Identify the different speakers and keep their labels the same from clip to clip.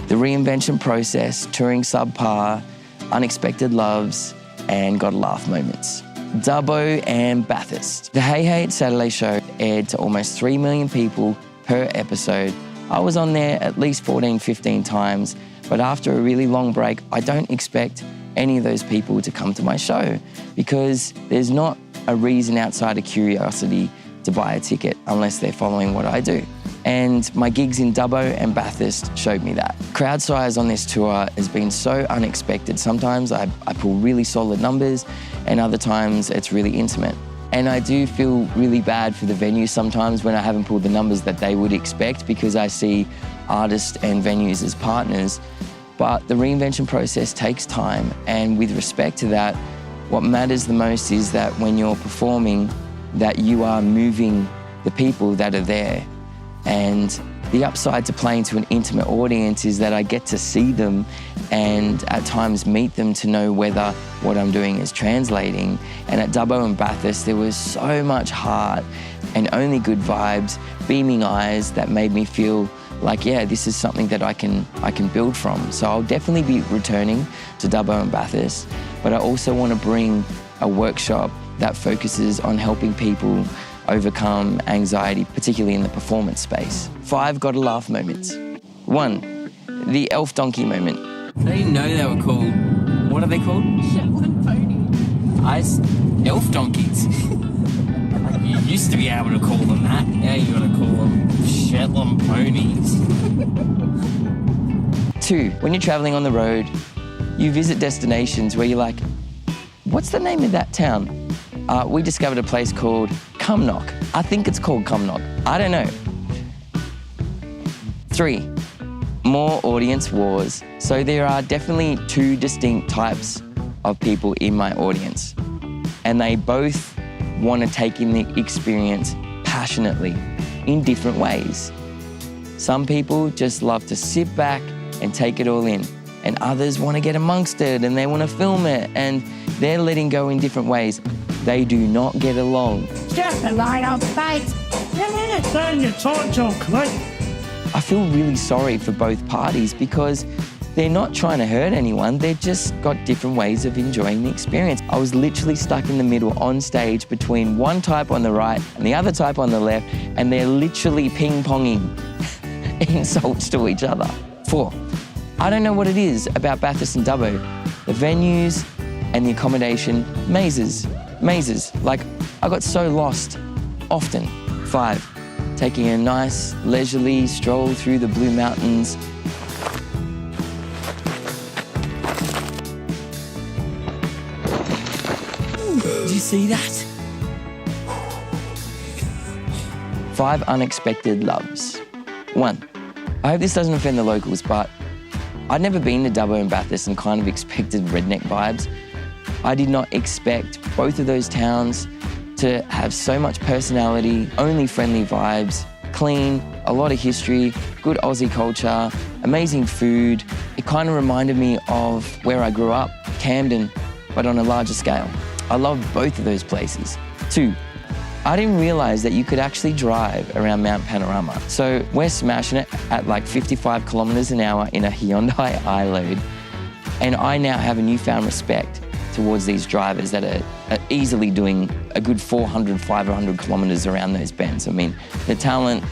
Speaker 1: The Reinvention Process, Touring Subpar, Unexpected Loves, and Gotta Laugh Moments. Dubbo and Bathurst. The Hey Hey It's Saturday show aired to almost 3 million people per episode. I was on there at least 14, 15 times, but after a really long break, I don't expect any of those people to come to my show because there's not a reason outside of curiosity to buy a ticket unless they're following what I do. And my gigs in Dubbo and Bathurst showed me that. Crowd size on this tour has been so unexpected. Sometimes I pull really solid numbers and other times it's really intimate. And I do feel really bad for the venues sometimes when I haven't pulled the numbers that they would expect because I see artists and venues as partners. But the reinvention process takes time, and with respect to that, what matters the most is that when you're performing, that you are moving the people that are there. And the upside to playing to an intimate audience is that I get to see them and at times meet them to know whether what I'm doing is translating. And at Dubbo and Bathurst, there was so much heart and only good vibes, beaming eyes that made me feel like, yeah, this is something that I can build from. So I'll definitely be returning to Dubbo and Bathurst, but I also want to bring a workshop that focuses on helping people overcome anxiety, particularly in the performance space. 5 gotta laugh moments. 1, the elf donkey moment.
Speaker 2: I didn't know they were called, what are they called?
Speaker 3: Shetland pony.
Speaker 2: Elf donkeys. You used to be able to call them that. Now you gotta call them Shetland ponies.
Speaker 1: 2, when you're traveling on the road, you visit destinations where you're like, what's the name of that town? We discovered a place called Cumnock. I think it's called Cumnock. I don't know. 3, more audience wars. So there are definitely 2 distinct types of people in my audience, and they both want to take in the experience passionately in different ways. Some people just love to sit back and take it all in, and others want to get amongst it and they want to film it, and they're letting go in different ways. They do not get along.
Speaker 3: Just a line of sight. Turn your torch on, quick.
Speaker 1: I feel really sorry for both parties because they're not trying to hurt anyone, they've just got different ways of enjoying the experience. I was literally stuck in the middle on stage between one type on the right and the other type on the left, and they're literally ping-ponging insults to each other. 4, I don't know what it is about Bathurst and Dubbo. The venues and the accommodation, mazes. Like, I got so lost, often. 5, taking a nice leisurely stroll through the Blue Mountains.
Speaker 2: Did you see that?
Speaker 1: 5 unexpected loves. 1, I hope this doesn't offend the locals, but I'd never been to Dubbo and Bathurst and kind of expected redneck vibes. I did not expect both of those towns to have so much personality, only friendly vibes, clean, a lot of history, good Aussie culture, amazing food. It kind of reminded me of where I grew up, Camden, but on a larger scale. I love both of those places. 2, I didn't realise that you could actually drive around Mount Panorama. So we're smashing it at like 55 kilometres an hour in a Hyundai iLoad. And I now have a newfound respect towards these drivers that are easily doing a good 400, 500 kilometres around those bends. I mean, the talent,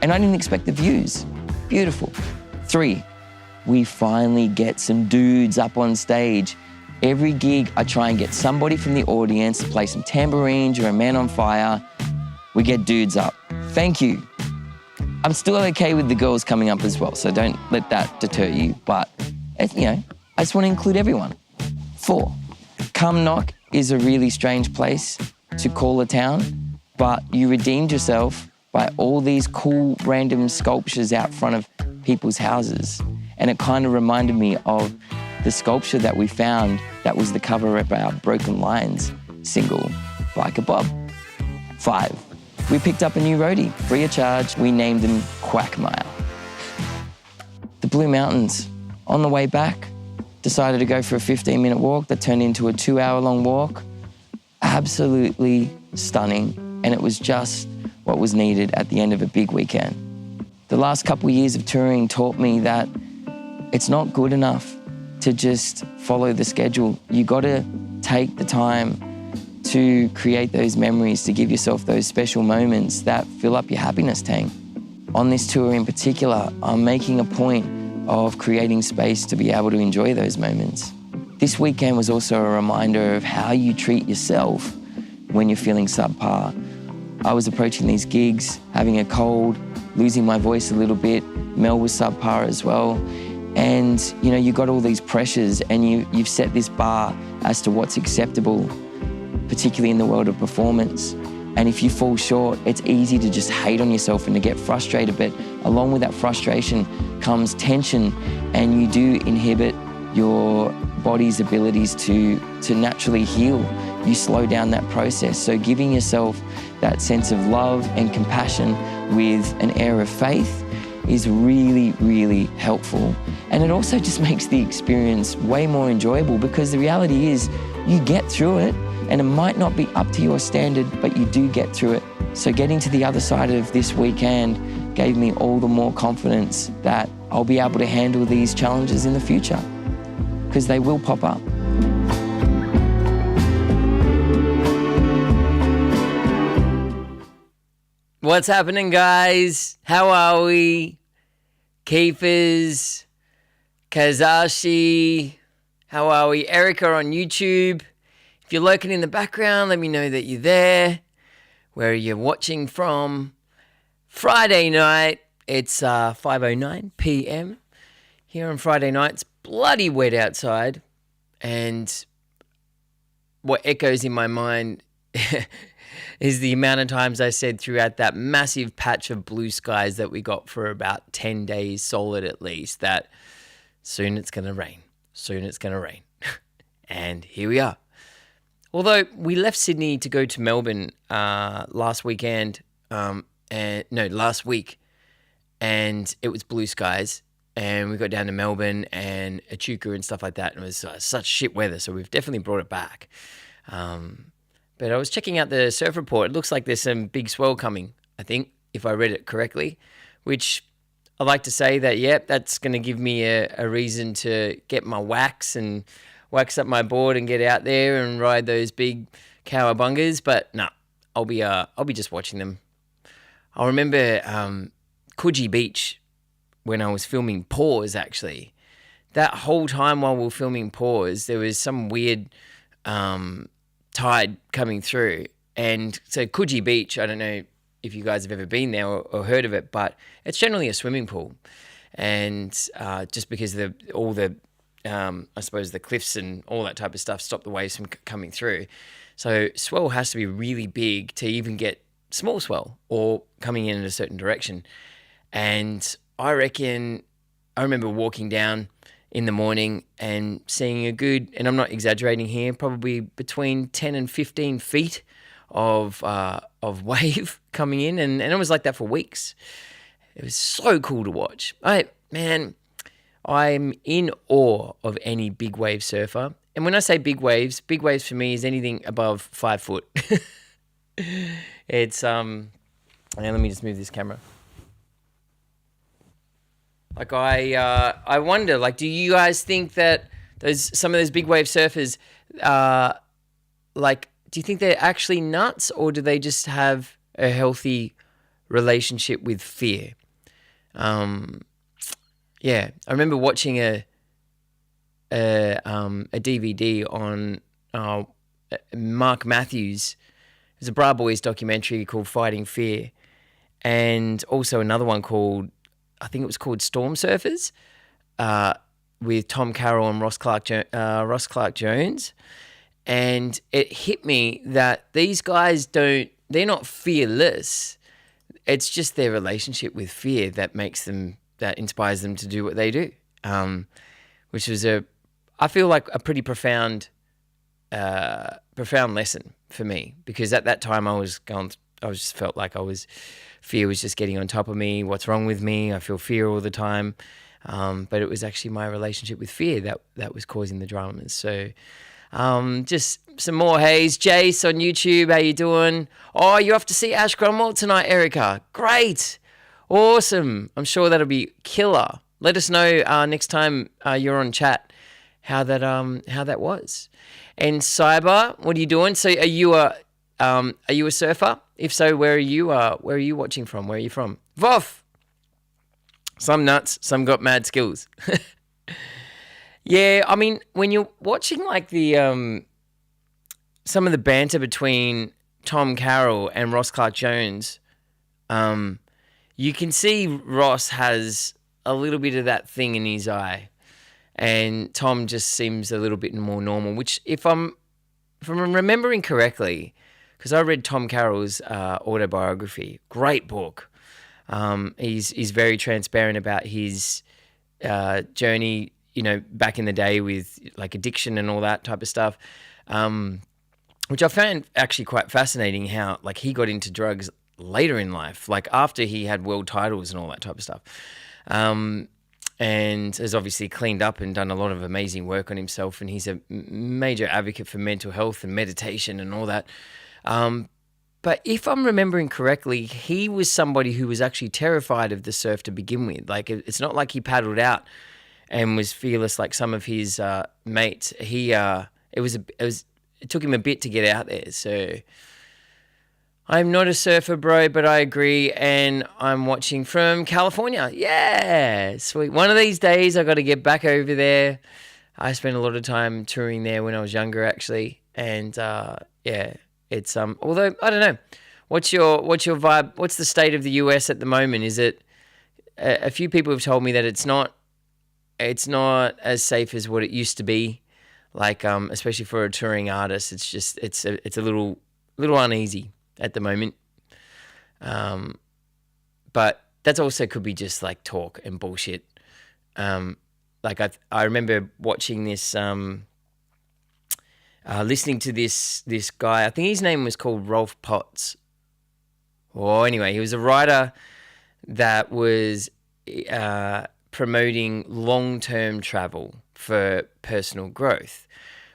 Speaker 1: and I didn't expect the views. Beautiful. 3, we finally get some dudes up on stage. Every gig, I try and get somebody from the audience to play some tambourines or a Man on Fire. We get dudes up. Thank you. I'm still okay with the girls coming up as well, so don't let that deter you. But, you know, I just want to include everyone. 4, Cumnock is a really strange place to call a town, but you redeemed yourself by all these cool random sculptures out front of people's houses. And it kind of reminded me of the sculpture that we found that was the cover of our Broken Lions single, Biker Bob. 5, we picked up a new roadie, free of charge. We named him Quackmire. The Blue Mountains. On the way back, decided to go for a 15-minute walk that turned into a 2-hour-long walk. Absolutely stunning, and it was just what was needed at the end of a big weekend. The last couple of years of touring taught me that it's not good enough to just follow the schedule. You got to take the time to create those memories, to give yourself those special moments that fill up your happiness tank. On this tour in particular, I'm making a point of creating space to be able to enjoy those moments. This weekend was also a reminder of how you treat yourself when you're feeling subpar. I was approaching these gigs, having a cold, losing my voice a little bit. Mel was subpar as well. And you got all these pressures and you've set this bar as to what's acceptable, particularly in the world of performance. And if you fall short, it's easy to just hate on yourself and to get frustrated. But along with that frustration comes tension, and you do inhibit your body's abilities to naturally heal. You slow down that process. So giving yourself that sense of love and compassion with an air of faith is really, really helpful. And it also just makes the experience way more enjoyable, because the reality is you get through it, and it might not be up to your standard, but you do get through it. So getting to the other side of this weekend gave me all the more confidence that I'll be able to handle these challenges in the future, because they will pop up.
Speaker 4: What's happening, guys? How are we? Keepers, Kazashi, how are we? Erica on YouTube. If you're lurking in the background, let me know that you're there. Where are you watching from? Friday night, it's 5:09 p.m. Here on Friday night. It's bloody wet outside, and what echoes in my mind is the amount of times I said throughout that massive patch of blue skies that we got for about 10 days solid at least, that soon it's going to rain. Soon it's going to rain. And here we are. Although we left Sydney to go to Melbourne last week, and it was blue skies, and we got down to Melbourne and Echuca and stuff like that, and it was such shit weather, so we've definitely brought it back. But I was checking out the surf report. It looks like there's some big swell coming, I think, if I read it correctly, which I like to say that, that's going to give me a reason to get my wax and wax up my board and get out there and ride those big cowabungas. But no, I'll be just watching them. I remember Coogee Beach when I was filming Pause, actually. That whole time while we were filming Pause, there was some weird tide coming through. And so Coogee Beach, I don't know if you guys have ever been there or heard of it, but it's generally a swimming pool. And just because all the I suppose the cliffs and all that type of stuff stop the waves from coming through. So swell has to be really big to even get small swell or coming in a certain direction. And I remember walking down in the morning and seeing a good, and I'm not exaggerating here, probably between 10 and 15 feet of wave coming in. And it was like that for weeks. It was so cool to watch. I'm in awe of any big wave surfer. And when I say big waves for me is anything above 5 foot. It's, and let me just move this camera. Like I wonder, like, do you guys think that some of those big wave surfers, do you think they're actually nuts, or do they just have a healthy relationship with fear? I remember watching a DVD on Mark Matthews. It was a Bra Boys documentary called Fighting Fear, and also another one called, I think it was called Storm Surfers, with Tom Carroll and Ross Clark Jones. And it hit me that these guys they're not fearless. It's just their relationship with fear that inspires them to do what they do, which was I feel like a pretty profound lesson for me, because at that time I just felt like fear was just getting on top of me. What's wrong with me? I feel fear all the time. But it was actually my relationship with fear that was causing the dramas. So just some more haze. Jace on YouTube, how you doing? Oh, you're off to see Ash Grunwald tonight, Erica. Great. Awesome. I'm sure that'll be killer. Let us know next time you're on chat how that was. And Cyber, what are you doing? So are you a surfer? If so, where are you watching from? Where are you from? Voff. Some nuts, some got mad skills. Yeah, I mean, when you're watching like the some of the banter between Tom Carroll and Ross Clark-Jones, you can see Ross has a little bit of that thing in his eye, and Tom just seems a little bit more normal. Which, if I'm remembering correctly, because I read Tom Carroll's autobiography, great book. He's very transparent about his journey, back in the day with like addiction and all that type of stuff, which I found actually quite fascinating. How like he got into drugs later in life, like after he had world titles and all that type of stuff, and has obviously cleaned up and done a lot of amazing work on himself. And he's a major advocate for mental health and meditation and all that. But if I'm remembering correctly, he was somebody who was actually terrified of the surf to begin with. Like it's not like he paddled out and was fearless like some of his mates. It took him a bit to get out there. So I'm not a surfer, bro, but I agree. And I'm watching from California. Yeah, sweet. One of these days I got to get back over there. I spent a lot of time touring there when I was younger, actually. And yeah, it's although I don't know. What's your vibe? What's the state of the US at the moment? Is it a few people have told me that it's not as safe as what it used to be, like especially for a touring artist. It's just it's a little uneasy at the moment, but that also could be just like talk and bullshit. Like I remember watching this, listening to this guy. I think his name was called Rolf Potts. Well, anyway, he was a writer that was promoting long-term travel for personal growth,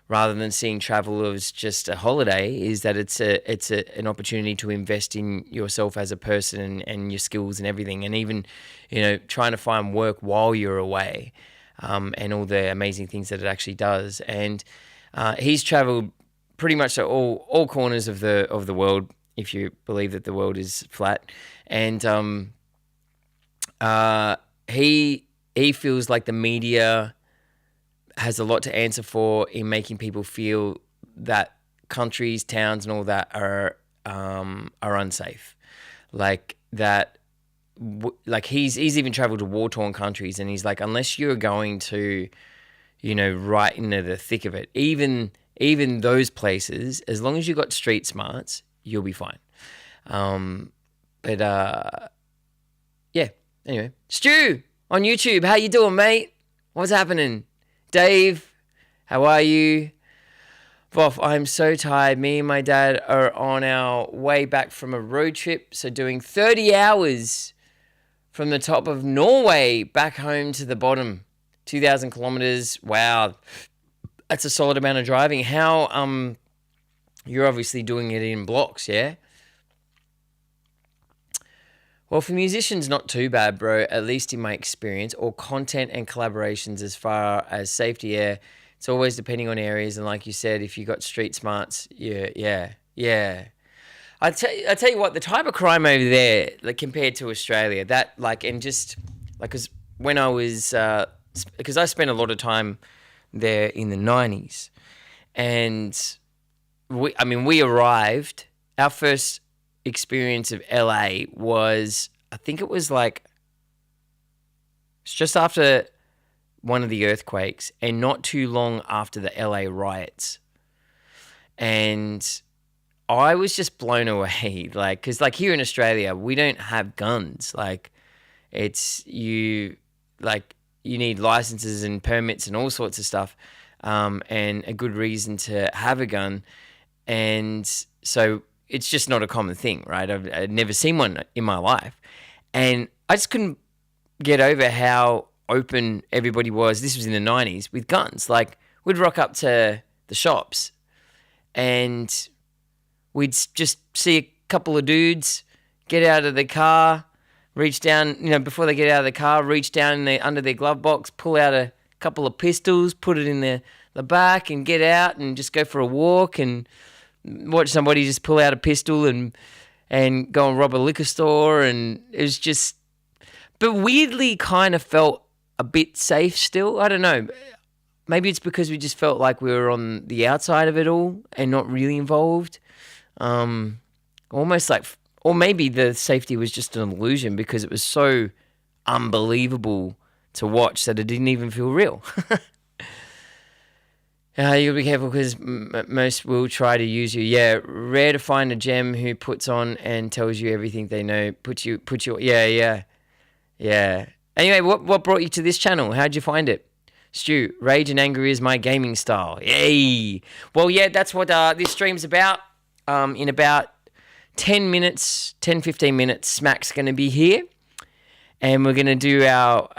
Speaker 4: rather than seeing travel as just a holiday. Is that it's an opportunity to invest in yourself as a person and your skills and everything, and even trying to find work while you're away, and all the amazing things that it actually does. And he's traveled pretty much to all corners of the world, if you believe that the world is flat. And he feels like the media has a lot to answer for in making people feel that countries, towns, and all that are unsafe. Like that. Like he's even traveled to war-torn countries, and he's like, unless you're going to, right into the thick of it, even those places, as long as you got street smarts, you'll be fine. Yeah. Anyway, Stu on YouTube, how you doing, mate? What's happening? Dave, how are you? Voff, I'm so tired. Me and my dad are on our way back from a road trip, so doing 30 hours from the top of Norway back home to the bottom. 2,000 kilometers. Wow. That's a solid amount of driving. How, you're obviously doing it in blocks, yeah? Well, for musicians, not too bad, bro, at least in my experience, or content and collaborations. As far as safety, yeah, it's always depending on areas. And like you said, if you got street smarts, yeah. I tell you what, the type of crime over there, like compared to Australia, that like, and just like, because when I was, because I spent a lot of time there in the 90s, and we arrived, our first experience of LA was, I think it was like, it's just after one of the earthquakes and not too long after the LA riots. And I was just blown away, like, because like here in Australia, we don't have guns. Like, you need licenses and permits and all sorts of stuff, and a good reason to have a gun. And so it's just not a common thing, right? I'd never seen one in my life. And I just couldn't get over how open everybody was. This was in the 90s with guns. Like, we'd rock up to the shops and we'd just see a couple of dudes get out of the car, reach down, before they get out of the car, reach down under their glove box, pull out a couple of pistols, put it in the back and get out and just go for a walk and watch somebody just pull out a pistol and go and rob a liquor store. And it was just, but weirdly kind of felt a bit safe still. I don't know. Maybe it's because we just felt like we were on the outside of it all and not really involved. Almost like, or maybe the safety was just an illusion because it was so unbelievable to watch that it didn't even feel real. You'll be careful because most will try to use you. Yeah, rare to find a gem who puts on and tells you everything they know. Put you. Yeah. Anyway, what brought you to this channel? How'd you find it? Stu, rage and anger is my gaming style. Yay! Well, yeah, that's what this stream's about. In about 10 minutes, 10, 15 minutes, Smak's going to be here. And we're going to do our,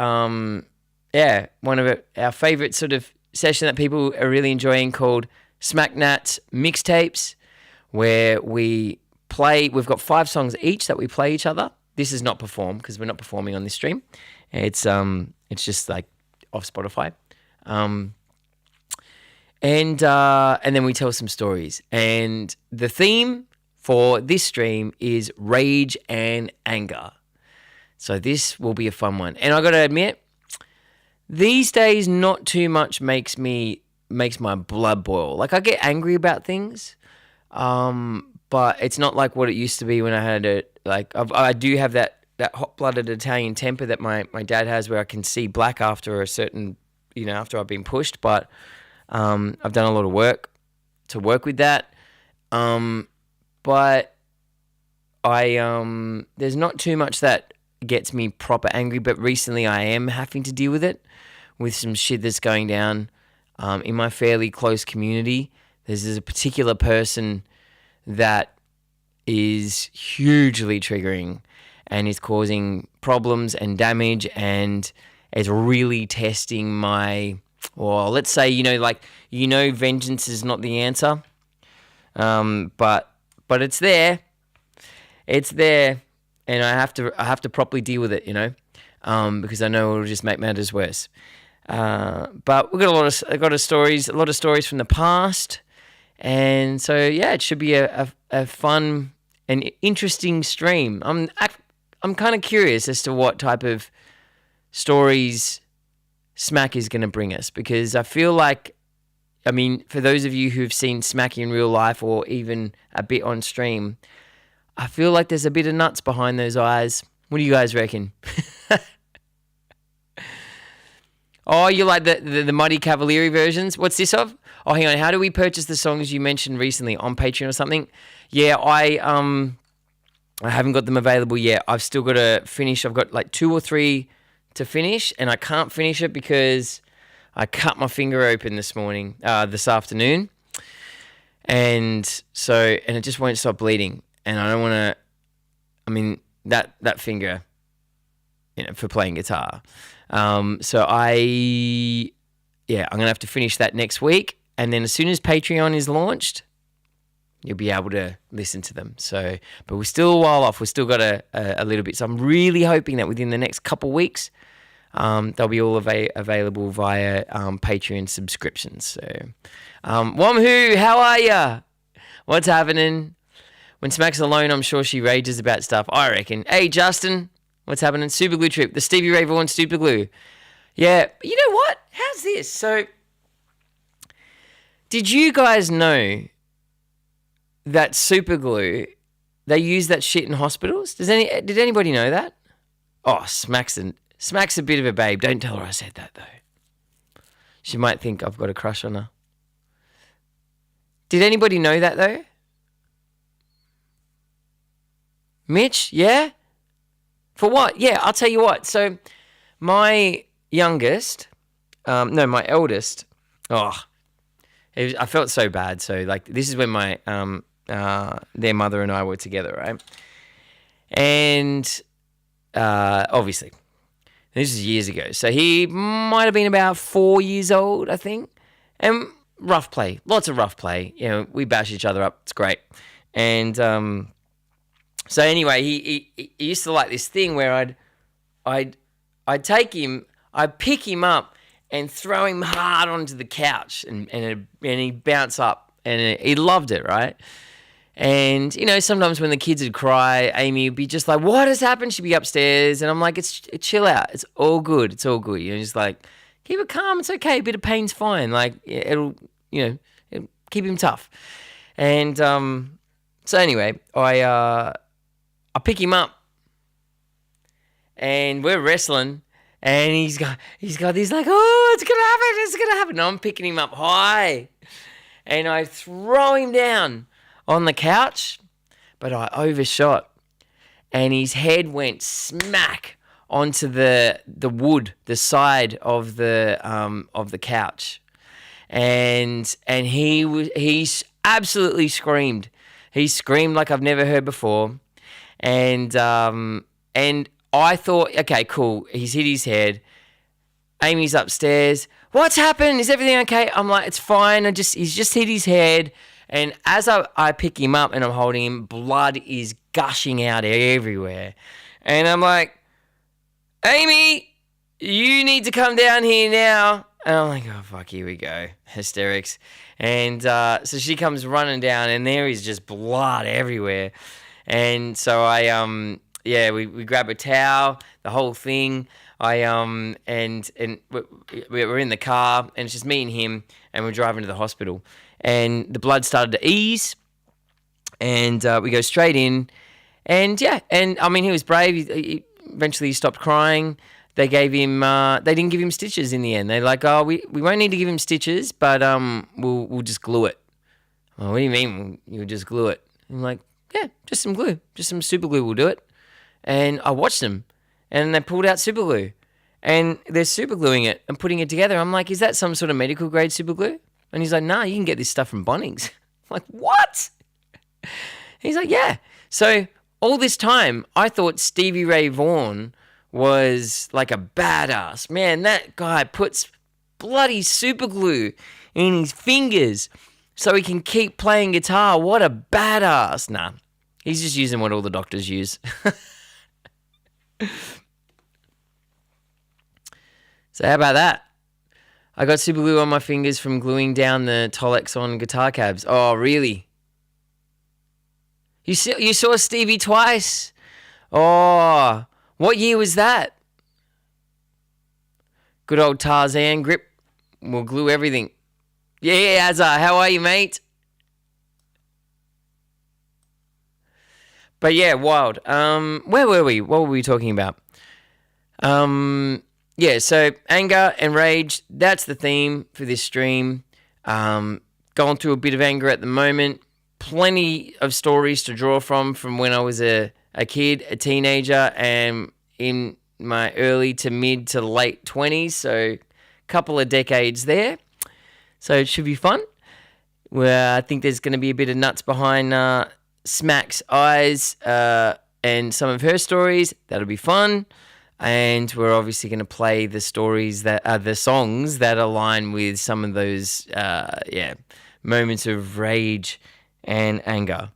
Speaker 4: one of our favourite sort of session that people are really enjoying called Smak Nats Mixtapes, where we've got 5 songs each that we play each other. This is not performed because we're not performing on this stream. It's just like off Spotify. And then we tell some stories. And the theme for this stream is rage and anger. So this will be a fun one. And I got to admit, these days not too much makes my blood boil. Like I get angry about things, but it's not like what it used to be when I had it. Like I do have that hot-blooded Italian temper that my dad has, where I can see black after a certain, after I've been pushed. But I've done a lot of work to work with that. But there's not too much that gets me proper angry. But recently I am having to deal with it, with some shit that's going down in my fairly close community. There's a particular person that is hugely triggering and is causing problems and damage and is really testing let's say, vengeance is not the answer. But it's there. It's there. And I have to properly deal with it, because I know it'll just make matters worse. But we've got a lot of stories from the past. And so, yeah, it should be a fun and interesting stream. I'm kind of curious as to what type of stories Smak is going to bring us, because I feel like, for those of you who've seen Smak in real life or even a bit on stream, I feel like there's a bit of nuts behind those eyes. What do you guys reckon? Oh, you like the Muddy Cavalieri versions? What's this of? Oh, hang on. How do we purchase the songs you mentioned recently on Patreon or something? Yeah, I haven't got them available yet. I've still got to finish. I've got like 2 or 3 to finish, and I can't finish it because I cut my finger open this afternoon, and it just won't stop bleeding, and I don't want to. That finger, for playing guitar. I'm gonna have to finish that next week, and then as soon as Patreon is launched, you'll be able to listen to them. So, but we're still a while off. We've still got a little bit. So I'm really hoping that within the next couple weeks, they'll be all available via Patreon subscriptions. So, Womhoo, how are ya? What's happening? When Smak's alone, I'm sure she rages about stuff, I reckon. Hey, Justin, what's happening? Super Glue Trip, the Stevie Ray Vaughan Super Glue. Yeah, you know what? How's this? So, did you guys know that super glue, they use that shit in hospitals? Did anybody know that? Oh, Smak's a bit of a babe. Don't tell her I said that, though. She might think I've got a crush on her. Did anybody know that, though? Mitch, yeah? For what? Yeah, I'll tell you what. So, my eldest, I felt so bad. So, like, this is when their mother and I were together, right? And obviously, this is years ago. So he might have been about 4 years old, I think. And rough play, lots of rough play. We bash each other up. It's great. And So anyway, he used to like this thing where I'd take him, I'd pick him up and throw him hard onto the couch, and he'd bounce up, and he loved it, right? And, sometimes when the kids would cry, Amy would be just like, what has happened? She'd be upstairs. And I'm like, chill out. It's all good. It's all good. Just like, keep it calm. It's okay. A bit of pain's fine. Like, it'll keep him tough. And so anyway, I pick him up and we're wrestling. And he's got this like, oh, it's going to happen. And I'm picking him up high. And I throw him down on the couch, but I overshot, and his head went smack onto the wood, the side of the couch, and he absolutely screamed. He screamed like I've never heard before, and I thought, okay, cool, he's hit his head. Amy's upstairs. What's happened? Is everything okay? I'm like, it's fine. He's just hit his head. And as I pick him up and I'm holding him, blood is gushing out everywhere. And I'm like, Amy, you need to come down here now. And I'm like, oh, fuck, here we go. Hysterics. And so she comes running down, and there is just blood everywhere. And so we grab a towel, the whole thing. And we're in the car, and it's just me and him, and we're driving to the hospital. And the blood started to ease, and we go straight in. And I mean, he was brave. He eventually stopped crying. They didn't give him stitches in the end. They're like, oh, we won't need to give him stitches, but we'll just glue it. Oh, what do you mean you'll just glue it? I'm like, yeah, just some glue, just some super glue will do it. And I watched them, and they pulled out super glue, and they're super gluing it and putting it together. I'm like, is that some sort of medical grade super glue? And he's like, nah, you can get this stuff from Bunnings. I'm like, what? He's like, yeah. So all this time, I thought Stevie Ray Vaughan was like a badass. Man, that guy puts bloody super glue in his fingers so he can keep playing guitar. What a badass. Nah, he's just using what all the doctors use. So how about that? I got super glue on my fingers from gluing down the Tolex on guitar cabs. Oh, really? You saw Stevie twice? Oh, what year was that? Good old Tarzan grip. We'll glue everything. Yeah, Azar, how are you, mate? But yeah, wild. Where were we? What were we talking about? Yeah, so anger and rage, that's the theme for this stream. Going through a bit of anger at the moment. Plenty of stories to draw from when I was a kid, a teenager, and in my early to mid to late 20s. So a couple of decades there. So it should be fun. Well, I think there's going to be a bit of nuts behind Smak's eyes and some of her stories. That'll be fun. And we're obviously going to play the stories that are the songs that align with some of those, moments of rage and anger.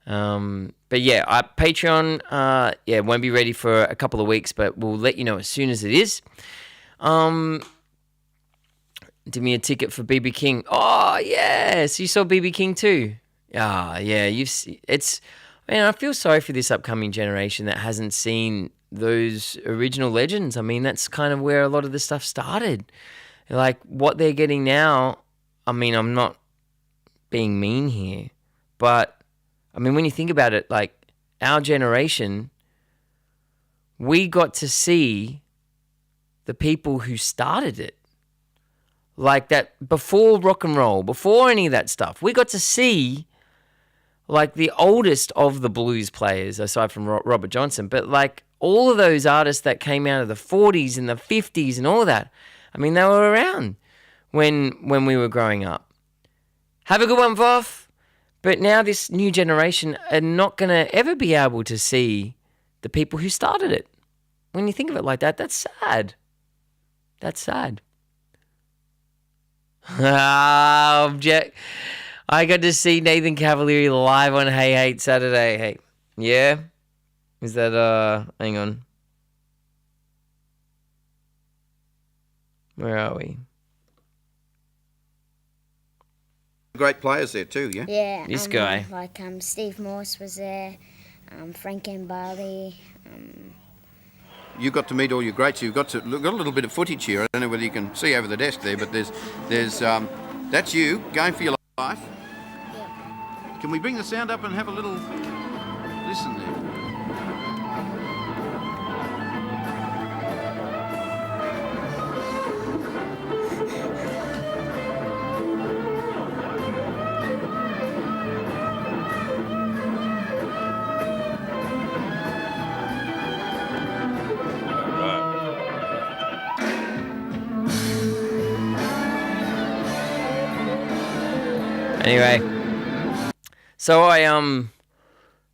Speaker 4: But yeah, Patreon, won't be ready for a couple of weeks, but we'll let you know as soon as it is. Give me a ticket for BB King. Oh, yes, you saw BB King too. Ah, yeah, man, I feel sorry for this upcoming generation that hasn't seen those original legends. I mean, that's kind of where a lot of the stuff started. Like, what they're getting now, I mean, I'm not being mean here, but, I mean, when you think about it, like, our generation, we got to see the people who started it. Like, that before rock and roll, before any of that stuff, we got to see, like, the oldest of the blues players, aside from Robert Johnson, but, like, all of those artists that came out of the 40s and the 50s and all that, I mean, they were around when we were growing up. Have a good one, Voff. But now this new generation are not going to ever be able to see the people who started it. When you think of it like that, that's sad. That's sad. I got to see Nathan Cavalieri live on Hey Hate Saturday. Hey, Yeah? Is that, hang on. Where are we?
Speaker 5: Great players there too, yeah?
Speaker 6: Yeah,
Speaker 4: This guy.
Speaker 6: like Steve Morse was there, Frank Mbali.
Speaker 5: You got to meet all your greats. You've got a little bit of footage here. I don't know whether you can see over the desk there, but there's that's you going for your life.
Speaker 6: Yeah.
Speaker 5: Can we bring the sound up and have a little listen there?
Speaker 4: Anyway, so I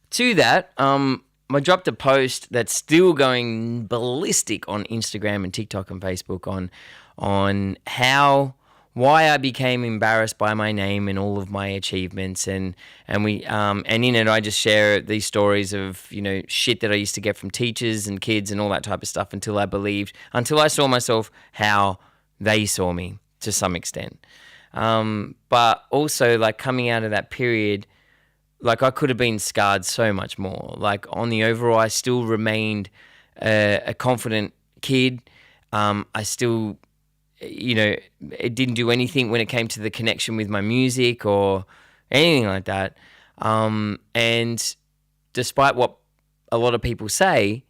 Speaker 4: to that I dropped a post that's still going ballistic on Instagram and TikTok and Facebook on why I became embarrassed by my name and all of my achievements, and in it I just share these stories of shit that I used to get from teachers and kids and all that type of stuff until I saw myself how they saw me to some extent. But also, like, coming out of that period, like, I could have been scarred so much more. Like, on the overall, I still remained a confident kid. I still, it didn't do anything when it came to the connection with my music or anything like that. And despite what a lot of people say,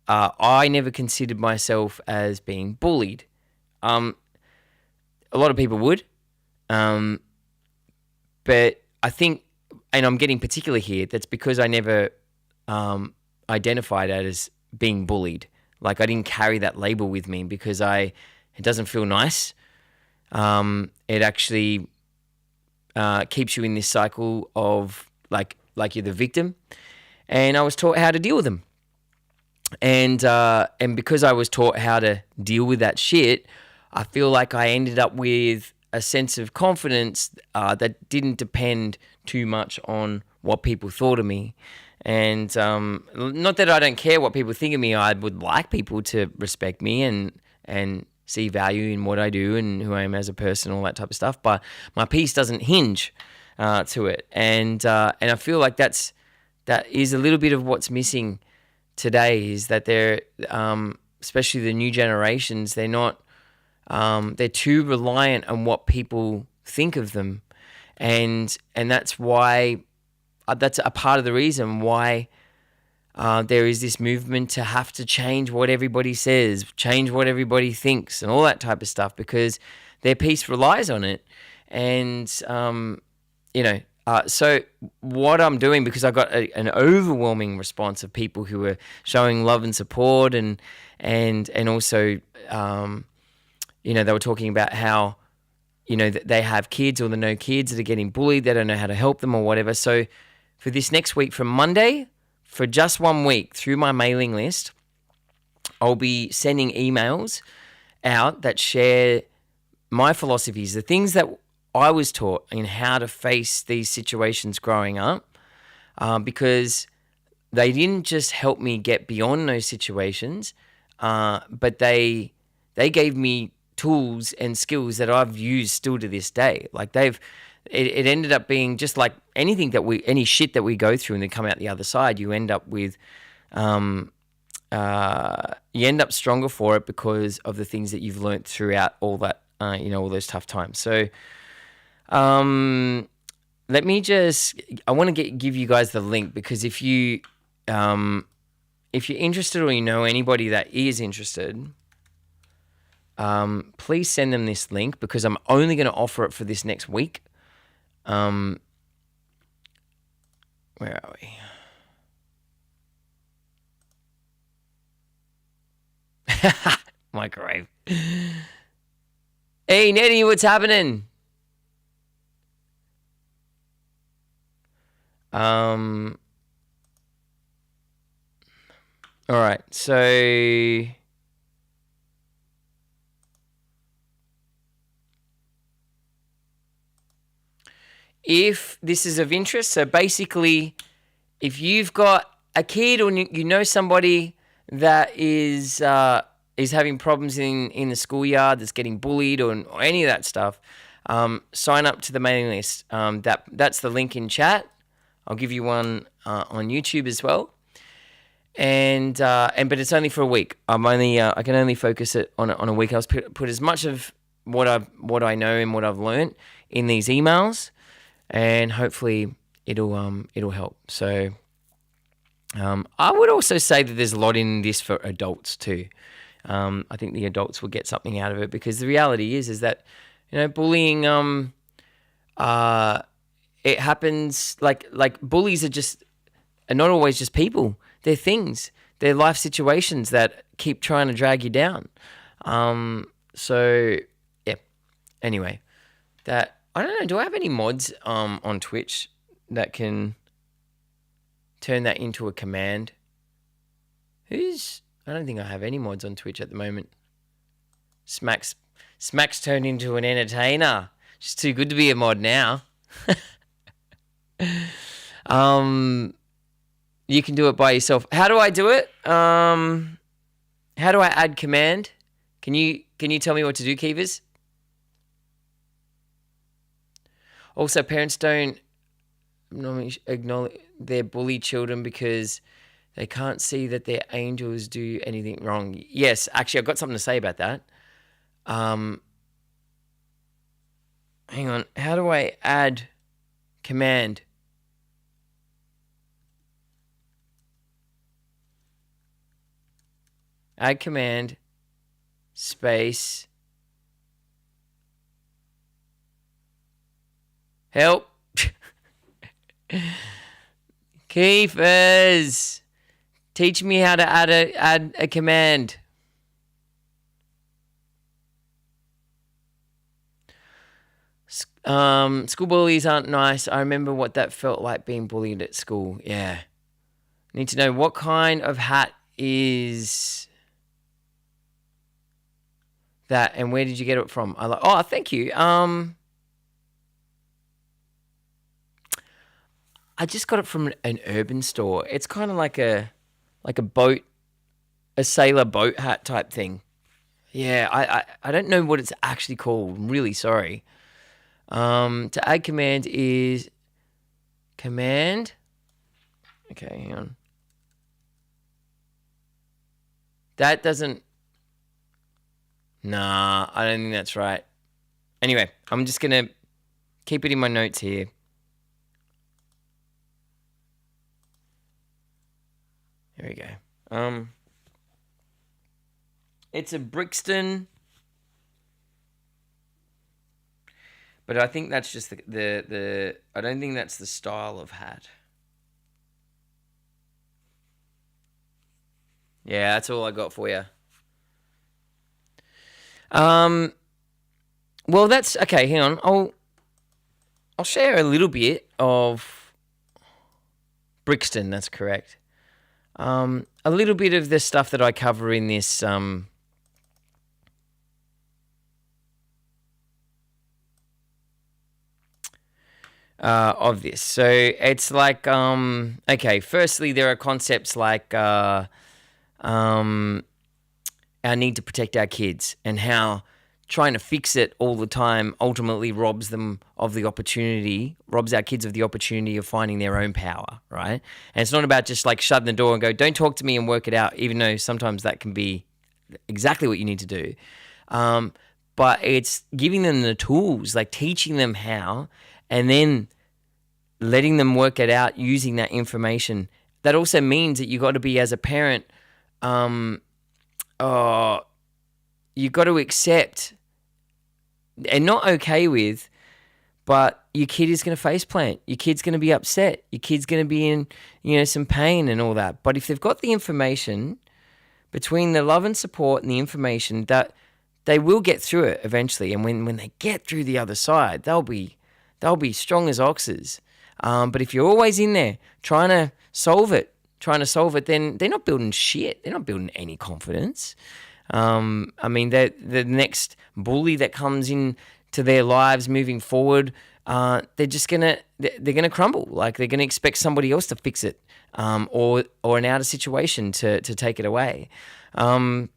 Speaker 4: I never considered myself as being bullied. A lot of people would. But I think, and I'm getting particular here, that's because I never identified it as being bullied. Like, I didn't carry that label with me because it doesn't feel nice. It actually keeps you in this cycle of like you're the victim. And I was taught how to deal with them. And because I was taught how to deal with that shit, I feel like I ended up with a sense of confidence that didn't depend too much on what people thought of me. And not that I don't care what people think of me. I would like people to respect me and see value in what I do and who I am as a person, all that type of stuff. But my piece doesn't hinge to it. And I feel like that is a little bit of what's missing today, is that they're, especially the new generations, they're too reliant on what people think of them, and that's why that's a part of the reason why there is this movement to have to change what everybody says, change what everybody thinks, and all that type of stuff, because their piece relies on it. And so what I'm doing, because I got an overwhelming response of people who were showing love and support, and also they were talking about how, they have kids or they know kids that are getting bullied. They don't know how to help them or whatever. So for this next week, from Monday, for just 1 week, through my mailing list, I'll be sending emails out that share my philosophies, the things that I was taught in how to face these situations growing up, because they didn't just help me get beyond those situations, but they gave me tools and skills that I've used still to this day. Like, it ended up being just like any shit that we go through and then come out the other side, you end up with, you end up stronger for it because of the things that you've learnt throughout all that, all those tough times. So, I want to give you guys the link, because if you're interested, or you know anybody that is interested, please send them this link, because I'm only going to offer it for this next week. Where are we? Microwave. Hey, Nettie, what's happening? All right, so if this is of interest, so basically if you've got a kid or you know somebody that is having problems in the schoolyard, that's getting bullied or any of that stuff, sign up to the mailing list. That's the link in chat. I'll give you one on YouTube as well. And but it's only for a week. I can only focus it on a week. I was put as much of what I know and what I've learned in these emails, and hopefully it'll help. So I would also say that there's a lot in this for adults too. I think the adults will get something out of it, because the reality is that, you know, bullying it happens, like bullies are not always just people. They're things. They're life situations that keep trying to drag you down. So yeah. Anyway, that I don't know. Do I have any mods on Twitch that can turn that into a command? I don't think I have any mods on Twitch at the moment. Smak's turned into an entertainer. She's too good to be a mod now. You can do it by yourself. How do I do it? How do I add command? Can you tell me what to do, Keevers? Also, parents don't normally acknowledge their bully children because they can't see that their angels do anything wrong. Yes, actually, I've got something to say about that. Hang on. How do I add command? Add command, space, help. Keefers, teach me how to add a command. School bullies aren't nice. I remember what that felt like, being bullied at school. Yeah. Need to know what kind of hat is that, and where did you get it from? Oh, thank you. I just got it from an urban store. It's kind of like a boat, a sailor boat hat type thing. Yeah, I don't know what it's actually called. I'm really sorry. To add command is command. Okay, hang on. That doesn't. Nah, I don't think that's right. Anyway, I'm just gonna keep it in my notes here. Here we go. It's a Brixton, but I think that's just the I don't think that's the style of hat. Yeah, that's all I got for you. Well, that's okay. Hang on, I'll share a little bit of Brixton. That's correct. A little bit of the stuff that I cover in this of this. So it's like okay. Firstly, there are concepts like our need to protect our kids, and how trying to fix it all the time ultimately robs our kids of the opportunity of finding their own power, right? And it's not about just like shutting the door and go, don't talk to me and work it out, even though sometimes that can be exactly what you need to do. But it's giving them the tools, like teaching them how, and then letting them work it out using that information. That also means that you got to be, as a parent, you got to accept and not okay with, but your kid is going to faceplant. Your kid's going to be upset. Your kid's going to be in, some pain and all that. But if they've got the information, between the love and support and the information, that they will get through it eventually. And when they get through the other side, they'll be strong as oxes. But if you're always in there trying to solve it, then they're not building shit. They're not building any confidence. I mean, the next bully that comes in to their lives moving forward, they're gonna crumble. Like they're gonna expect somebody else to fix it, or an outer situation to take it away. I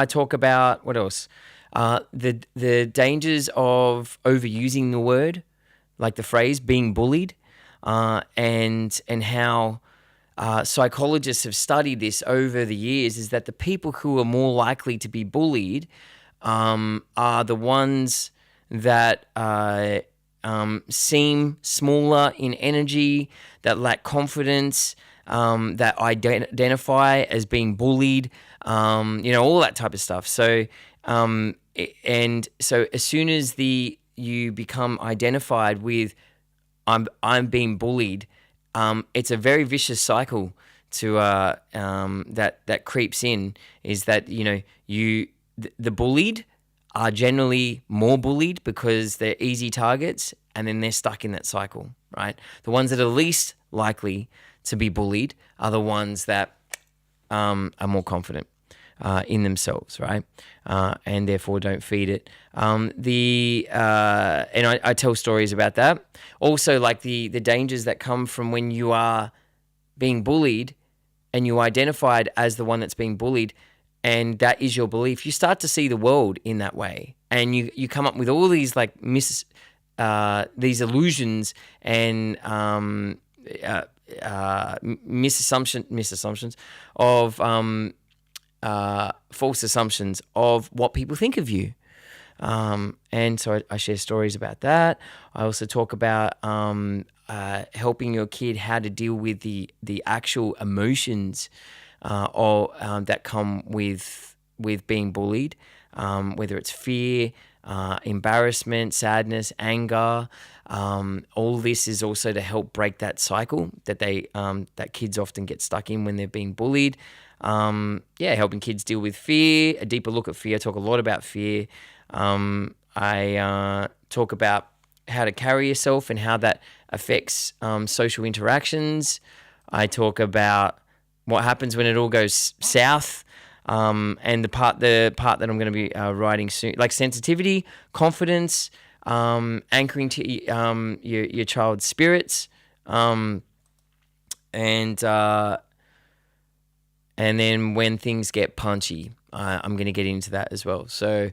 Speaker 4: talk about what else? The dangers of overusing the word, like the phrase being bullied, and how psychologists have studied this over the years, is that the people who are more likely to be bullied are the ones that seem smaller in energy, that lack confidence, that identify as being bullied, all that type of stuff. So, and so as soon as you become identified with I'm being bullied, it's a very vicious cycle to that creeps in. Is that the bullied are generally more bullied because they're easy targets, and then they're stuck in that cycle, right? The ones that are least likely to be bullied are the ones that are more confident in themselves, right? And therefore don't feed it. And I tell stories about that. Also, like the dangers that come from when you are being bullied and you identified as the one that's being bullied, and that is your belief, you start to see the world in that way. And you come up with all these like these illusions and misassumptions of false assumptions of what people think of you. And so I share stories about that. I also talk about helping your kid how to deal with the actual emotions that come with being bullied, whether it's fear, embarrassment, sadness, anger. All this is also to help break that cycle that that kids often get stuck in when they're being bullied. Helping kids deal with fear, a deeper look at fear. I talk a lot about fear. I talk about how to carry yourself and how that affects social interactions. I talk about what happens when it all goes south, and the part that I'm going to be writing soon, like sensitivity, confidence, anchoring to your child's spirits, and then when things get punchy, I'm going to get into that as well. So,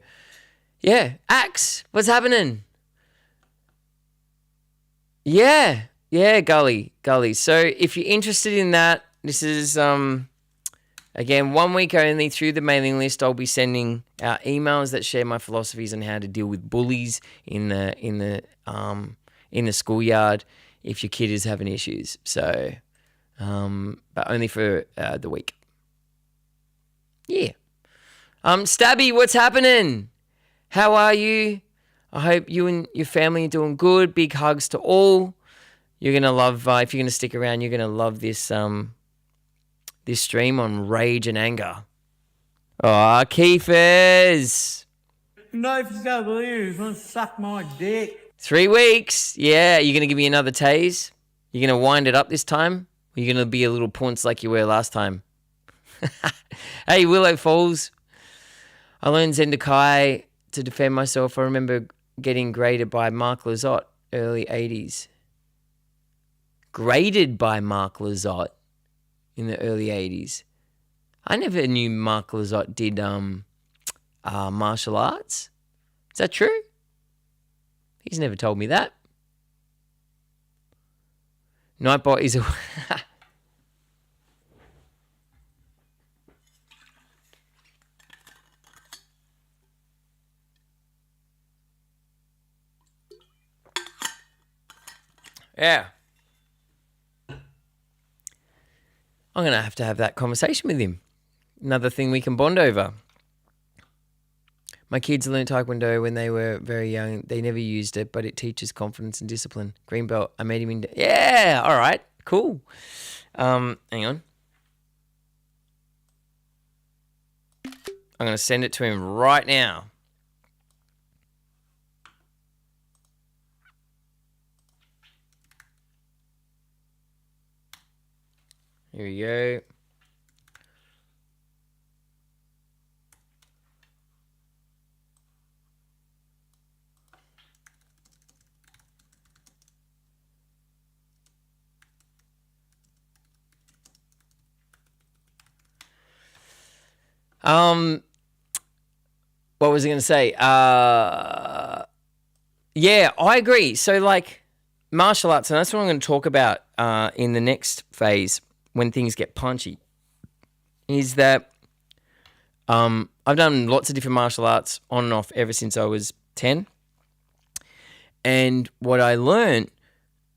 Speaker 4: yeah, Axe, what's happening? Yeah, Gully. So if you're interested in that, this is again 1 week only through the mailing list. I'll be sending out emails that share my philosophies on how to deal with bullies in the schoolyard if your kid is having issues. So, but only for the week. Yeah. Stabby, what's happening? How are you? I hope you and your family are doing good. Big hugs to all. You're gonna love if you're gonna stick around. You're gonna love this this stream on rage and anger. Oh, Keefers.
Speaker 3: No, if you go believe he's gonna suck my dick.
Speaker 4: 3 weeks. Yeah, you're gonna give me another tase. You're gonna wind it up this time. Or you're gonna be a little punce like you were last time. Hey, Willow Falls. I learned Zendakai to defend myself. I remember getting graded by Mark Lizotte, early 80s. Graded by Mark Lizotte in the early 80s. I never knew Mark Lizotte did martial arts. Is that true? He's never told me that. Nightbot is a... Yeah. I'm going to have that conversation with him. Another thing we can bond over. My kids learned Taekwondo when they were very young. They never used it, but it teaches confidence and discipline. Green belt. I made him in... Yeah, all right, cool. Hang on. I'm going to send it to him right now. Here we go. What was I going to say? Yeah, I agree. So, like, martial arts, and that's what I'm going to talk about in the next phase when things get punchy, is that I've done lots of different martial arts on and off ever since I was 10. And what I learned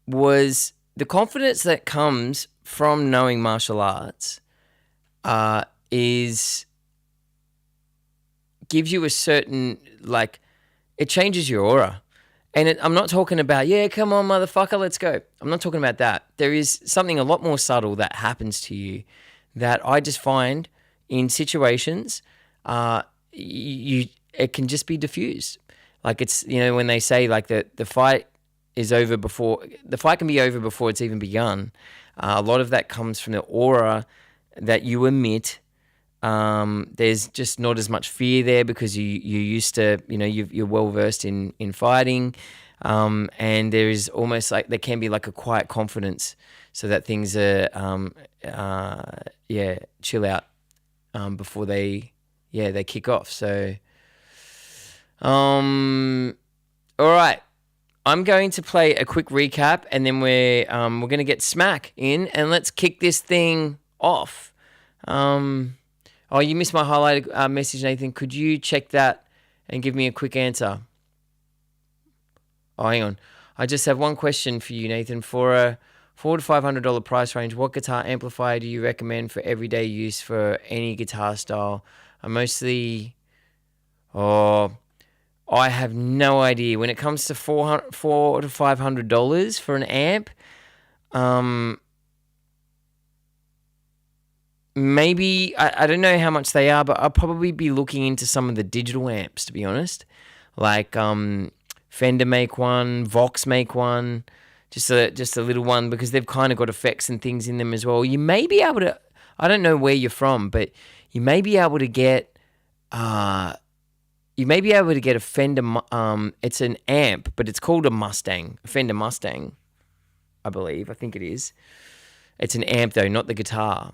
Speaker 4: was the confidence that comes from knowing martial arts gives you a certain, like, it changes your aura. And I'm not talking about, yeah, come on, motherfucker, let's go. I'm not talking about that. There is something a lot more subtle that happens to you that I just find in situations, it can just be diffused. Like, it's, when they say, like, the fight is over before, the fight can be over before it's even begun. A lot of that comes from the aura that you emit. There's just not as much fear there because you're used to, you're well versed in fighting. And there is almost like, there can be like a quiet confidence so that things are, chill out, before they kick off. So, all right. I'm going to play a quick recap and then we're going to get Smak in and let's kick this thing off. Oh, you missed my highlighted message, Nathan. Could you check that and give me a quick answer? Oh, hang on. I just have one question for you, Nathan. For a $400 to $500 price range, what guitar amplifier do you recommend for everyday use for any guitar style? I have no idea. When it comes to $400 to $500 for an amp, maybe, I don't know how much they are, but I'll probably be looking into some of the digital amps, to be honest. Like Fender make one, Vox make one, just a little one, because they've kind of got effects and things in them as well. You may be able to, I don't know where you're from, but you may be able to get a Fender, it's an amp, but it's called a Fender Mustang, I think it is. It's an amp though, not the guitar.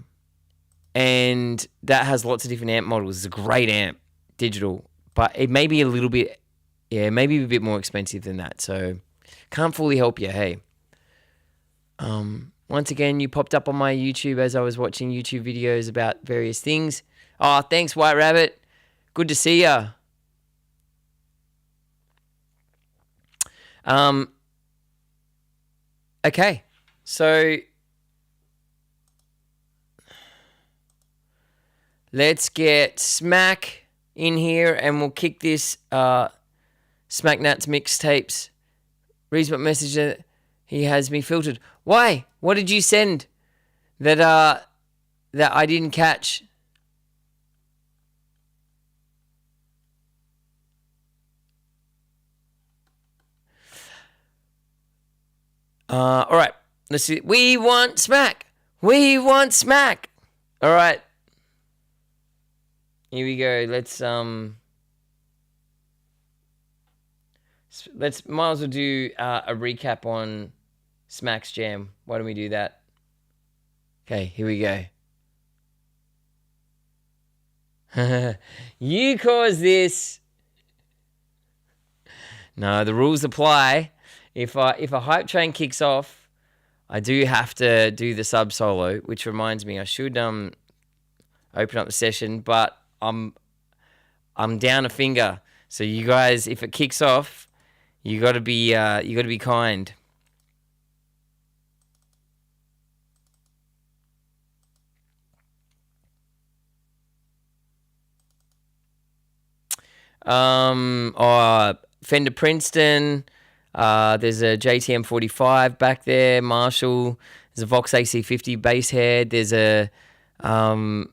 Speaker 4: And that has lots of different amp models. It's a great amp, digital, but it may be a bit more expensive than that. So can't fully help you, hey. Once again, you popped up on my YouTube as I was watching YouTube videos about various things. Oh, thanks, White Rabbit. Good to see ya. Okay, so let's get Smak in here and we'll kick this Smak Nats mixtapes. Reads what message that he has me filtered. Why? What did you send that I didn't catch? All right. Let's see. We want Smak. We want Smak. All right. Here we go. Let's might as well do a recap on Smak's Jam. Why don't we do that? Okay, here we go. You caused this. No, the rules apply. If a hype train kicks off, I do have to do the sub solo, which reminds me I should open up the session, but I'm down a finger. So you guys, if it kicks off, you got to be kind. Fender Princeton. There's a JTM 45 back there. Marshall. There's a Vox AC50 bass head. There's a Vox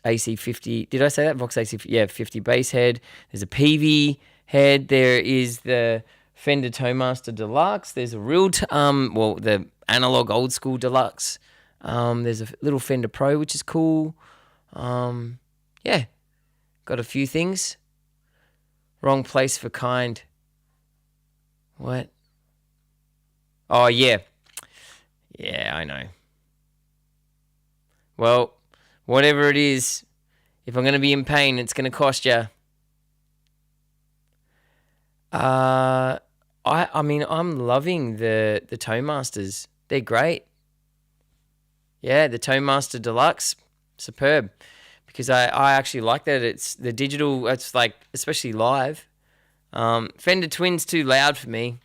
Speaker 4: AC50. Did I say that? Vox AC50. Yeah, 50 bass head. There's a PV head. There is the Fender Toemaster Deluxe. There's a real, the analog old school Deluxe. There's a little Fender Pro, which is cool. Yeah, got a few things. Wrong place for kind. What? Oh, yeah. Yeah, I know. Well, whatever it is, If I'm going to be in pain, it's going to cost you. I mean, I'm loving the Toastmasters. They're great. Yeah, the Toastmaster Deluxe, superb. Because I actually like that. It's the digital, it's like, especially live. Fender Twin's too loud for me.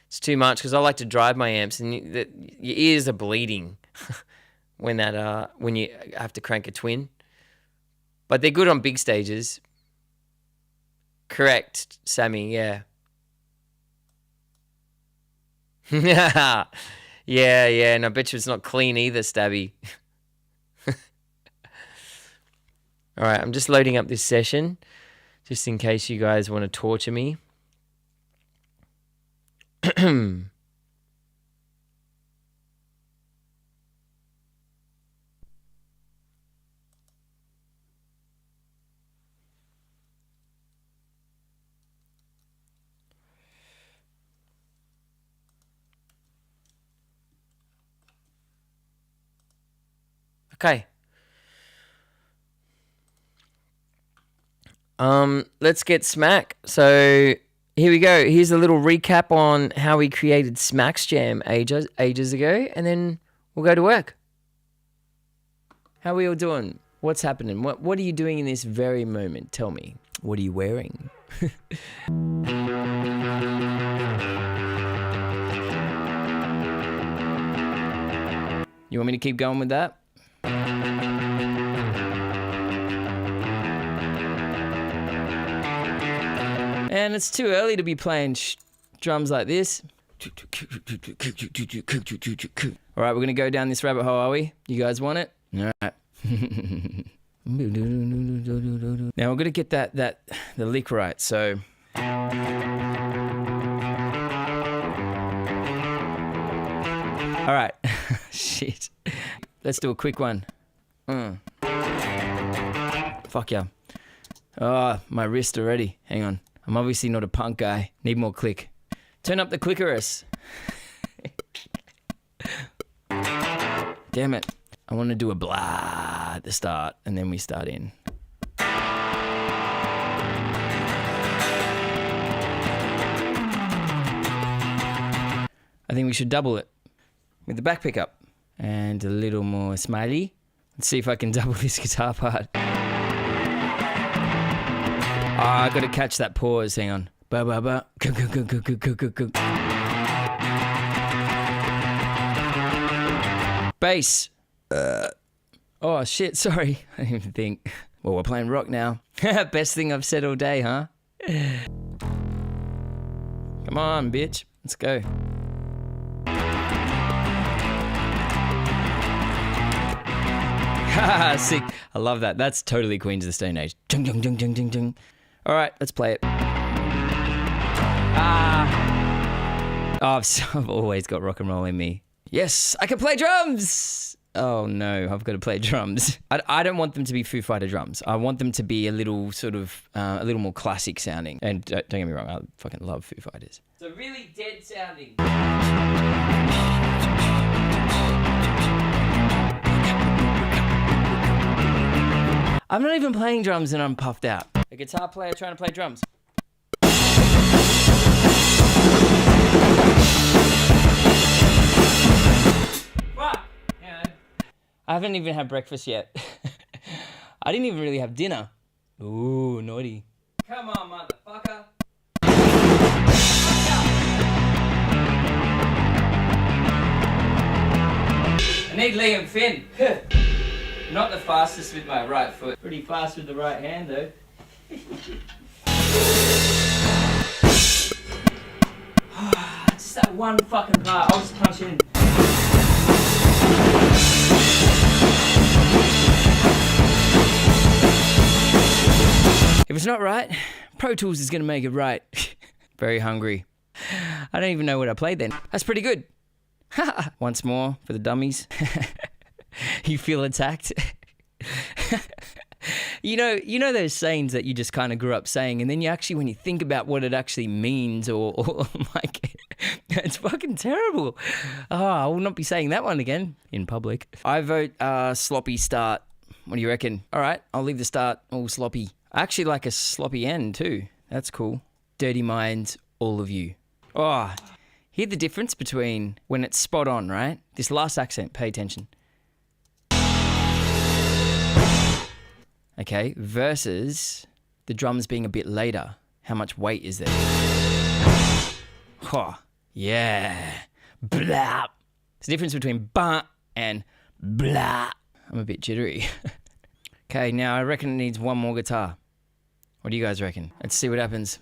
Speaker 4: It's too much because I like to drive my amps and your ears are bleeding when you have to crank a twin. But they're good on big stages. Correct, Sammy, yeah. Yeah, and I bet you it's not clean either, Stabby. All right, I'm just loading up this session, just in case you guys want to torture me. Okay. Let's get Smak. So here we go. Here's a little recap on how we created Smak's Jam ages ago, and then we'll go to work. How are we all doing? What's happening? What are you doing in this very moment? Tell me. What are you wearing? You want me to keep going with that? And it's too early to be playing drums like this. All right, we're going to go down this rabbit hole, are we? You guys want it? All right. Now we're going to get the lick right, so... All right. Shit. Let's do a quick one. Fuck yeah. Oh, my wrist already. Hang on. I'm obviously not a punk guy. Need more click. Turn up the clickers. Damn it. I want to do a blah at the start, and then we start in. I think we should double it with the back pickup. And a little more smiley. Let's see if I can double this guitar part. I got to catch that pause. Hang on. Ba ba ba. Bass. Oh shit, sorry. I didn't even think. Well, we're playing rock now. Best thing I've said all day, huh? Come on, bitch. Let's go. Haha, sick. I love that. That's totally Queens of the Stone Age. Dung, dung, dung, dung, dung, dung. All right, let's play it. Oh, I've always got rock and roll in me. Yes, I can play drums. Oh no, I've got to play drums. I don't want them to be Foo Fighter drums. I want them to be a little sort of, a little more classic sounding. And don't get me wrong, I fucking love Foo Fighters. So really dead sounding. I'm not even playing drums and I'm puffed out. A guitar player trying to play drums. Fuck! Yeah. I haven't even had breakfast yet. I didn't even really have dinner. Ooh, naughty. Come on, motherfucker. I need Liam Finn. Not the fastest with my right foot. Pretty fast with the right hand, though. Just that one fucking part. I'll just punch in. If it's not right, Pro Tools is going to make it right. Very hungry. I don't even know what I played then. That's pretty good. Once more for the dummies. You feel attacked. You know those sayings that you just kind of grew up saying, and then you actually, when you think about what it actually means, or like, it's fucking terrible. Oh, I will not be saying that one again in public. I vote sloppy start. What do you reckon? All right, I'll leave the start all sloppy. I actually like a sloppy end too. That's cool. Dirty minds, all of you. Oh, hear the difference between when it's spot on, right? This last accent, pay attention. Okay, versus the drums being a bit later. How much weight is there? Oh, yeah. Blah. There's a difference between bah and blah. I'm a bit jittery. Okay, now I reckon it needs one more guitar. What do you guys reckon? Let's see what happens.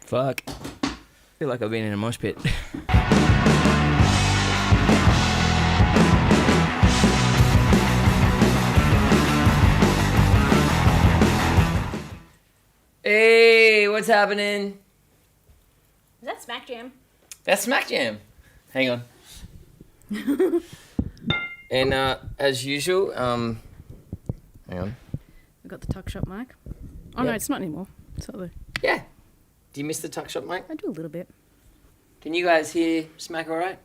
Speaker 4: Fuck. I feel like I've been in a mosh pit. Hey, what's happening?
Speaker 7: Is that Smack Jam?
Speaker 4: That's Smack Jam. Hang on. And as usual, hang on.
Speaker 7: We got the tuck shop mic. Oh
Speaker 4: Yep.
Speaker 7: no, it's not anymore. It's not the.
Speaker 4: Yeah. Do you miss the tuck shop, mate?
Speaker 7: I do a little bit.
Speaker 4: Can you guys hear Smack all right?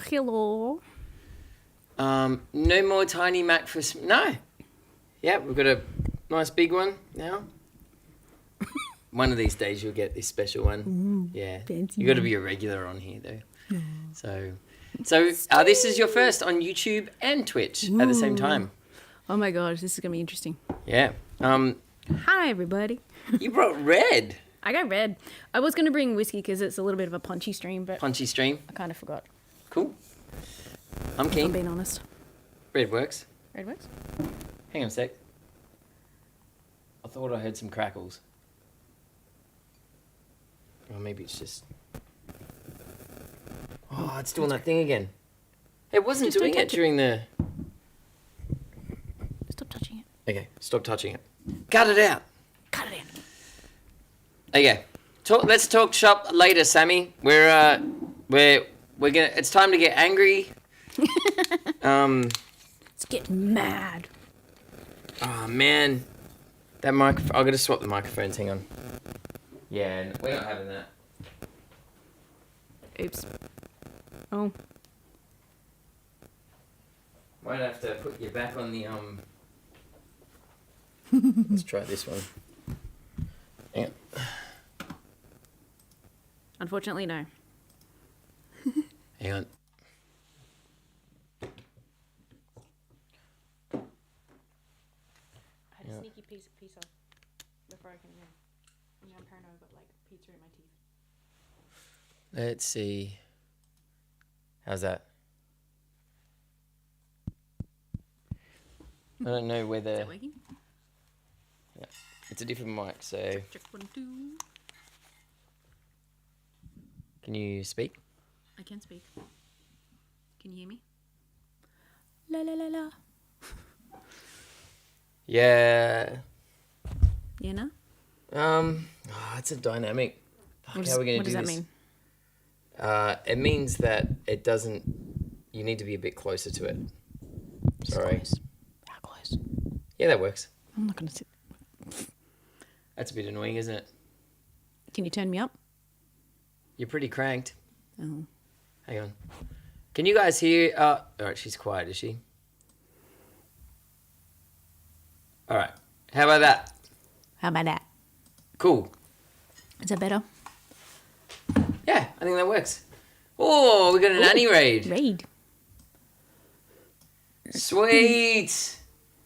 Speaker 7: Hello.
Speaker 4: No more tiny Mac for... No. Yeah, we've got a nice big one now. One of these days you'll get this special one. Yeah.
Speaker 7: fancy
Speaker 4: You got to
Speaker 7: one.
Speaker 4: be a regular on here, though. So this is your first on YouTube and Twitch at the same time.
Speaker 7: Oh my gosh, this is gonna be interesting.
Speaker 4: Yeah.
Speaker 7: Hi everybody.
Speaker 4: You brought red.
Speaker 7: I got red. I was gonna bring whiskey because it's a little bit of a punchy stream, but
Speaker 4: Punchy stream.
Speaker 7: I kind of forgot.
Speaker 4: Cool. I'm
Speaker 7: If I'm
Speaker 4: keen.
Speaker 7: being honest.
Speaker 4: Red works.
Speaker 7: Red works.
Speaker 4: Hang on a sec. I thought I heard some crackles. Or maybe it's just... Oh, it's doing that thing again. It wasn't
Speaker 7: Just don't
Speaker 4: doing it
Speaker 7: touch it.
Speaker 4: during the...
Speaker 7: Stop touching it.
Speaker 4: Okay, stop touching it. Cut it out.
Speaker 7: Cut it in.
Speaker 4: Okay, let's talk shop later, Sammy. We're gonna... It's time to get angry.
Speaker 7: Let's get mad.
Speaker 4: Oh, man. That microphone... I've got to swap the microphones, hang on. Yeah, we're not having that.
Speaker 7: Oops. Oh.
Speaker 4: Might have to put you back on the Let's try this one. Hang on.
Speaker 7: Unfortunately, no.
Speaker 4: Hang on.
Speaker 7: I had a sneaky piece of pizza before I came here. I'm paranoid about like pizza in my teeth.
Speaker 4: Let's see. How's that? I don't know
Speaker 7: Is
Speaker 4: whether...
Speaker 7: that working?
Speaker 4: Yeah. It's a different mic, so...
Speaker 7: Check 1, 2.
Speaker 4: Can you speak?
Speaker 7: I can speak. Can you hear me? La la la la.
Speaker 4: Yeah.
Speaker 7: Yeah, no?
Speaker 4: It's a dynamic. Fuck,
Speaker 7: What
Speaker 4: how are we going
Speaker 7: what
Speaker 4: to
Speaker 7: does
Speaker 4: do
Speaker 7: that
Speaker 4: this?
Speaker 7: mean?
Speaker 4: It means that it doesn't... You need to be a bit closer to it. Sorry.
Speaker 7: Close. How close?
Speaker 4: Yeah, that works.
Speaker 7: I'm not going to sit.
Speaker 4: That's a bit annoying, isn't it?
Speaker 7: Can you turn me up?
Speaker 4: You're pretty cranked.
Speaker 7: Oh.
Speaker 4: Hang on. Can you guys hear... all right, she's quiet, is she? All right. How about that?
Speaker 7: How about that?
Speaker 4: Cool.
Speaker 7: Is that better?
Speaker 4: Yeah, I think that works. Oh, we got an Annie raid.
Speaker 7: Raid.
Speaker 4: Sweet.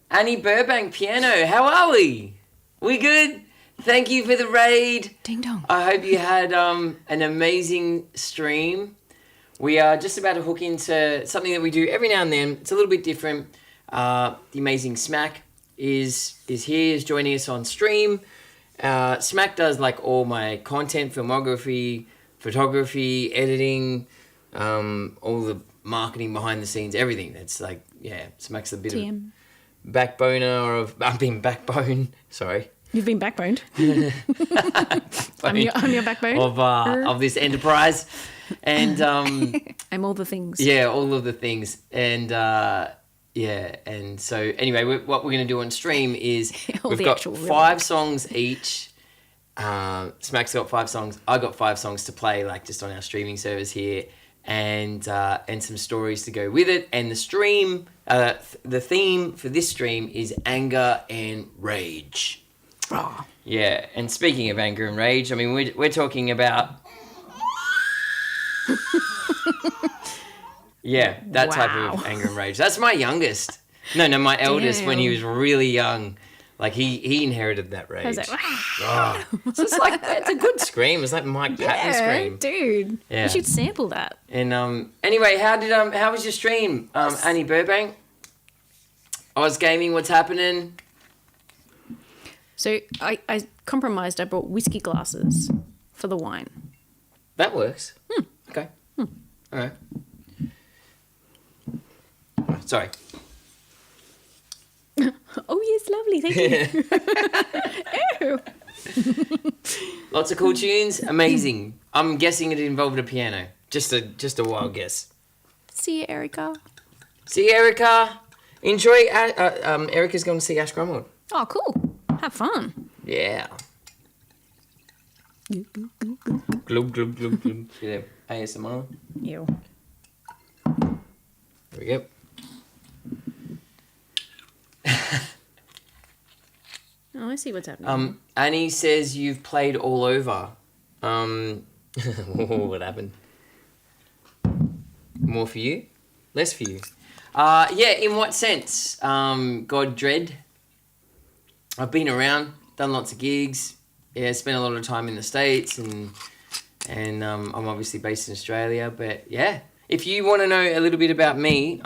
Speaker 4: Annie Burbank piano. How are we? We good? Thank you for the raid.
Speaker 7: Ding dong.
Speaker 4: I hope you had an amazing stream. We are just about to hook into something that we do every now and then. It's a little bit different. The amazing Smak is here, is joining us on stream. Smak does like all my content, filmography, photography, editing, all the marketing behind the scenes, everything. It's like, Smak's a bit of
Speaker 7: TM.
Speaker 4: backboner of, I've been backbone, sorry.
Speaker 7: You've been backboned. I'm your backbone.
Speaker 4: Of this enterprise. And
Speaker 7: I'm all the things.
Speaker 4: yeah, all of the things. And and so anyway, what we're going to do on stream is
Speaker 7: All
Speaker 4: we've
Speaker 7: the
Speaker 4: got
Speaker 7: actual
Speaker 4: 5 songs each. Smak's got 5 songs. I got 5 songs to play, like just on our streaming service here, and some stories to go with it. And the stream, the theme for this stream is anger and rage.
Speaker 7: Raw.
Speaker 4: Yeah, and speaking of anger and rage, I mean, we're talking about that type of
Speaker 7: Wow.
Speaker 4: anger and rage. That's my youngest. No, my eldest when he was really young. Like he inherited that rage.
Speaker 7: I was like,
Speaker 4: Oh. So it's like it's a good scream. It's like Mike Patton scream.
Speaker 7: dude.
Speaker 4: Yeah.
Speaker 7: You should sample that.
Speaker 4: And anyway, how was your stream, Annie Burbank? Oz Gaming, what's happening?
Speaker 7: So I compromised. I brought whiskey glasses for the wine.
Speaker 4: That works. Okay. All right. Sorry.
Speaker 7: Oh yes, lovely. Thank you. Ew.
Speaker 4: Lots of cool tunes. Amazing. I'm guessing it involved a piano. Just a wild guess.
Speaker 7: See you, Erica.
Speaker 4: See Erica. Enjoy. Erica's going to see Ash Grumwood.
Speaker 7: Oh, cool. Have fun.
Speaker 4: Yeah. Glub glub glub glub. Yeah. ASMR.
Speaker 7: Ew.
Speaker 4: There we go.
Speaker 7: Oh, I see what's happening.
Speaker 4: Annie says you've played all over. What happened? More for you? Less for you? Yeah, in what sense? God Dread. I've been around, done lots of gigs. Yeah, spent a lot of time in the States, and I'm obviously based in Australia. But yeah, if you want to know a little bit about me,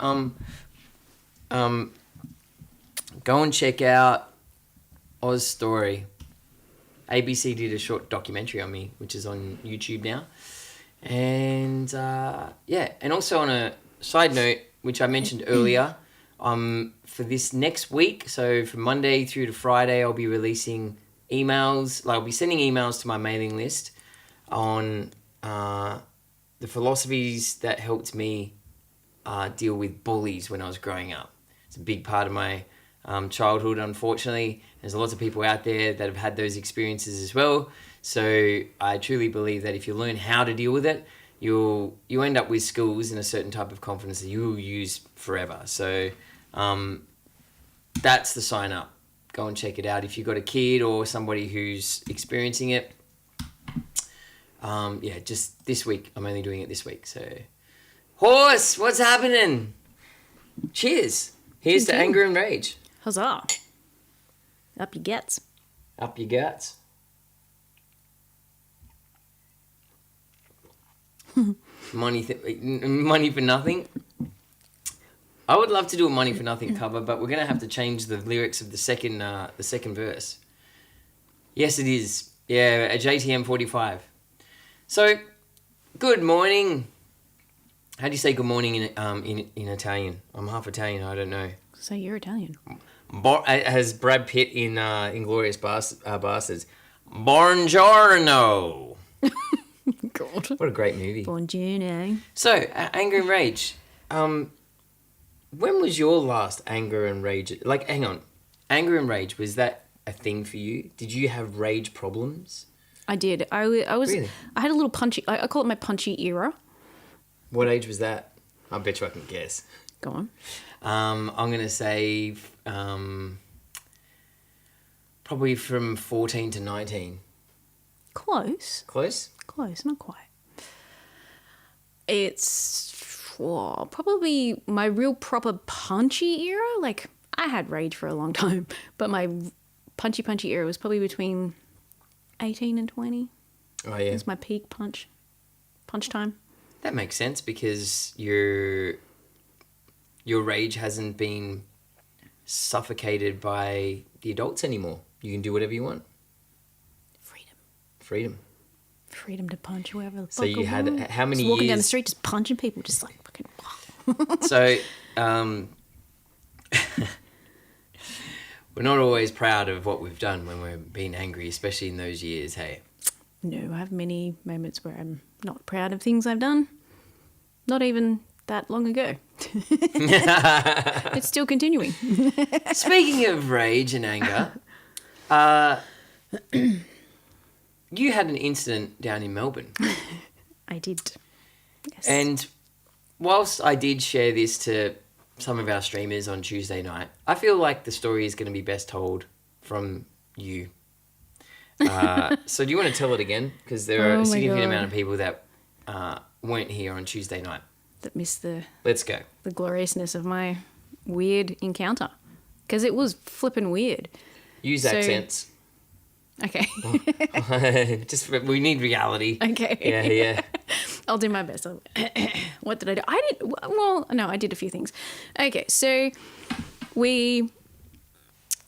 Speaker 4: go and check out Oz Story. ABC did a short documentary on me, which is on YouTube now. And and also on a side note, which I mentioned earlier, for this next week, so from Monday through to Friday, I'll be releasing emails. Like, I'll be sending emails to my mailing list on the philosophies that helped me deal with bullies when I was growing up. It's a big part of my childhood, unfortunately. There's lots of people out there that have had those experiences as well. So I truly believe that if you learn how to deal with it, you end up with skills and a certain type of confidence that you will use forever. So that's the sign up. Go and check it out if you've got a kid or somebody who's experiencing it. Just this week. I'm only doing it this week. So, Horse, what's happening? Cheers. Here's to anger and rage.
Speaker 7: Huzzah. Up you gets.
Speaker 4: Up your guts. Money for nothing. I would love to do a money for nothing cover, but we're gonna have to change the lyrics of the second verse. Yes, it is. Yeah, a JTM 45. So, good morning. How do you say good morning in Italian? I'm half Italian. I don't know.
Speaker 7: So you're Italian.
Speaker 4: As Brad Pitt in Inglourious Bastards. Buongiorno.
Speaker 7: God.
Speaker 4: What a great movie.
Speaker 7: Buongiorno.
Speaker 4: So, anger and rage. When was your last anger and rage? Like, hang on. Anger and rage, was that a thing for you? Did you have rage problems?
Speaker 7: I did. I was.
Speaker 4: Really?
Speaker 7: I had a little punchy. I call it my punchy era.
Speaker 4: What age was that? I bet you I can guess.
Speaker 7: Go on.
Speaker 4: I'm going to say probably from 14 to 19.
Speaker 7: Close.
Speaker 4: Close?
Speaker 7: Close. Not quite. It's probably my real proper punchy era. Like, I had rage for a long time, but my punchy era was probably between 18 and 20.
Speaker 4: Oh, yeah.
Speaker 7: It was my peak punch time.
Speaker 4: That makes sense because your rage hasn't been suffocated by the adults anymore. You can do whatever you want.
Speaker 7: Freedom. freedom to punch whoever the
Speaker 4: So
Speaker 7: fuck
Speaker 4: you
Speaker 7: I
Speaker 4: had
Speaker 7: want.
Speaker 4: how many
Speaker 7: Just walking
Speaker 4: years?
Speaker 7: down the street, just punching people, just like fucking.
Speaker 4: So, we're not always proud of what we've done when we're being angry, especially in those years, hey?
Speaker 7: No, I have many moments where I'm not proud of things I've done. Not even that long ago. It's still continuing.
Speaker 4: Speaking of rage and anger, you had an incident down in Melbourne.
Speaker 7: I did. Yes.
Speaker 4: And whilst I did share this to some of our streamers on Tuesday night, I feel like the story is going to be best told from you. So do you want to tell it again? Because there are
Speaker 7: Oh
Speaker 4: a
Speaker 7: my
Speaker 4: significant
Speaker 7: God.
Speaker 4: amount of people that weren't here on Tuesday night.
Speaker 7: That missed the
Speaker 4: Let's go.
Speaker 7: gloriousness of my weird encounter. Because it was flipping weird.
Speaker 4: Use
Speaker 7: So-
Speaker 4: accents.
Speaker 7: Okay.
Speaker 4: We need reality.
Speaker 7: Okay.
Speaker 4: Yeah.
Speaker 7: I'll do my best. What did I do? I did a few things. Okay, so we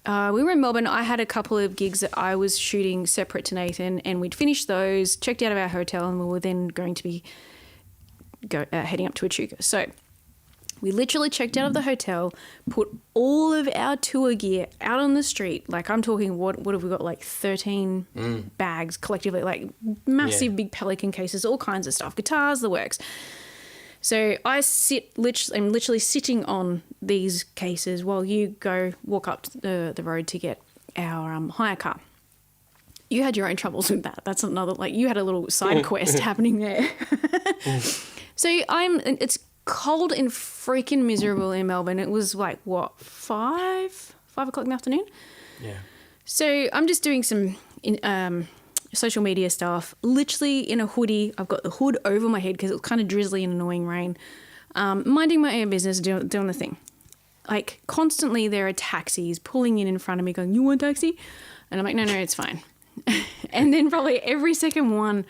Speaker 7: were in Melbourne. I had a couple of gigs that I was shooting separate to Nathan, and we'd finished those, checked out of our hotel, and we were then going to be heading up to Echuca. So we literally checked out of the hotel, put all of our tour gear out on the street. Like, I'm talking, what have we got? Like 13 bags collectively, like massive big Pelican cases, all kinds of stuff, guitars, the works. So I'm literally sitting on these cases while you walk up the road to get our hire car. You had your own troubles with that. That's another, like, you had a little side quest happening there. So it's cold and freaking miserable in Melbourne. It was like, what, 5 o'clock in the afternoon?
Speaker 4: Yeah.
Speaker 7: So I'm just doing some social media stuff, literally in a hoodie. I've got the hood over my head because it was kind of drizzly and annoying rain. Minding my own business, doing the thing. Like, constantly there are taxis pulling in front of me going, "You want a taxi?" And I'm like, no, it's fine. And then probably every second one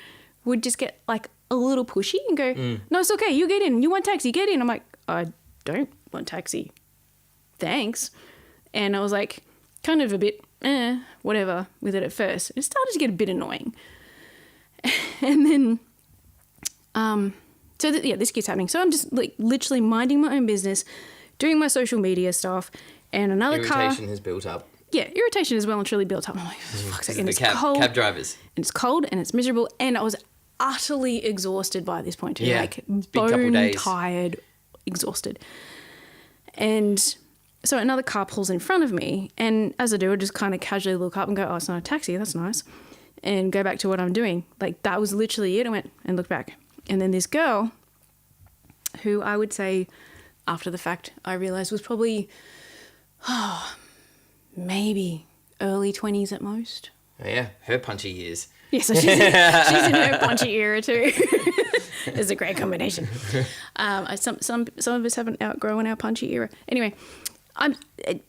Speaker 7: would just get like a little pushy and go, "No, it's okay. You get in. You want taxi? Get in." I'm like, "I don't want taxi. Thanks." And I was like, kind of a bit, whatever with it at first. It started to get a bit annoying. And then, this keeps happening. So I'm just like literally minding my own business, doing my social media stuff, and another
Speaker 4: Irritation
Speaker 7: car.
Speaker 4: has built up.
Speaker 7: Yeah, irritation is well and truly built up. I'm like, fuck's sake, and
Speaker 4: The
Speaker 7: it's cold.
Speaker 4: cab drivers.
Speaker 7: And it's cold and it's miserable, and I was utterly exhausted by this point too.
Speaker 4: Yeah,
Speaker 7: Like,
Speaker 4: it's been a couple
Speaker 7: bone
Speaker 4: days.
Speaker 7: tired, exhausted. And so another car pulls in front of me, and as I do, I just kind of casually look up and go, "Oh, it's not a taxi, that's nice," and go back to what I'm doing. Like, that was literally it. I went and looked back. And then this girl, who I would say, after the fact, I realised was probably, maybe early 20s at most.
Speaker 4: Oh, yeah, her punchy years.
Speaker 7: Yeah, so she's in her punchy era too. It's a great combination. Some of us haven't outgrown our punchy era. Anyway,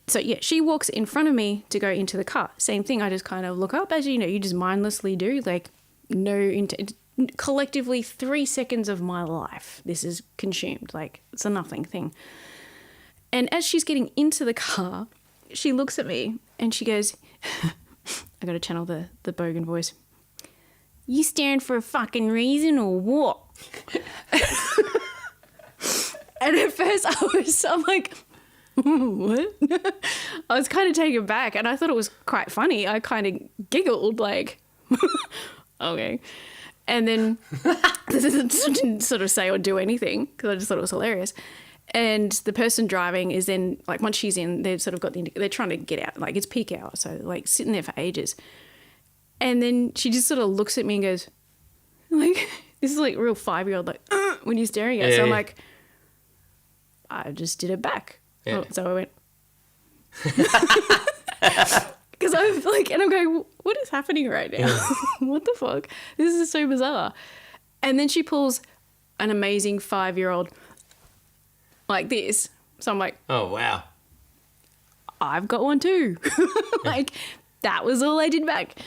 Speaker 7: she walks in front of me to go into the car. Same thing. I just kind of look up, as you just mindlessly do. Like, collectively 3 seconds of my life this is consumed. Like, it's a nothing thing. And as she's getting into the car, she looks at me and she goes, I got to channel the Bogan voice. "You staring for a fucking reason or what?" And at first I'm like, what? I was kind of taken back, and I thought it was quite funny. I kind of giggled like, okay. And then didn't sort of say or do anything because I just thought it was hilarious. And the person driving is then, like, once she's in, they've sort of got they're trying to get out. Like, it's peak hour, so like sitting there for ages. And then she just sort of looks at me and goes, like, this is like real 5-year-old, like, when you're staring at.
Speaker 4: Yeah,
Speaker 7: So I'm
Speaker 4: yeah.
Speaker 7: like, I just did it back.
Speaker 4: Yeah.
Speaker 7: So I went, because I'm like, and I'm going, what is happening right now? What the fuck? This is so bizarre. And then she pulls an amazing 5-year-old like this. So I'm like,
Speaker 4: Oh, wow.
Speaker 7: I've got one too. Like, that was all I did back.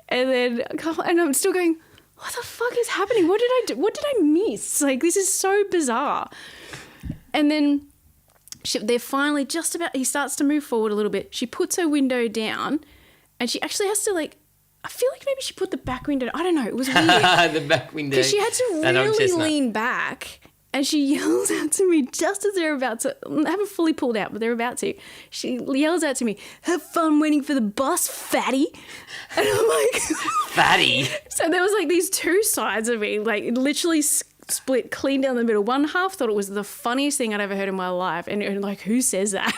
Speaker 7: And I'm still going, what the fuck is happening? What did I do? What did I miss? Like, this is so bizarre. And then they're finally he starts to move forward a little bit. She puts her window down and she actually has to, like, I feel like maybe she put the back window. I don't know. It was weird.
Speaker 4: The back window.
Speaker 7: Because she had to
Speaker 4: That old
Speaker 7: really
Speaker 4: chestnut.
Speaker 7: lean back. And she yells out to me just as they're about to, I haven't fully pulled out, but they're about to. She yells out to me, "Have fun waiting for the bus, fatty." And I'm like,
Speaker 4: Fatty.
Speaker 7: so there was like these two sides of me, like it literally split clean down the middle. One half thought it was the funniest thing I'd ever heard in my life. And like, who says that?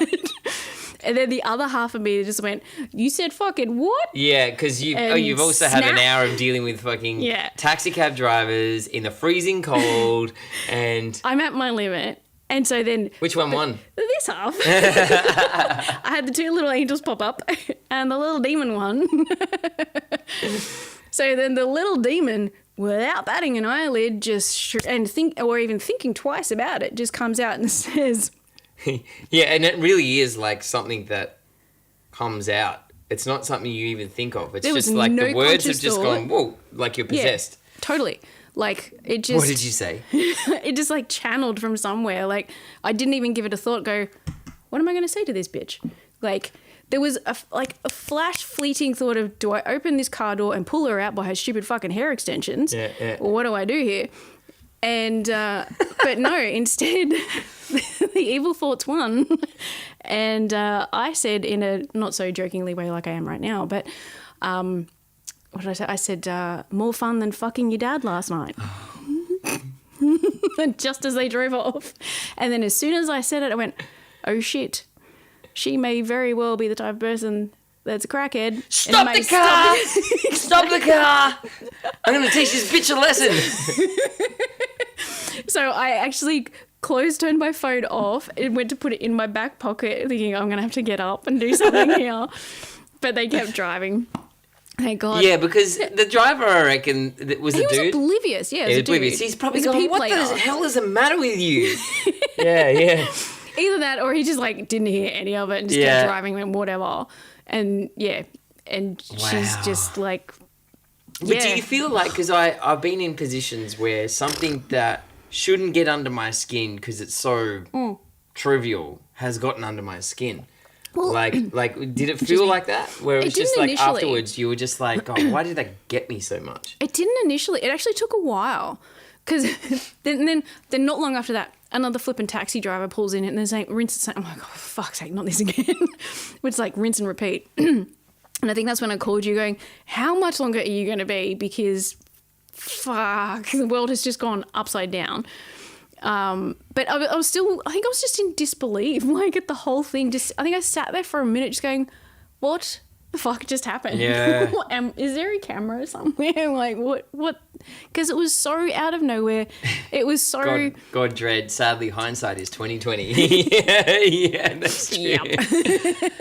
Speaker 7: And then the other half of me just went, "You said fucking what?"
Speaker 4: Yeah, because
Speaker 7: And
Speaker 4: you've also had an
Speaker 7: snap.
Speaker 4: hour of dealing with fucking
Speaker 7: Yeah.
Speaker 4: taxi cab drivers in the freezing cold, and
Speaker 7: I'm at my limit. And so then
Speaker 4: which one won?
Speaker 7: this half, I had the two little angels pop up and the little demon won. So then the little demon, without batting an eyelid, or even thinking twice about it, just comes out and says,
Speaker 4: Yeah, and it really is like something that comes out. It's not something you even think of. It's
Speaker 7: There was
Speaker 4: just like
Speaker 7: no
Speaker 4: the words have
Speaker 7: conscious
Speaker 4: just
Speaker 7: thought.
Speaker 4: gone, whoa, like you're possessed.
Speaker 7: "Yeah, totally." Like it just.
Speaker 4: What did you say?
Speaker 7: It just like channeled from somewhere. Like I didn't even give it a thought. Go, what am I going to say to this bitch? Like there was a flash fleeting thought of, do I open this car door and pull her out by her stupid fucking hair extensions?
Speaker 4: Yeah.
Speaker 7: Or what do I do here? And but no, instead the evil thoughts won. And I said in a not so jokingly way like I am right now, but what did I say? I said, more fun than fucking your dad last night. Just as they drove off. And then as soon as I said it, I went, oh shit, she may very well be the type of person that's a crackhead.
Speaker 4: Stop the car! Stop the car! I'm going to teach this bitch a lesson.
Speaker 7: So I actually turned my phone off and went to put it in my back pocket thinking I'm going to have to get up and do something here. But they kept driving. Thank God.
Speaker 4: Yeah, because the driver, I reckon, was
Speaker 7: He
Speaker 4: a
Speaker 7: was
Speaker 4: dude.
Speaker 7: oblivious. Yeah,
Speaker 4: He was
Speaker 7: a dude.
Speaker 4: oblivious. He's probably
Speaker 7: He was a
Speaker 4: going, what
Speaker 7: people
Speaker 4: the
Speaker 7: eater.
Speaker 4: hell is the matter with you? Yeah.
Speaker 7: Either that or he just like didn't hear any of it and just
Speaker 4: Yeah.
Speaker 7: kept driving and whatever. And yeah, and she's
Speaker 4: Wow.
Speaker 7: just like,
Speaker 4: But
Speaker 7: yeah.
Speaker 4: do you feel like, because I've been in positions where something that shouldn't get under my skin because it's so trivial has gotten under my skin? Like, did it feel like that? Where it was
Speaker 7: It
Speaker 4: just
Speaker 7: didn't
Speaker 4: like
Speaker 7: initially.
Speaker 4: afterwards you were just like, oh, why did that get me so much?
Speaker 7: It didn't initially. It actually took a while because then not long after that, another flippin' taxi driver pulls in and there's like rinse and say, I'm like, oh, for fuck's sake, not this again. It's like rinse and repeat. And I think that's when I called you going, how much longer are you going to be? Because fuck, the world has just gone upside down. But I was still, I think I was just in disbelief, like at the whole thing. I think I sat there for a minute just going, what the fuck just happened?
Speaker 4: Yeah.
Speaker 7: Is there a camera somewhere? Like what? Because it was so out of nowhere. It was so.
Speaker 4: God dread. Sadly, hindsight is 2020. yeah, that's true.
Speaker 7: Yep.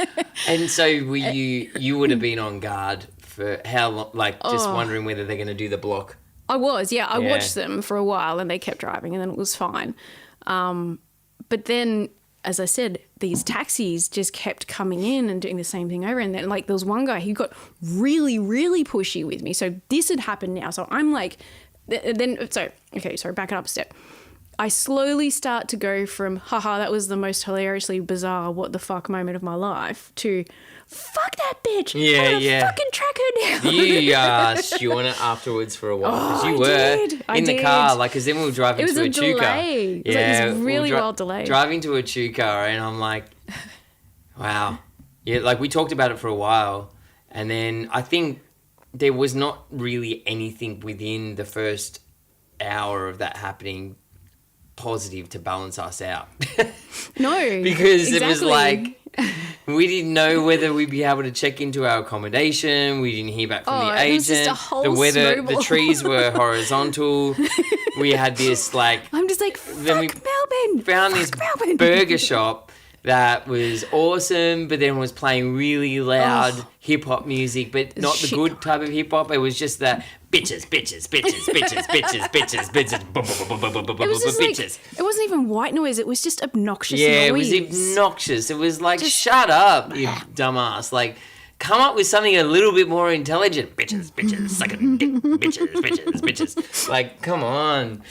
Speaker 4: And so you would have been on guard for how long? Like just wondering whether they're going to do the block.
Speaker 7: I was, yeah. I
Speaker 4: Yeah.
Speaker 7: watched them for a while and they kept driving and then it was fine. But then, as I said, these taxis just kept coming in and doing the same thing over. And then, like, there was one guy who got really, really pushy with me. So this had happened now. So I'm like, back it up a step. I slowly start to go from, haha, that was the most hilariously bizarre what the fuck moment of my life, to, fuck that bitch.
Speaker 4: Yeah,
Speaker 7: I'm gonna
Speaker 4: yeah.
Speaker 7: fucking track her down.
Speaker 4: You stewing it afterwards for a while because
Speaker 7: Oh,
Speaker 4: you
Speaker 7: I
Speaker 4: were
Speaker 7: did. I
Speaker 4: in the
Speaker 7: did.
Speaker 4: car, like, because then we were driving
Speaker 7: It was
Speaker 4: to
Speaker 7: a
Speaker 4: Echuca.
Speaker 7: delay. It was like this
Speaker 4: we were
Speaker 7: really well delayed.
Speaker 4: Driving to Echuca, and I'm like, wow, yeah, like we talked about it for a while, and then I think there was not really anything within the first hour of that happening positive to balance us out.
Speaker 7: No.
Speaker 4: Because it was
Speaker 7: exactly.
Speaker 4: like, we didn't know whether we'd be able to check into our accommodation. We didn't hear back from the
Speaker 7: it was just
Speaker 4: agent.
Speaker 7: a whole
Speaker 4: The weather, the
Speaker 7: snowball.
Speaker 4: trees were horizontal. We had this like,
Speaker 7: I'm just like,
Speaker 4: then we
Speaker 7: fuck Melbourne.
Speaker 4: found this
Speaker 7: Fuck Melbourne.
Speaker 4: burger shop that was awesome, but then was playing really loud hip hop music, but not the
Speaker 7: Shit.
Speaker 4: good type of hip hop. It was just that bitches,
Speaker 7: It was just
Speaker 4: bitches.
Speaker 7: like, it wasn't even white noise. It was just obnoxious
Speaker 4: Yeah,
Speaker 7: noise.
Speaker 4: it was obnoxious. It was like, shut up, you dumbass. Like, come up with something a little bit more intelligent. Bitches, sucking dick, bitches. Like, come on.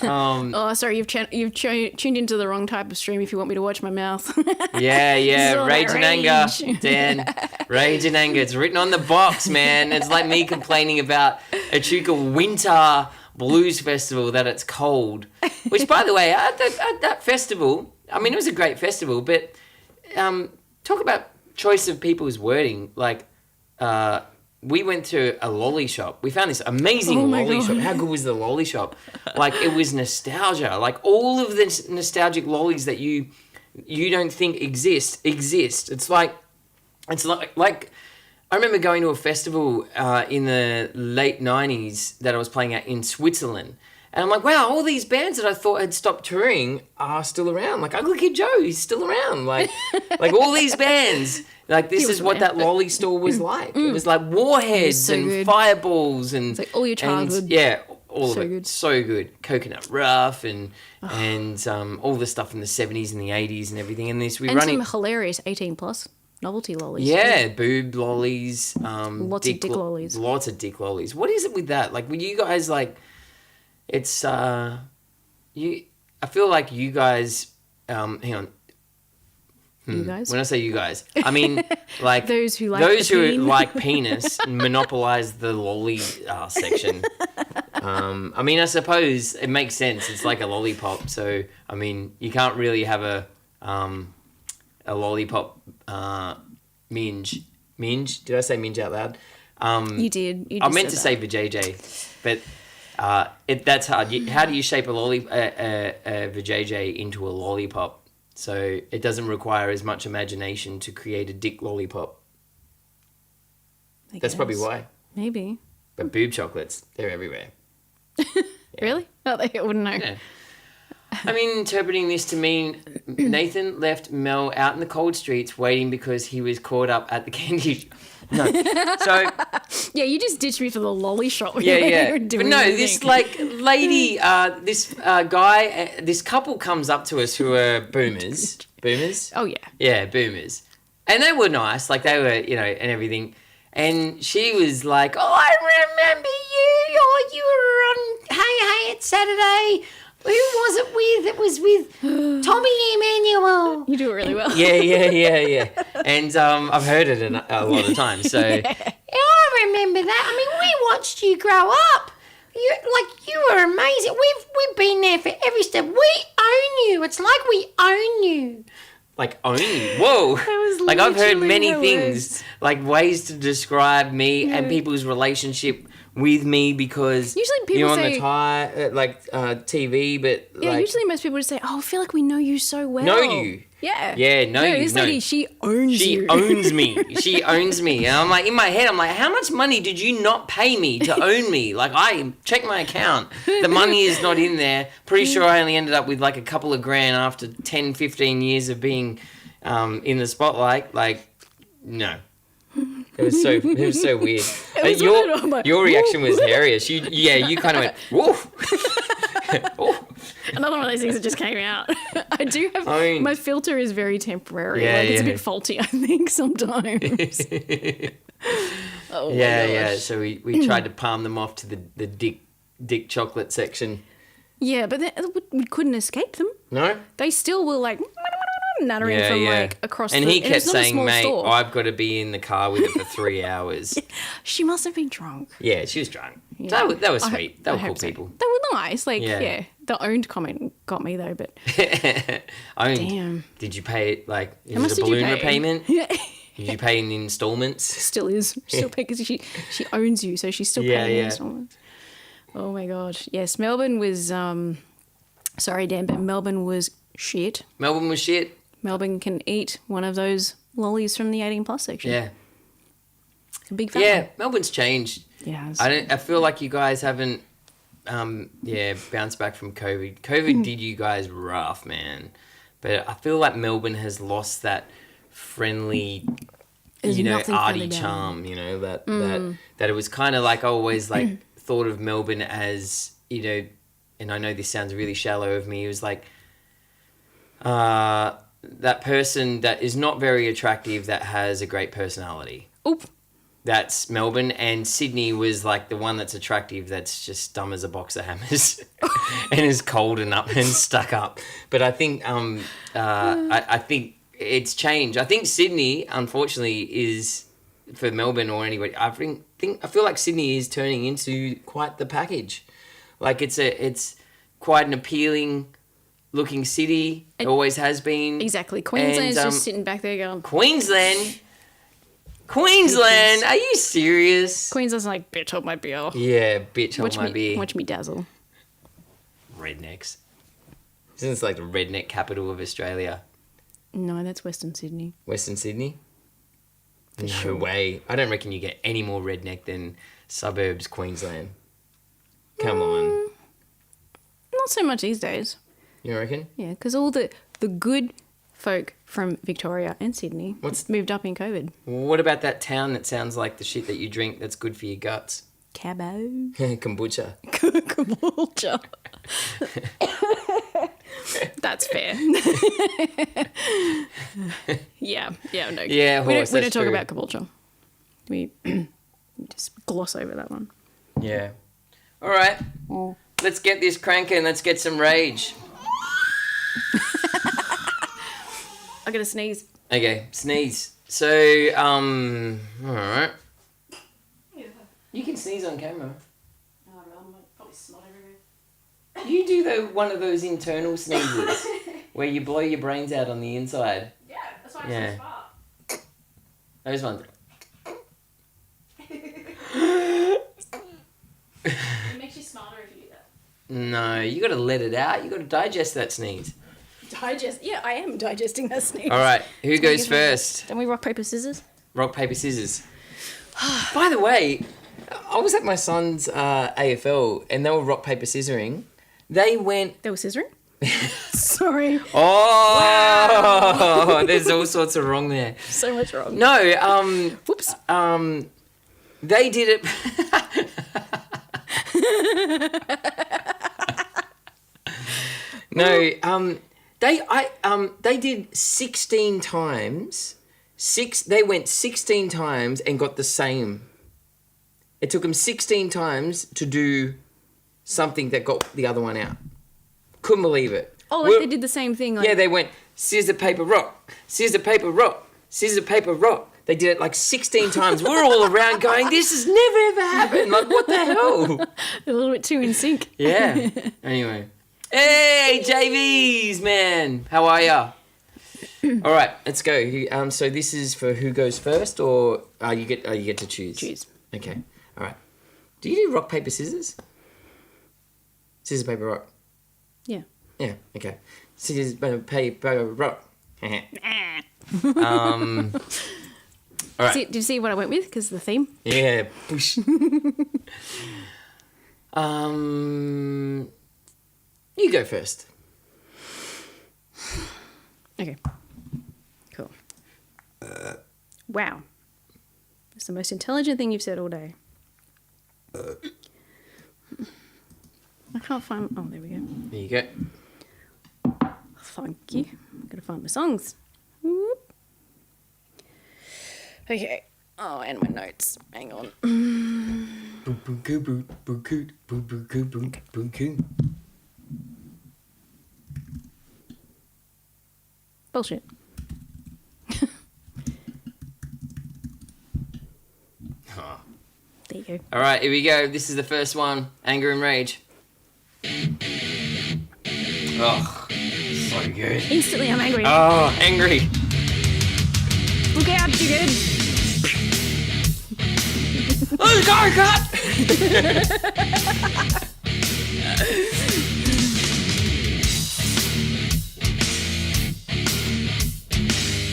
Speaker 7: Oh, sorry, you've tuned into the wrong type of stream if you want me to watch my mouth.
Speaker 4: Yeah,
Speaker 7: all
Speaker 4: rage
Speaker 7: that
Speaker 4: and anger,
Speaker 7: rage.
Speaker 4: Dan. Rage and anger. It's written on the box, man. It's like me complaining about Echuca Winter Blues Festival that it's cold. Which, by the way, at that festival, I mean, it was a great festival, but talk about choice of people's wording. Like, we went to a lolly shop. We found this amazing lolly shop. How good was the lolly shop? Like, it was nostalgia. Like, all of the nostalgic lollies that you don't think exist. It's like I remember going to a festival in the late 90s that I was playing at in Switzerland. And I'm like, wow, all these bands that I thought had stopped touring are still around. Like Ugly Kid Joe, he's still around. Like all these bands. Like, this is what that lolly store was like. It was like Warheads
Speaker 7: so
Speaker 4: and
Speaker 7: good.
Speaker 4: Fireballs and...
Speaker 7: It's like all your childhood.
Speaker 4: Yeah, all
Speaker 7: So
Speaker 4: of it.
Speaker 7: good.
Speaker 4: So good. Coconut Rough and all the stuff in the 70s and the 80s and everything. And this, we
Speaker 7: And
Speaker 4: running...
Speaker 7: some hilarious 18 plus novelty lollies.
Speaker 4: Yeah, boob lollies.
Speaker 7: Lots of dick lollies.
Speaker 4: Lots of dick lollies. What is it with that? Like, were you guys like... It's... I feel like you guys... hang on.
Speaker 7: You guys?
Speaker 4: When I say you guys, I mean like
Speaker 7: Those who like the peen.
Speaker 4: penis monopolize the lolly section. I mean, I suppose it makes sense. It's like a lollipop, so I mean, you can't really have a lollipop minge. Minge? Did I say minge out loud?
Speaker 7: You did. You
Speaker 4: I
Speaker 7: just
Speaker 4: meant to
Speaker 7: said
Speaker 4: say vajayjay, but that's hard. How do you shape a vajayjay into a lollipop? So it doesn't require as much imagination to create a dick lollipop.
Speaker 7: I
Speaker 4: That's probably
Speaker 7: guess.
Speaker 4: why.
Speaker 7: Maybe.
Speaker 4: But boob chocolates, they're everywhere.
Speaker 7: Really? Oh, they wouldn't know.
Speaker 4: Yeah. I mean, interpreting this to mean Nathan left Mel out in the cold streets waiting because he was caught up at the candy shop. No. So,
Speaker 7: Yeah, you just ditched me for the lolly shop.
Speaker 4: yeah. But no, this like lady, this guy, this couple comes up to us who are boomers. Boomers?
Speaker 7: Oh, yeah.
Speaker 4: Yeah, boomers. And they were nice, like they were, and everything. And she was like, "Oh, I remember you. Oh, you were on Hey It's Saturday. Who was it with? It was with Tommy Emmanuel."
Speaker 7: You do it really well.
Speaker 4: Yeah. And I've heard it a lot of times. So I remember that. I mean, we watched you grow up. You were amazing. We've been there for every step. We own you. It's like we own you. Like, own you. Whoa.
Speaker 7: was
Speaker 4: Like, I've heard
Speaker 7: literally
Speaker 4: many
Speaker 7: her
Speaker 4: things,
Speaker 7: words.
Speaker 4: like ways to describe me and people's relationship with me because
Speaker 7: Usually people
Speaker 4: you're on
Speaker 7: say-
Speaker 4: the TV, but
Speaker 7: Yeah,
Speaker 4: like,
Speaker 7: usually most people just say, "Oh, I feel like we know you so well."
Speaker 4: know you.
Speaker 7: Yeah.
Speaker 4: Yeah, know you,
Speaker 7: This
Speaker 4: know
Speaker 7: lady,
Speaker 4: you.
Speaker 7: she owns
Speaker 4: She
Speaker 7: you.
Speaker 4: owns me. She owns me. And I'm like, in my head, I'm like, how much money did you not pay me to own me? Like, I checked my account. The money is not in there. Pretty sure I only ended up with like a couple of grand after 10, 15 years of being in the spotlight. Like, no. It was so weird.
Speaker 7: was
Speaker 4: Your
Speaker 7: weird. I'm like,
Speaker 4: your reaction was hilarious. You kind of went, whoa.
Speaker 7: Another one of those things that just came out. I do have
Speaker 4: I mean-
Speaker 7: my filter is very temporary.
Speaker 4: Yeah,
Speaker 7: like it's a
Speaker 4: yeah.
Speaker 7: bit faulty, I think, sometimes. Oh, my
Speaker 4: Yeah.
Speaker 7: gosh.
Speaker 4: So we tried to palm them off to the dick chocolate section.
Speaker 7: Yeah, but we couldn't escape them.
Speaker 4: No?
Speaker 7: They still were like nattering from like across
Speaker 4: and
Speaker 7: the...
Speaker 4: he
Speaker 7: and
Speaker 4: kept
Speaker 7: it's not a
Speaker 4: saying,
Speaker 7: small
Speaker 4: mate,
Speaker 7: store.
Speaker 4: I've got to be in the car with her for 3 hours.
Speaker 7: She must have been drunk.
Speaker 4: Yeah, she was drunk.
Speaker 7: Yeah.
Speaker 4: That was
Speaker 7: I
Speaker 4: sweet.
Speaker 7: ho-
Speaker 4: They
Speaker 7: I
Speaker 4: were cool
Speaker 7: hope so.
Speaker 4: people.
Speaker 7: They were nice. Like,
Speaker 4: Yeah.
Speaker 7: yeah. The owned comment got me, though, but...
Speaker 4: I mean,
Speaker 7: Damn.
Speaker 4: did you pay it, like, is
Speaker 7: much
Speaker 4: it a
Speaker 7: did you
Speaker 4: balloon
Speaker 7: pay?
Speaker 4: repayment?
Speaker 7: Yeah.
Speaker 4: Did you pay in installments?
Speaker 7: Still is. Still pay because she owns you, so she's still
Speaker 4: Yeah,
Speaker 7: paying
Speaker 4: yeah.
Speaker 7: installments. Oh, my gosh. Yes, Melbourne was... sorry, Dan, but Melbourne was shit.
Speaker 4: Melbourne was shit.
Speaker 7: Melbourne can eat one of those lollies from the 18 plus section.
Speaker 4: Yeah.
Speaker 7: A big fat
Speaker 4: Yeah,
Speaker 7: one.
Speaker 4: Melbourne's changed.
Speaker 7: Yeah.
Speaker 4: I feel like you guys haven't, bounced back from COVID. COVID did you guys rough, man. But I feel like Melbourne has lost that friendly,
Speaker 7: There's nothing
Speaker 4: arty
Speaker 7: friendly about
Speaker 4: charm. That it was kind of like I always like thought of Melbourne as, and I know this sounds really shallow of me. It was like that person that is not very attractive that has a great personality.
Speaker 7: Oop.
Speaker 4: That's Melbourne, and Sydney was like the one that's attractive. That's just dumb as a box of hammers, and is cold and up and stuck up. But I think I think it's changed. I think Sydney, unfortunately, is for Melbourne or anybody. I feel like Sydney is turning into quite the package. Like it's quite an appealing looking city. It always has been.
Speaker 7: Exactly. Queensland's just sitting back there going,
Speaker 4: Queensland, are you serious?
Speaker 7: Queensland's like, bitch, hold my beer.
Speaker 4: Yeah, bitch, hold my beer.
Speaker 7: Watch me dazzle.
Speaker 4: Rednecks. Isn't this like the redneck capital of Australia?
Speaker 7: No, that's Western Sydney.
Speaker 4: Western Sydney?
Speaker 7: For
Speaker 4: no
Speaker 7: sure.
Speaker 4: way. I don't reckon you get any more redneck than suburbs Queensland. Come on.
Speaker 7: Not so much these days.
Speaker 4: You reckon?
Speaker 7: Yeah, because all the good folk from Victoria and Sydney moved up in COVID.
Speaker 4: What about that town that sounds like the shit that you drink that's good for your guts?
Speaker 7: Cabo.
Speaker 4: Kombucha.
Speaker 7: Kombucha. That's fair. yeah, no.
Speaker 4: Yeah,
Speaker 7: we
Speaker 4: horse,
Speaker 7: don't
Speaker 4: that's
Speaker 7: talk
Speaker 4: true.
Speaker 7: about kombucha. We just gloss over that one.
Speaker 4: Yeah. All right. Let's get this cranking. Let's get some rage.
Speaker 7: I gotta sneeze.
Speaker 4: Okay, sneeze. So, all right. You can sneeze on camera.
Speaker 7: Probably snot everywhere.
Speaker 4: You do one of those internal sneezes where you blow your brains out on the inside.
Speaker 7: Yeah, that's why
Speaker 4: Yeah.
Speaker 7: so far.
Speaker 4: Those ones.
Speaker 7: It makes you smarter if you do that.
Speaker 4: No, you got to let it out. You got to digest that sneeze.
Speaker 7: Yeah, I am digesting that sneeze.
Speaker 4: All right, who goes first?
Speaker 7: Don't we rock, paper, scissors?
Speaker 4: Rock, paper, scissors. By the way, I was at my son's AFL and they were rock, paper, scissoring. They went...
Speaker 7: They were scissoring? Sorry.
Speaker 4: Oh, wow. There's all sorts of wrong there.
Speaker 7: So much wrong.
Speaker 4: No,
Speaker 7: Whoops.
Speaker 4: they did it... No, they did 16 times. They went 16 times and got the same. It took them 16 times to do something that got the other one out. Couldn't believe it.
Speaker 7: Oh, like they did the same thing. Like,
Speaker 4: Yeah, they went scissor, paper, rock, scissor, paper, rock, scissor, paper, rock. They did it like 16 times. We're all around going, this has never ever happened. Like, what the hell?
Speaker 7: a little bit too in sync.
Speaker 4: Yeah. Anyway. Hey, JVs, man. How are ya? All right, let's go. So this is for who goes first, or you get to choose?
Speaker 7: Choose.
Speaker 4: Okay. All right. Do you do rock, paper, scissors? Scissors, paper, rock.
Speaker 7: Yeah.
Speaker 4: Yeah. Okay. Scissors, paper, rock. All right.
Speaker 7: Did you see what I went with? Because the theme?
Speaker 4: Yeah. Push. You go first.
Speaker 7: Okay. Cool. Wow. It's the most intelligent thing you've said all day. I can't find... Oh, there we go.
Speaker 4: There you go.
Speaker 7: Thank you. I'm going to find my songs. Whoop. Okay. Oh, and my notes. Hang on. Bullshit. There you go.
Speaker 4: All right, here we go. This is the first one. Anger and rage. Oh, so good.
Speaker 7: Instantly, I'm angry.
Speaker 4: Oh, angry.
Speaker 7: Look out, chicken.
Speaker 4: Oh, go, cut!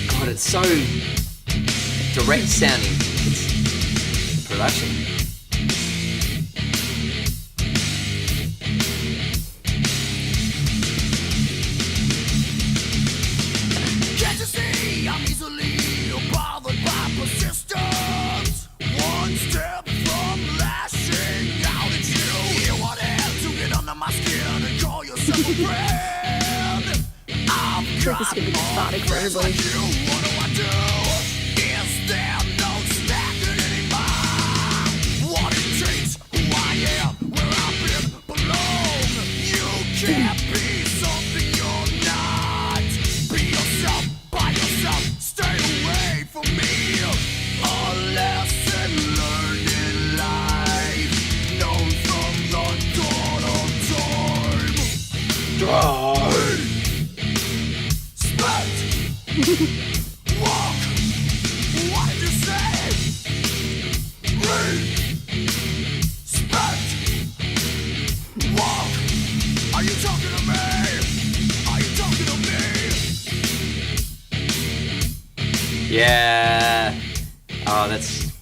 Speaker 4: God, it's so direct sounding. It's production.
Speaker 8: Can't you see I'm easily bothered by persistence? One step from lashing out at you. You want to get under my skin and call yourself a friend. I've
Speaker 7: Like this is gonna be cathartic for everybody.
Speaker 8: you. What do I do? Is there no snack in any mind? Walk. What did you say? Respect. Walk. Are you talking to me? Are you talking to me?
Speaker 4: Yeah. Oh, that's...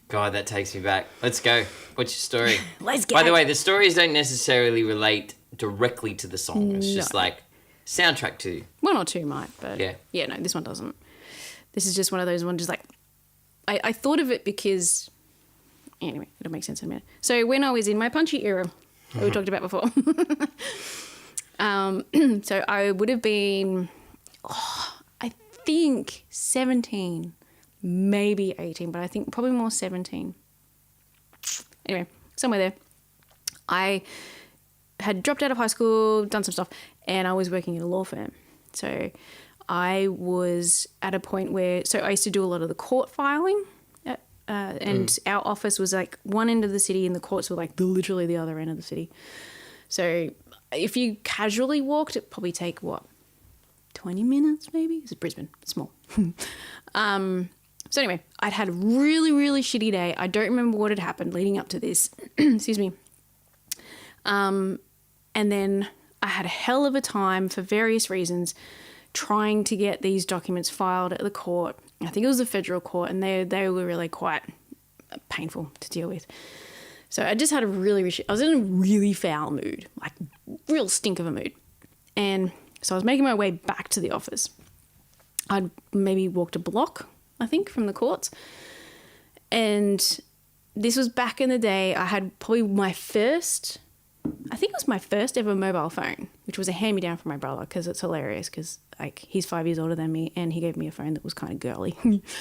Speaker 4: God, that takes me back. Let's go. What's your story?
Speaker 7: Let's go.
Speaker 4: By the way, the stories don't necessarily relate directly to the song. It's just like soundtrack to.
Speaker 7: One or two might, but
Speaker 4: Yeah.
Speaker 7: no, this one doesn't. This is just one of those ones, just like, I thought of it because, anyway, it'll make sense in a minute. So when I was in my punchy era, that we talked about before, so I would have been, I think 17, maybe 18, but I think probably more 17. Anyway, somewhere there. I had dropped out of high school, done some stuff, and I was working in a law firm. So I was at a point where, so I used to do a lot of the court filing, and our office was like one end of the city and the courts were like literally the other end of the city. So if you casually walked, it'd probably take, 20 minutes maybe? It's Brisbane, it's small. So anyway, I'd had a really, really shitty day. I don't remember what had happened leading up to this. Excuse me. And then I had a hell of a time for various reasons trying to get these documents filed at the court. I think it was the federal court, and they were really quite painful to deal with. So I just had I was in a really foul mood, like real stink of a mood. And so I was making my way back to the office. I'd maybe walked a block, I think, from the courts. And this was back in the day. I had probably my first ever mobile phone, which was a hand-me-down from my brother, because it's hilarious, because like he's 5 years older than me and he gave me a phone that was kind of girly.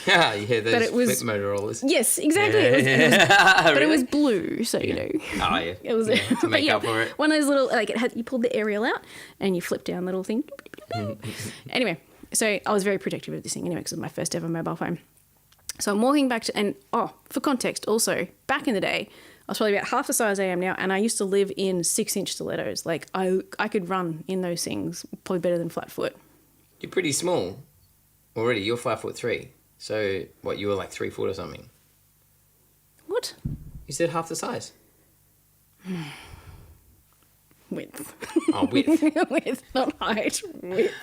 Speaker 4: Yeah, you hear those
Speaker 7: But it was-
Speaker 4: flip Motorola's.
Speaker 7: Yes, exactly. But it was blue, so you know.
Speaker 4: Oh, yeah.
Speaker 7: It was
Speaker 4: to
Speaker 7: but
Speaker 4: make
Speaker 7: yeah,
Speaker 4: up for it.
Speaker 7: one of those little, like, you pulled the aerial out and you flipped down the little thing. Anyway, so I was very protective of this thing anyway, because it was my first ever mobile phone. So I'm walking back to, and for context also, back in the day, I was probably about half the size I am now, and I used to live in 6-inch stilettos. Like, I could run in those things probably better than flat foot.
Speaker 4: You're pretty small already. You're 5'3". So what? You were like 3 foot or something.
Speaker 7: What?
Speaker 4: You said half the size.
Speaker 7: Width.
Speaker 4: Oh, width.
Speaker 7: Width, not height. Width.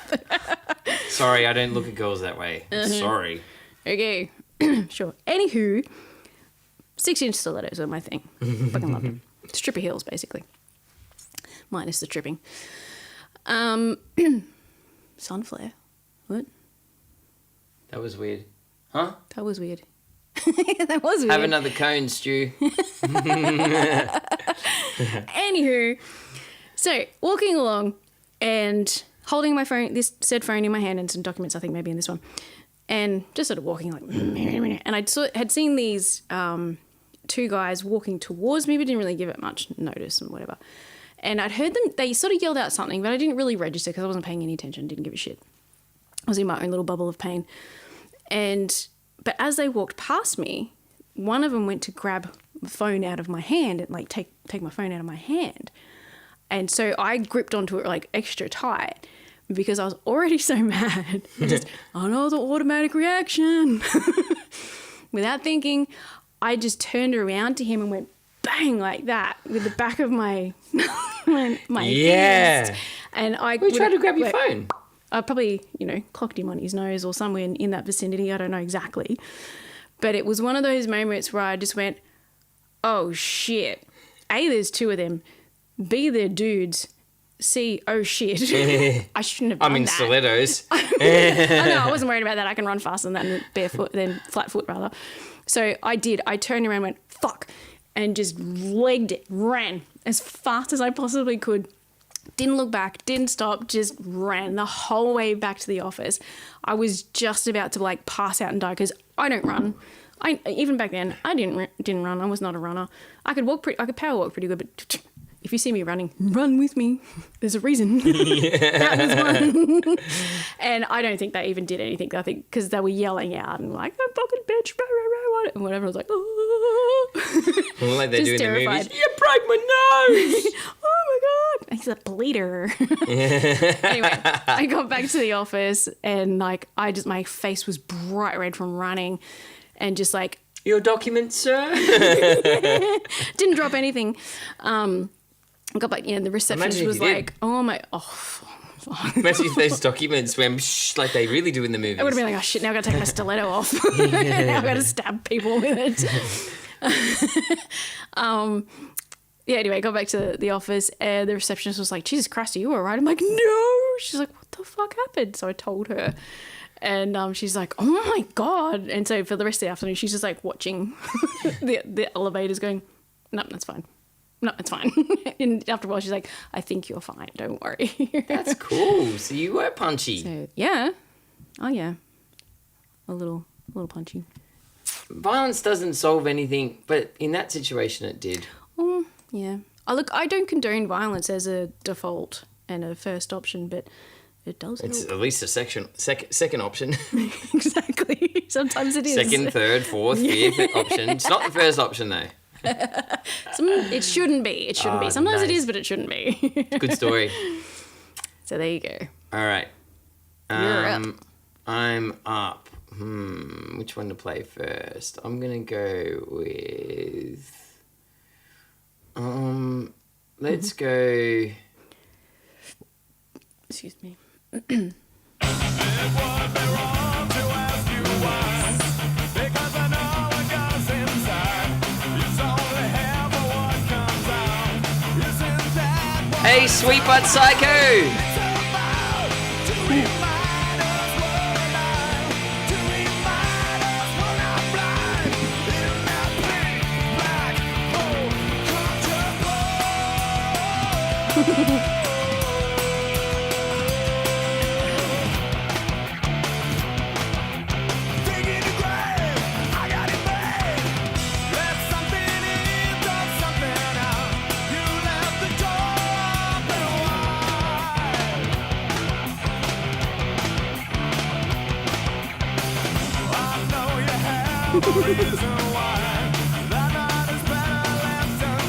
Speaker 4: Sorry, I don't look at girls that way. Sorry.
Speaker 7: Okay. Sure. Anywho, 6-inch stilettos are my thing. Fucking love them. Stripper heels, basically. Minus the tripping. Sunflare. What?
Speaker 4: That was weird. Huh?
Speaker 7: That was weird. That was weird.
Speaker 4: Have another cone, Stu.
Speaker 7: Anywho, so walking along and holding my phone, this said phone in my hand, and some documents, I think maybe in this one, and just sort of walking like, and I had seen these two guys walking towards me, but didn't really give it much notice and whatever. And I'd heard them, they sort of yelled out something, but I didn't really register because I wasn't paying any attention, didn't give a shit. I was in my own little bubble of pain. But as they walked past me, one of them went to grab the phone out of my hand and like take my phone out of my hand. And so I gripped onto it like extra tight because I was already so mad. Just another automatic reaction. Without thinking, I just turned around to him and went bang like that with the back of my
Speaker 4: Yeah.
Speaker 7: fist. And
Speaker 4: We tried to grab your phone.
Speaker 7: I probably, clocked him on his nose or somewhere in that vicinity. I don't know exactly. But it was one of those moments where I just went, oh, shit. A, there's two of them. B, they're dudes. C, oh, shit. I shouldn't have done
Speaker 4: I'm in
Speaker 7: that.
Speaker 4: stilettos.
Speaker 7: I wasn't worried about that. I can run faster than barefoot, than flat foot, rather. So I did. I turned around and went, fuck, and just legged it, ran as fast as I possibly could. Didn't look back, didn't stop, just ran the whole way back to the office. I was just about to like pass out and die because I don't run. Even back then, I didn't run. I was not a runner. I could power walk pretty good, but if you see me running, run with me. There's a reason. That was one. And I don't think they even did anything. I think because they were yelling out and like, "I'm fucking bitch," and whatever. I was like, "Oh."
Speaker 4: Well, like they do in
Speaker 7: terrified.
Speaker 4: the movies. You broke my nose.
Speaker 7: Oh my God. He's a bleeder. Anyway, I got back to the office and like my face was bright red from running and just like,
Speaker 4: Your documents, sir.
Speaker 7: didn't drop anything. I got back, the receptionist was like, oh my,
Speaker 4: Imagine if those documents went like they really do in the movies.
Speaker 7: I would have been like, oh shit, now I've got to take my stiletto off. Now I've got to stab people with it. Anyway, I got back to the office and the receptionist was like, Jesus Christ, are you all right? I'm like, no. She's like, what the fuck happened? So I told her. And she's like, oh my God. And so for the rest of the afternoon, she's just like watching the elevators going, no, that's fine. No, it's fine. And after a while, she's like, I think you're fine. Don't worry.
Speaker 4: That's cool. So you were punchy.
Speaker 7: So, yeah. Oh, yeah. A little punchy.
Speaker 4: Violence doesn't solve anything, but in that situation it did.
Speaker 7: Oh, yeah. Look, I don't condone violence as a default and a first option, but it does
Speaker 4: It's
Speaker 7: help.
Speaker 4: at least a second option.
Speaker 7: Exactly. Sometimes it is.
Speaker 4: Second, third, fourth, fifth option. It's not the first option though.
Speaker 7: It shouldn't be. It shouldn't be. Sometimes it
Speaker 4: nice.
Speaker 7: is, but it shouldn't be.
Speaker 4: Good story.
Speaker 7: So there you go.
Speaker 4: All right.
Speaker 7: You're up.
Speaker 4: I'm up. Which one to play first? I'm gonna go with. Let's go.
Speaker 7: Excuse me.
Speaker 4: Hey, Sweet Butt Psycho!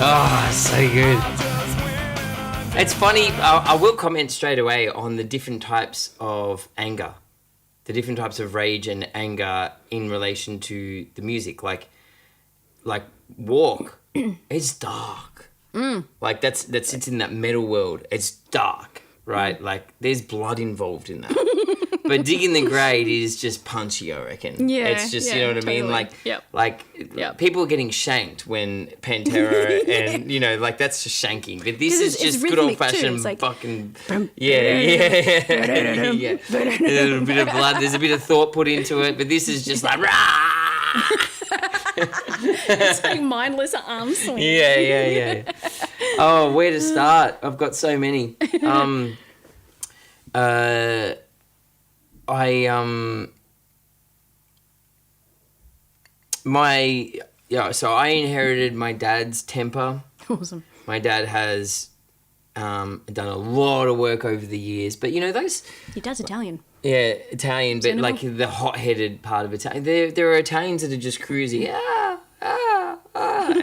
Speaker 4: Oh, so good. It's funny, I will comment straight away on the different types of anger, the different types of rage and anger in relation to the music. Like Walk, it's dark. Like that sits in that metal world. It's dark, right? Like there's blood involved in that. But Digging the Grave is just punchy, I reckon.
Speaker 7: Yeah,
Speaker 4: it's just, you know what I mean?
Speaker 7: totally.
Speaker 4: Like people are getting shanked when Pantera and, like that's just shanking. But this is just good old fashioned
Speaker 7: like,
Speaker 4: fucking, yeah. A little bit of blood, there's a bit of thought put into it, but this is just like, rah!
Speaker 7: It's like mindless arm swing.
Speaker 4: Yeah. Oh, where to start? I've got so many. So I inherited my dad's temper.
Speaker 7: Awesome.
Speaker 4: My dad has done a lot of work over the years, but those.
Speaker 7: Your dad's Italian.
Speaker 4: Yeah, Italian, but
Speaker 7: Cinema?
Speaker 4: like the hot-headed part of Italian. There are Italians that are just cruisy, and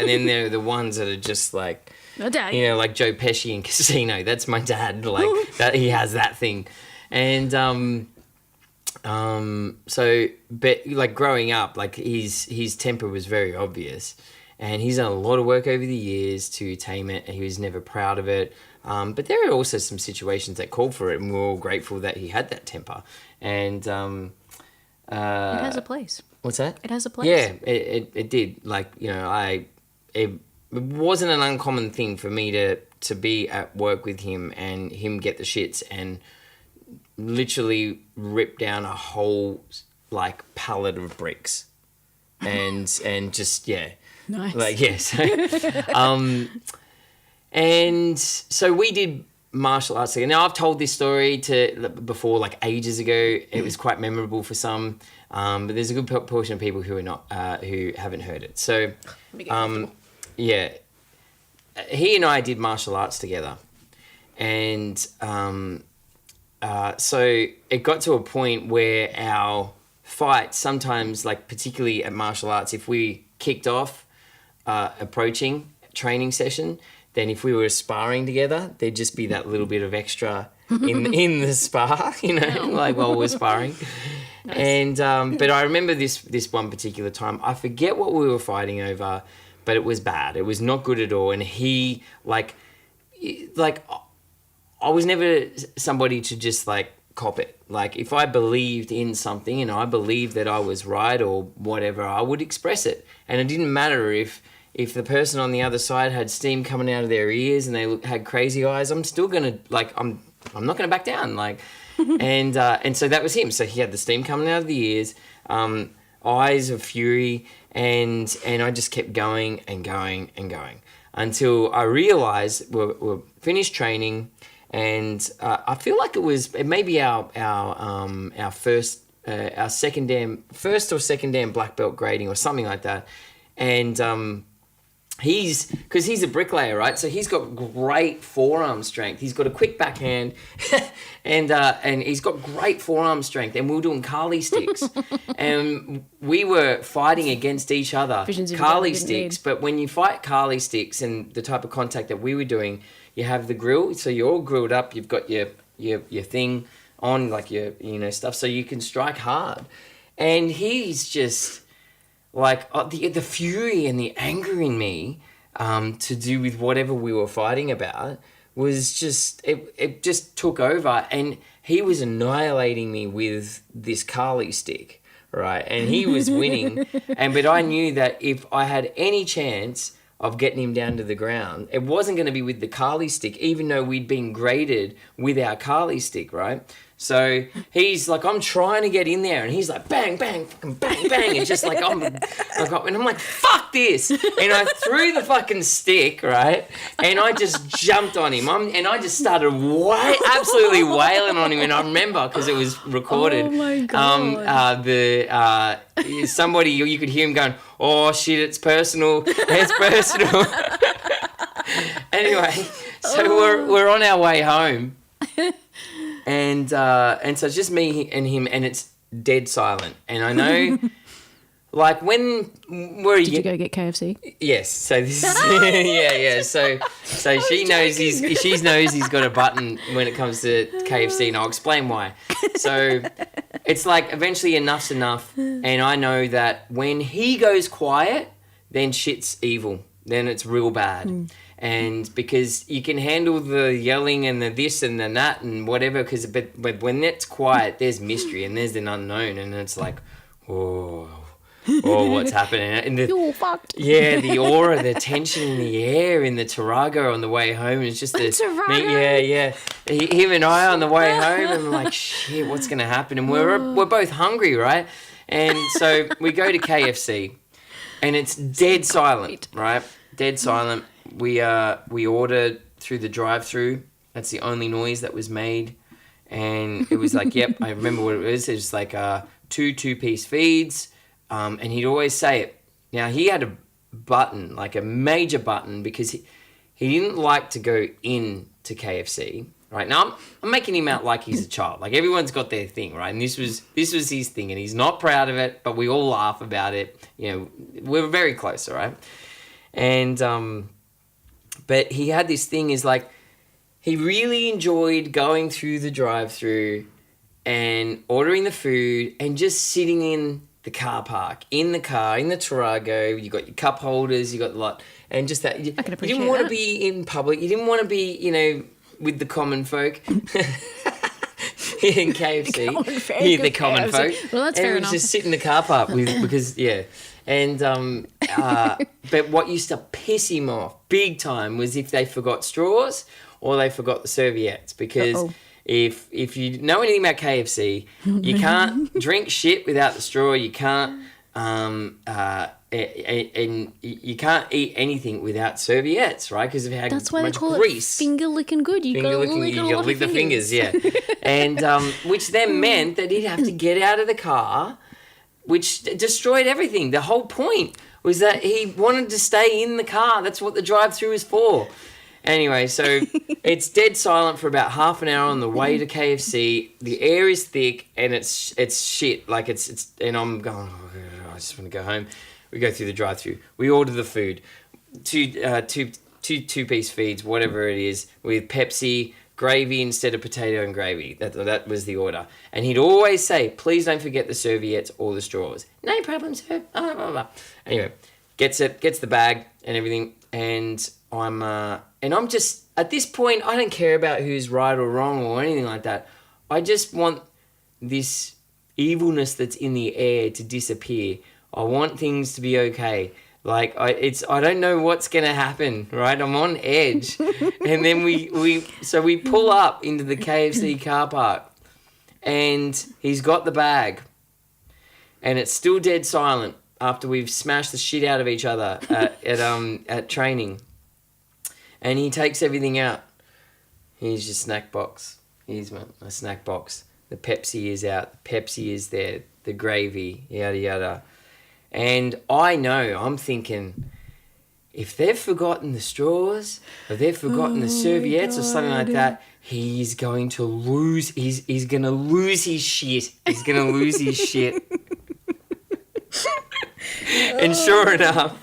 Speaker 4: then there are the ones that are just like,
Speaker 7: Italian.
Speaker 4: like Joe Pesci in Casino. That's my dad. Like that, he has that thing, and so, but like growing up, like his temper was very obvious, and he's done a lot of work over the years to tame it, and he was never proud of it. But there are also some situations that called for it, and we're all grateful that he had that temper. And
Speaker 7: it has a place.
Speaker 4: What's that?
Speaker 7: It has a place.
Speaker 4: Yeah, it did. Like, it wasn't an uncommon thing for me to be at work with him and him get the shits and literally rip down a whole like pallet of bricks and just
Speaker 7: Nice.
Speaker 4: like and so we did martial arts together. Now I've told this story before like ages ago. It was quite memorable for some, but there's a good portion of people who are not who haven't heard it. So he and I did martial arts together, and so it got to a point where our fights sometimes, like particularly at martial arts, if we kicked off approaching training session, then if we were sparring together, there'd just be that little bit of extra in the spar, like while we're sparring. Nice. And but I remember this one particular time. I forget what we were fighting over, but it was bad. It was not good at all. And he like I was never somebody to just like cop it. Like if I believed in something and I believed that I was right or whatever, I would express it. And it didn't matter if the person on the other side had steam coming out of their ears and they had crazy eyes. I'm still gonna I'm not gonna back down. Like, and so that was him. So he had the steam coming out of the ears, eyes of fury, and I just kept going and going and going until I realized we're finished training. And I feel like it may be our first or second Dan black belt grading or something like that. And because he's a bricklayer, right? So he's got great forearm strength. He's got a quick backhand, and he's got great forearm strength. And we were doing Kali sticks, and we were fighting against each other. Kali sticks, but when you fight Kali sticks and the type of contact that we were doing, you have the grill, so you're all grilled up. You've got your thing on, like your stuff, so you can strike hard. And he's just like the fury and the anger in me to do with whatever we were fighting about was just it just took over, and he was annihilating me with this Kali stick, right? And he was winning, but I knew that if I had any chance of getting him down to the ground, it wasn't going to be with the Kali stick, even though we'd been graded with our Kali stick, right? So he's like, I'm trying to get in there, and he's like, bang, bang, fucking bang, bang, and just like, and I'm like, fuck this, and I threw the fucking stick, right, and I just jumped on him, and I just started absolutely wailing on him, and I remember, because it was recorded, somebody, you could hear him going, oh shit, it's personal. Anyway, so we're on our way home, and so it's just me and him, and it's dead silent. And I know, like when we're
Speaker 7: did you go get KFC?
Speaker 4: Yes. So this is yeah. So she knows he's got a button when it comes to KFC, and I'll explain why. So it's like eventually enough's enough, and I know that when he goes quiet, then shit's evil. Then it's real bad. And because you can handle the yelling and the this and the that and whatever, but when it's quiet, there's mystery and there's an unknown, and it's like, what's happening? And
Speaker 7: you're fucked.
Speaker 4: Yeah, the aura, the tension in the air in the Tarago on the way home. It's just him and I on the way home, and I'm like, shit, what's gonna happen? And we're both hungry, right? And so we go to KFC, and it's dead silent, right? Dead silent. We ordered through the drive-through. That's the only noise that was made, and it was like, yep, I remember what it was. It was like two-piece feeds. And he'd always say it. Now, he had a button, like a major button, because he didn't like to go in to KFC. Right now, I'm making him out like he's a child. Like everyone's got their thing, right? And this was his thing, and he's not proud of it, but we all laugh about it. We're very close, all right? And but he had this thing is like he really enjoyed going through the drive-through and ordering the food and just sitting in the car park, in the car, in the Tarago. You got your cup holders, you got a lot, and just that. You didn't want to be in public. You didn't want to be, with the common folk. In KFC. The common folk.
Speaker 7: Well, that's fair enough.
Speaker 4: Just sit in the car park because. And but what used to piss him off big time was if they forgot straws or they forgot the serviettes, because if you know anything about KFC, you can't drink shit without the straw. You can't and you can't eat anything without serviettes, right? Because of how
Speaker 7: that's why
Speaker 4: much
Speaker 7: they call
Speaker 4: grease.
Speaker 7: It finger licking good. You gotta lick
Speaker 4: the fingers, yeah. And which then meant that he'd have to get out of the car, which destroyed everything. The whole point was that he wanted to stay in the car. That's what the drive-through is for. Anyway, so it's dead silent for about half an hour on the way to KFC. The air is thick and it's shit. Like it's and I'm going, oh, I just want to go home. We go through the drive-through. We order the food, two-piece feeds, whatever it is, with Pepsi, gravy instead of potato and gravy. That was the order. And he'd always say, please don't forget the serviettes or the straws. No problem, sir. Blah, blah, blah. Anyway, gets the bag and everything, and I'm just, at this point, I don't care about who's right or wrong or anything like that. I just want this evilness that's in the air to disappear. I want things to be okay. Like, I don't know what's going to happen, right? I'm on edge. And then we pull up into the KFC car park, and he's got the bag, and it's still dead silent after we've smashed the shit out of each other at training. And he takes everything out. Here's your snack box. Here's my snack box. The Pepsi is out. The Pepsi is there. The gravy, yada, yada. And I'm thinking, if they've forgotten the straws, or they've forgotten the serviettes or something like that, he's going to lose. He's going to lose his shit. He's going to lose his shit. And sure enough,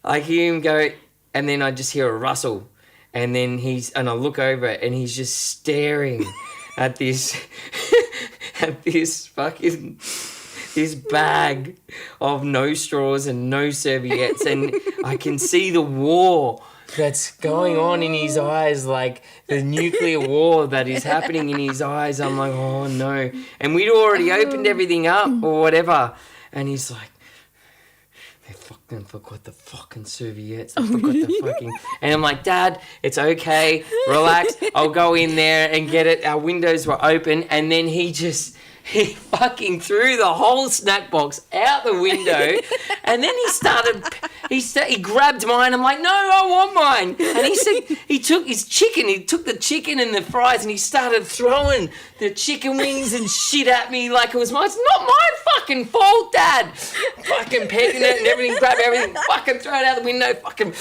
Speaker 4: I hear him go, and then I just hear a rustle, and then I look over and he's just staring at this this bag of no straws and no serviettes, and I can see the war that's going on in his eyes, like the nuclear war that is happening in his eyes. I'm like, oh no. And we'd already opened everything up or whatever, and he's like, they forgot the fucking serviettes. They forgot the fucking... And I'm like, Dad, it's okay. Relax. I'll go in there and get it. Our windows were open. And then he fucking threw the whole snack box out the window. And then he grabbed mine. I'm like, no, I want mine. And he said, he took the chicken and the fries, and he started throwing the chicken wings and shit at me like it's not my fucking fault, Dad. Fucking pegging it and everything, grab everything, fucking throw it out the window, fucking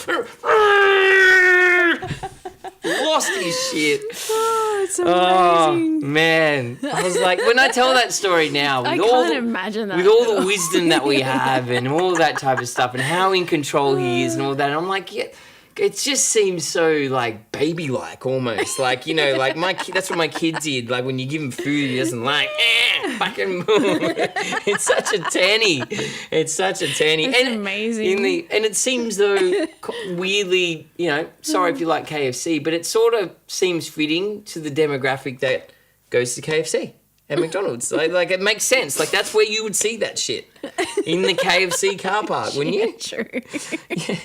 Speaker 4: lost his shit.
Speaker 7: Oh, it's amazing.
Speaker 4: Oh, man. I was like, when I tell that story now,
Speaker 7: I can't imagine that.
Speaker 4: With all the wisdom that we have and all that type of stuff and how in control he is and all that, I'm like, yeah, it just seems so, like, baby-like almost. Like, like that's what my kid did. Like, when you give him food he doesn't like, fucking it's such a tanny. It's such a tanny.
Speaker 7: It's amazing.
Speaker 4: And it seems, though, weirdly, sorry if you like KFC, but it sort of seems fitting to the demographic that goes to KFC and McDonald's. Like it makes sense. Like, that's where you would see that shit, in the KFC car park, wouldn't you?
Speaker 7: Yeah, true.
Speaker 4: Yeah.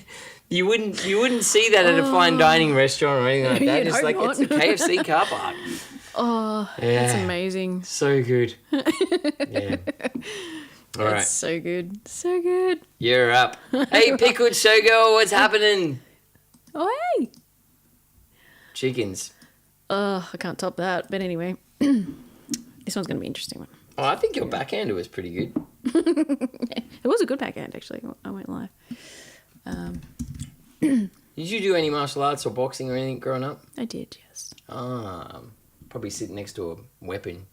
Speaker 4: You wouldn't see that at a fine dining restaurant or anything like that. It's like
Speaker 7: not.
Speaker 4: It's a KFC car park.
Speaker 7: Oh,
Speaker 4: yeah.
Speaker 7: That's amazing.
Speaker 4: So good. Yeah. All right.
Speaker 7: That's so good. So good.
Speaker 4: You're up. Hey, Pickled Showgirl, what's happening?
Speaker 7: Oh, hey.
Speaker 4: Chickens.
Speaker 7: I can't top that. But anyway, this one's going to be an interesting one.
Speaker 4: Oh, I think your backhander was pretty good.
Speaker 7: It was a good backhand, actually. I won't lie.
Speaker 4: Did you do any martial arts or boxing or anything growing up?
Speaker 7: I did, yes.
Speaker 4: Probably sitting next to a weapon.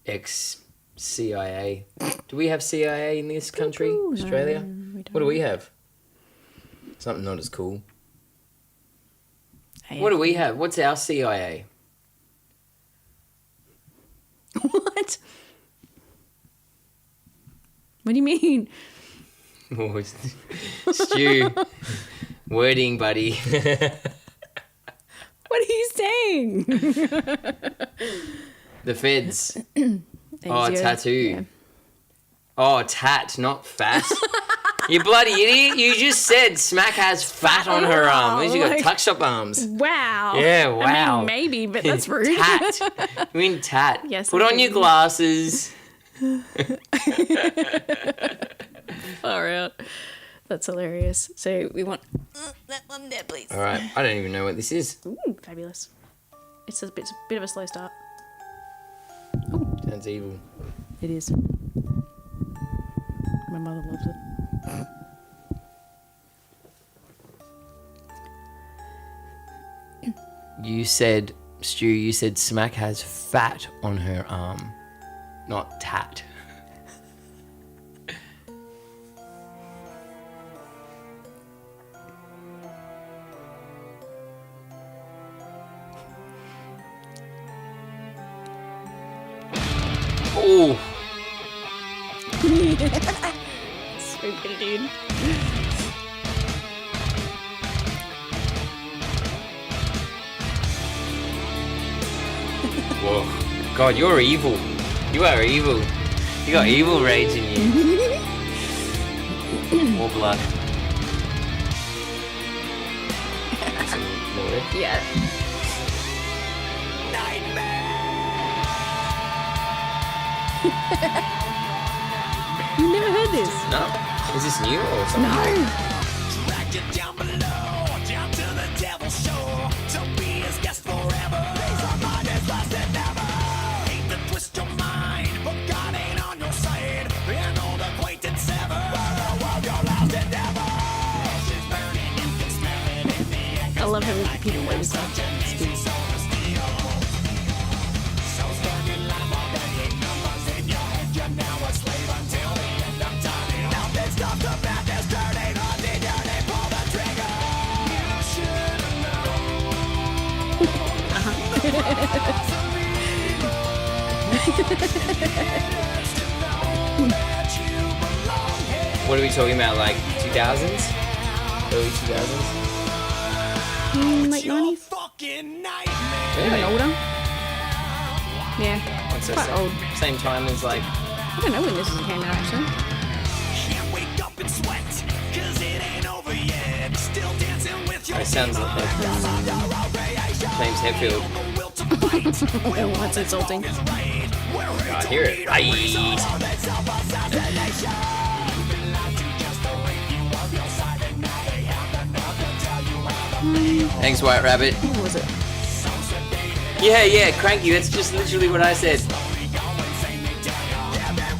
Speaker 4: Ex-CIA. Do we have CIA in this country, Australia?
Speaker 7: No, we don't.
Speaker 4: What do we have? Something not as cool.
Speaker 7: Hey,
Speaker 4: What do we have? What's our CIA?
Speaker 7: What? What do you mean?
Speaker 4: Oh, Stu. Wording, buddy.
Speaker 7: What are you saying?
Speaker 4: The feds.
Speaker 7: Oh,
Speaker 4: tattoo.
Speaker 7: Yeah.
Speaker 4: Oh, tat, not fat. You bloody idiot. You just said Smak has fat on her arm. She's got tuck shop arms.
Speaker 7: Wow.
Speaker 4: Yeah, wow.
Speaker 7: I mean, maybe, but that's rude.
Speaker 4: Tat. You mean tat.
Speaker 7: Yes,
Speaker 4: Put
Speaker 7: I
Speaker 4: on
Speaker 7: do.
Speaker 4: your glasses.
Speaker 7: All right. That's hilarious. So we want that one there, please.
Speaker 4: All right. I don't even know what this is.
Speaker 7: Ooh, fabulous. It's a bit of a slow start.
Speaker 4: Sounds evil.
Speaker 7: It is. My mother loves it.
Speaker 4: you said, Stu, you said Smak has fat on her arm, not tat. Oh.
Speaker 7: So good, dude.
Speaker 4: Whoa. God, you're evil. You are evil. You got evil rage in you. More blood. Some water.
Speaker 7: Yeah. You never heard this?
Speaker 4: No? Is this new or something?
Speaker 7: No.
Speaker 8: Drag you down below, down to the devil's shore. To be his guest forever. Peace of mind is lost and never. Hate to twist your mind, but God ain't on your side. An old acquaintance sever. World, your last endeavor. She's burning, you can smell it in the air.
Speaker 7: I love having people wait this up.
Speaker 4: What are we talking about, like 2000s? Early 2000s?
Speaker 7: Late 90s?
Speaker 8: Fucking nightmare.
Speaker 7: Even older? Yeah.
Speaker 4: What's that,
Speaker 7: Quite old.
Speaker 4: Same time as like,
Speaker 7: I don't know when this came out, actually.
Speaker 8: Can't wake up and sweat, 'cause it ain't over yet. Still dancing with your
Speaker 4: it sounds like James Hetfield.
Speaker 7: Oh, that's insulting.
Speaker 4: I hear it. Aye. Thanks, White Rabbit.
Speaker 7: What was it?
Speaker 4: Yeah, cranky. That's just literally what I said.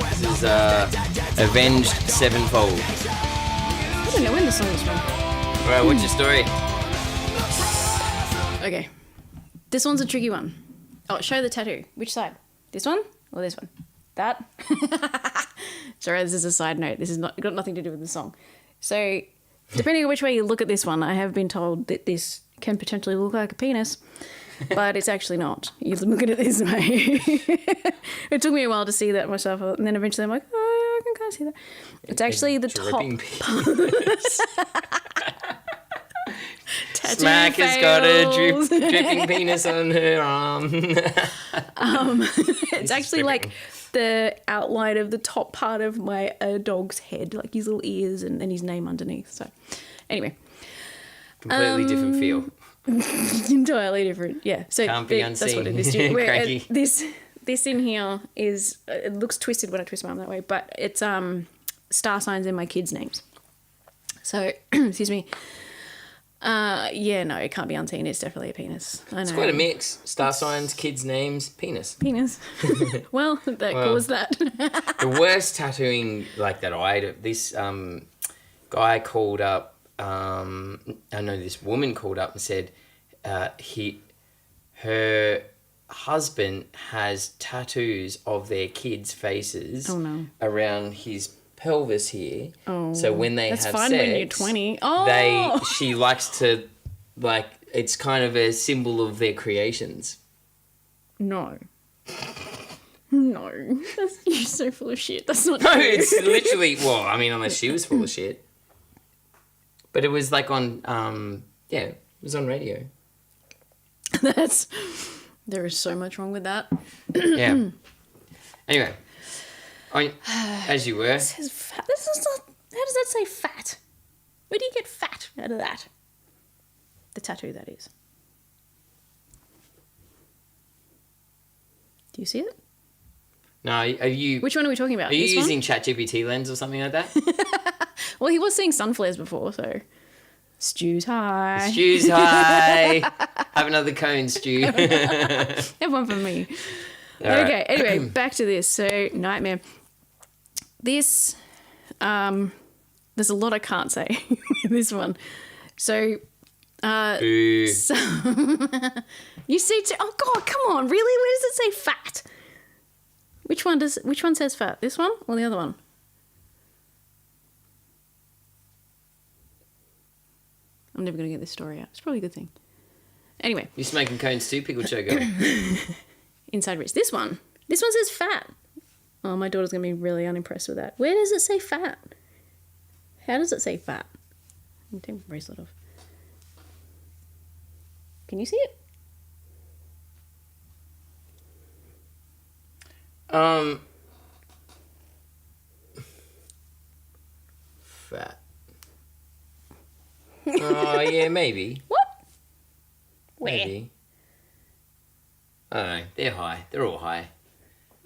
Speaker 4: This is Avenged Sevenfold.
Speaker 7: I don't know when the song was from.
Speaker 4: Alright, what's your story?
Speaker 7: Okay. This one's a tricky one. Oh, show the tattoo. Which side? This one or this one? That? Sorry, this is a side note. This is not got nothing to do with the song. So, depending on which way you look at this one, I have been told that this can potentially look like a penis, but it's actually not. You look at it this way. It took me a while to see that myself, and then eventually I'm like, oh, I can kind of see that. It's actually the top. Tattoo
Speaker 4: Smak has got a
Speaker 7: fails.
Speaker 4: dripping penis on her arm.
Speaker 7: It's actually like the outline of the top part of my dog's head, like his little ears and his name underneath. So, anyway.
Speaker 4: Completely different feel.
Speaker 7: Entirely different, yeah. So
Speaker 4: Can't be
Speaker 7: that's what it
Speaker 4: unseen.
Speaker 7: is. Where,
Speaker 4: Cranky.
Speaker 7: this in here is, it looks twisted when I twist my arm that way, but it's star signs in my kids' names. So, excuse me. Yeah, no, it can't be unseen. It's definitely a penis. I know.
Speaker 4: It's quite a mix. Star signs, kids' names, penis.
Speaker 7: Penis. Well, that caused that.
Speaker 4: The worst tattooing like that this guy called up, this woman called up and said her husband has tattoos of their kids' faces around his pelvis here.
Speaker 7: Oh,
Speaker 4: so when they
Speaker 7: that's
Speaker 4: have
Speaker 7: fun
Speaker 4: sex,
Speaker 7: when you're 20. Oh,
Speaker 4: she likes to, like, it's kind of a symbol of their creations.
Speaker 7: No. You're so full of shit. That's not
Speaker 4: No,
Speaker 7: true.
Speaker 4: it's literally, well, I mean, unless she was full of shit. But it was like on, it was on radio.
Speaker 7: There is so much wrong with that.
Speaker 4: Yeah. Anyway, as you were.
Speaker 7: It says fat. This is not, how does that say fat? Where do you get fat out of that? The tattoo, that is. Do you see it?
Speaker 4: No, are you...
Speaker 7: Which one are we talking about?
Speaker 4: Are you
Speaker 7: This
Speaker 4: using
Speaker 7: one?
Speaker 4: ChatGPT lens or something like that?
Speaker 7: Well, he was seeing sun flares before, so... Stew's high.
Speaker 4: Stew's high. Have another cone, Stew.
Speaker 7: Have one for me.
Speaker 4: All right.
Speaker 7: Okay, anyway, back to this. So, nightmare. This, there's a lot I can't say with this one. So,
Speaker 4: Boo.
Speaker 7: So, you see, oh God, come on, really? Where does it say fat? Which one says fat? This one or the other one? I'm never going to get this story out. It's probably a good thing. Anyway.
Speaker 4: You smoking cones too, Pickle Choco?
Speaker 7: Inside wrist. This one says fat. Oh, my daughter's going to be really unimpressed with that. Where does it say fat? How does it say fat? I'll take my bracelet off. Can you see it?
Speaker 4: Fat. Oh, yeah, maybe.
Speaker 7: What?
Speaker 4: Maybe. I don't know. They're high. They're all high.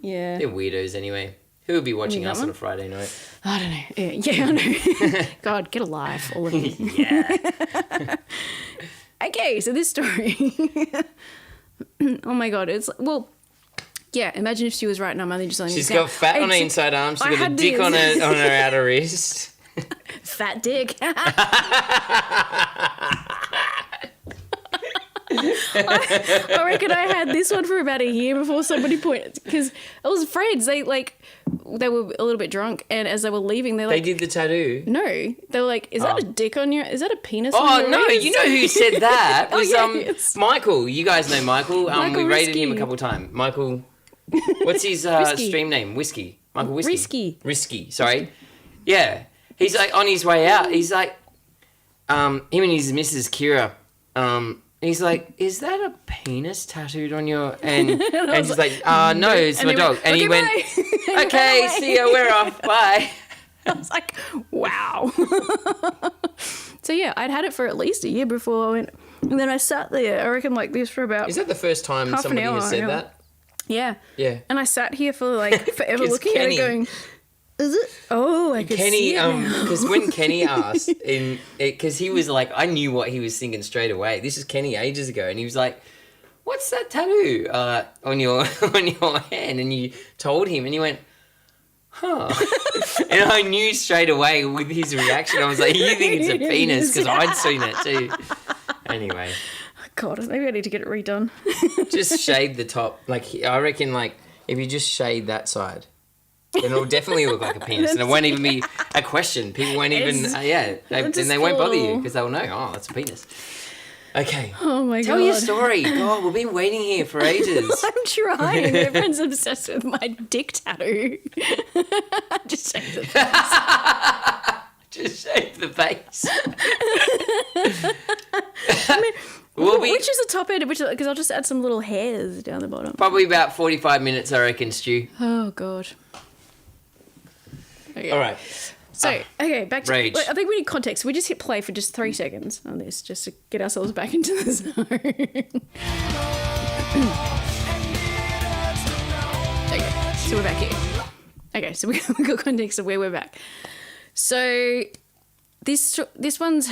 Speaker 7: Yeah.
Speaker 4: They're weirdos anyway. Who would be watching
Speaker 7: that
Speaker 4: us
Speaker 7: one?
Speaker 4: on a Friday night?
Speaker 7: I don't know. Yeah, I know. God, get a life, all of you.
Speaker 4: Yeah.
Speaker 7: Okay, so this story. Oh my God, it's well. Yeah, imagine if she was right now. I'm only just letting
Speaker 4: She's
Speaker 7: this out.
Speaker 4: got fat on her inside arm. She's
Speaker 7: I
Speaker 4: got a
Speaker 7: had
Speaker 4: dick on
Speaker 7: this.
Speaker 4: her outer wrist.
Speaker 7: Fat dick. I reckon I had this one for about a year before somebody pointed, because I was friends. They were a little bit drunk, and as they were leaving, they're
Speaker 4: They
Speaker 7: like,
Speaker 4: did the tattoo.
Speaker 7: "No," they were like, "Is that a dick on your? Is that a penis?" on
Speaker 4: Oh
Speaker 7: your
Speaker 4: no!
Speaker 7: wrist?"
Speaker 4: You know who said that
Speaker 7: Oh,
Speaker 4: was
Speaker 7: yeah, it's-
Speaker 4: Michael. You guys know Michael.
Speaker 7: Michael
Speaker 4: We rated him a
Speaker 7: Risky.
Speaker 4: couple times. Michael, what's his
Speaker 7: Risky.
Speaker 4: stream name? Whiskey. Michael Whiskey.
Speaker 7: Risky.
Speaker 4: Risky. Sorry. Yeah, he's like on his way out. He's like, him and his Mrs. Kira. He's like, is that a penis tattooed on your? And she's like, no, it's
Speaker 7: And
Speaker 4: my
Speaker 7: they
Speaker 4: dog.
Speaker 7: went,
Speaker 4: And he
Speaker 7: "Okay,
Speaker 4: went,
Speaker 7: bye." And ran
Speaker 4: okay,
Speaker 7: away.
Speaker 4: see ya, we're off, bye.
Speaker 7: I was like, wow. So yeah, I'd had it for at least a year before I went, and then I sat there, I reckon like this for about
Speaker 4: Is that the first time
Speaker 7: Half an
Speaker 4: somebody
Speaker 7: hour,
Speaker 4: has said
Speaker 7: yeah.
Speaker 4: that?
Speaker 7: yeah.
Speaker 4: Yeah.
Speaker 7: And I sat here for like forever
Speaker 4: 'Cause
Speaker 7: looking
Speaker 4: Kenny-
Speaker 7: at it going, is it? Oh, I can
Speaker 4: Kenny,
Speaker 7: see it now.
Speaker 4: because when Kenny asked, because he was like, I knew what he was thinking straight away. This is Kenny ages ago, and he was like, "What's that tattoo on your hand?" And you told him, and he went, "Huh?" And I knew straight away with his reaction. I was like, "You think it's a penis?" Because I'd seen it too. Anyway,
Speaker 7: God, maybe I need to get it redone.
Speaker 4: just shade the top. Like I reckon, like if you just shade that side. Then it'll definitely look like a penis, and it won't even be a question. People won't even, they won't bother you because they'll know, oh, that's a penis. Okay.
Speaker 7: Oh my
Speaker 4: Tell
Speaker 7: God.
Speaker 4: your story. God, we've been waiting here for ages.
Speaker 7: I'm trying. Everyone's obsessed with my dick tattoo. Just say the
Speaker 4: Just shave the face.
Speaker 7: Which is the top end? Because I'll just add some little hairs down the bottom.
Speaker 4: Probably about 45 minutes, I reckon, Stu.
Speaker 7: Oh God. Okay.
Speaker 4: All right.
Speaker 7: So, okay, back to...
Speaker 4: Rage.
Speaker 7: Wait, I think we need context. We just hit play for just 3 seconds on this, just to get ourselves back into the zone. Okay, so we're back here. Okay, so we got context of where we're back. So, this one's...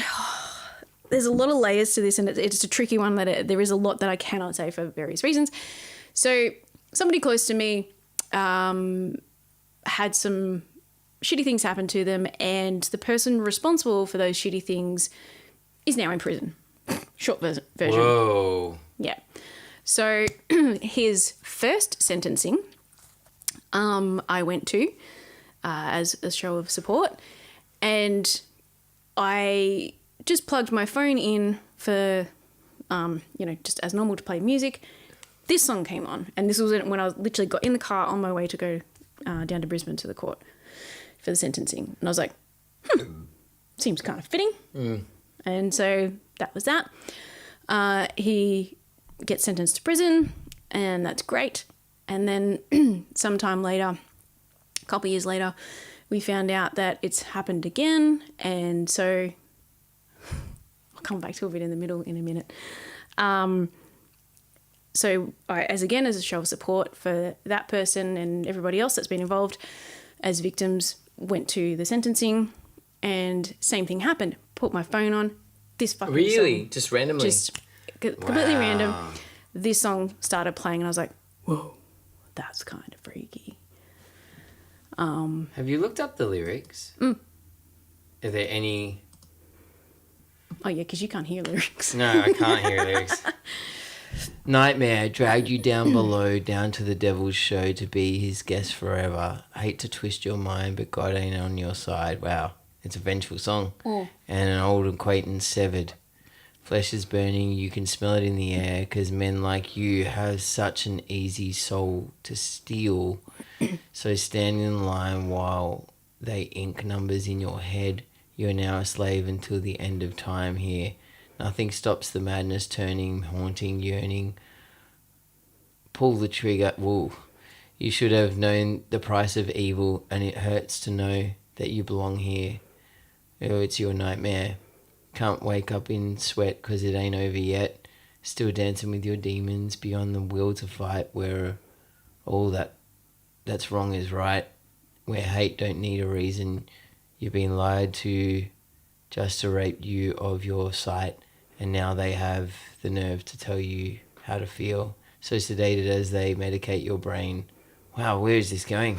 Speaker 7: There's a lot of layers to this, and it's a tricky one that there is a lot that I cannot say for various reasons. So, somebody close to me had some shitty things happen to them, and the person responsible for those shitty things is now in prison. Short version.
Speaker 4: Whoa.
Speaker 7: Yeah. So his first sentencing, I went to as a show of support, and I just plugged my phone in for, just as normal to play music. This song came on, and this was when I literally got in the car on my way to go down to Brisbane to the court for the sentencing. And I was like, seems kind of fitting. And so that was that. He gets sentenced to prison, and that's great. And then sometime later, a couple of years later, we found out that it's happened again. And so I'll come back to it in the middle in a minute. So I, as a show of support for that person and everybody else that's been involved as victims, went to the sentencing, and same thing happened. Put my phone on, this fucking
Speaker 4: Really?
Speaker 7: song,
Speaker 4: Just randomly?
Speaker 7: just completely random. This song started playing, and I was like, whoa, that's kind of freaky.
Speaker 4: Have you looked up the lyrics? Are there any...
Speaker 7: Oh, yeah, because you can't hear lyrics.
Speaker 4: No, I can't hear lyrics. Nightmare dragged you down below, down to the devil's show to be his guest forever. Hate to twist your mind, but God ain't on your side. Wow, it's a vengeful song.
Speaker 7: Oh.
Speaker 4: And an old acquaintance severed. Flesh is burning, you can smell it in the air, 'cause men like you have such an easy soul to steal. So stand in line while they ink numbers in your head. You're now a slave until the end of time here. Nothing stops the madness turning, haunting, yearning. Pull the trigger. Whoa. You should have known the price of evil, and it hurts to know that you belong here. Oh, it's your nightmare. Can't wake up in sweat 'cause it ain't over yet. Still dancing with your demons beyond the will to fight, where all that's wrong is right. Where hate don't need a reason. You've been lied to just to rape you of your sight, and now they have the nerve to tell you how to feel. So sedated as they medicate your brain. Wow, where is this going?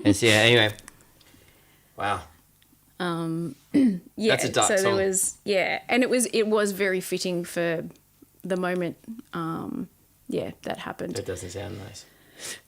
Speaker 4: Anyway. Wow.
Speaker 7: Yeah,
Speaker 4: That's a dark
Speaker 7: so
Speaker 4: song.
Speaker 7: there was, and it was very fitting for the moment. That happened.
Speaker 4: That doesn't sound nice.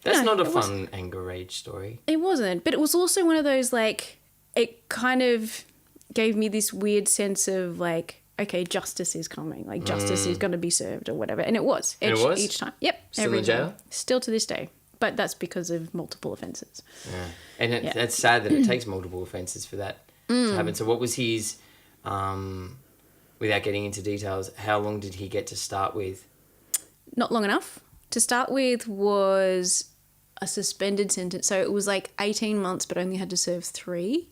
Speaker 4: That's
Speaker 7: No,
Speaker 4: not a
Speaker 7: it
Speaker 4: fun
Speaker 7: wasn't.
Speaker 4: anger rage story.
Speaker 7: It wasn't, but it was also one of those, like, it kind of gave me this weird sense of, like, okay, justice is coming, like justice is going to be served or whatever, and it was.
Speaker 4: And it was?
Speaker 7: Each time. Yep.
Speaker 4: Still
Speaker 7: every
Speaker 4: in jail?
Speaker 7: time. Still to this day, but that's because of multiple offences.
Speaker 4: Yeah. And
Speaker 7: Yeah.
Speaker 4: that's sad that it takes multiple offences for that to happen. So what was his, without getting into details, how long did he get to start with?
Speaker 7: Not long enough. To start with was a suspended sentence, so it was like 18 months, but only had to serve 3.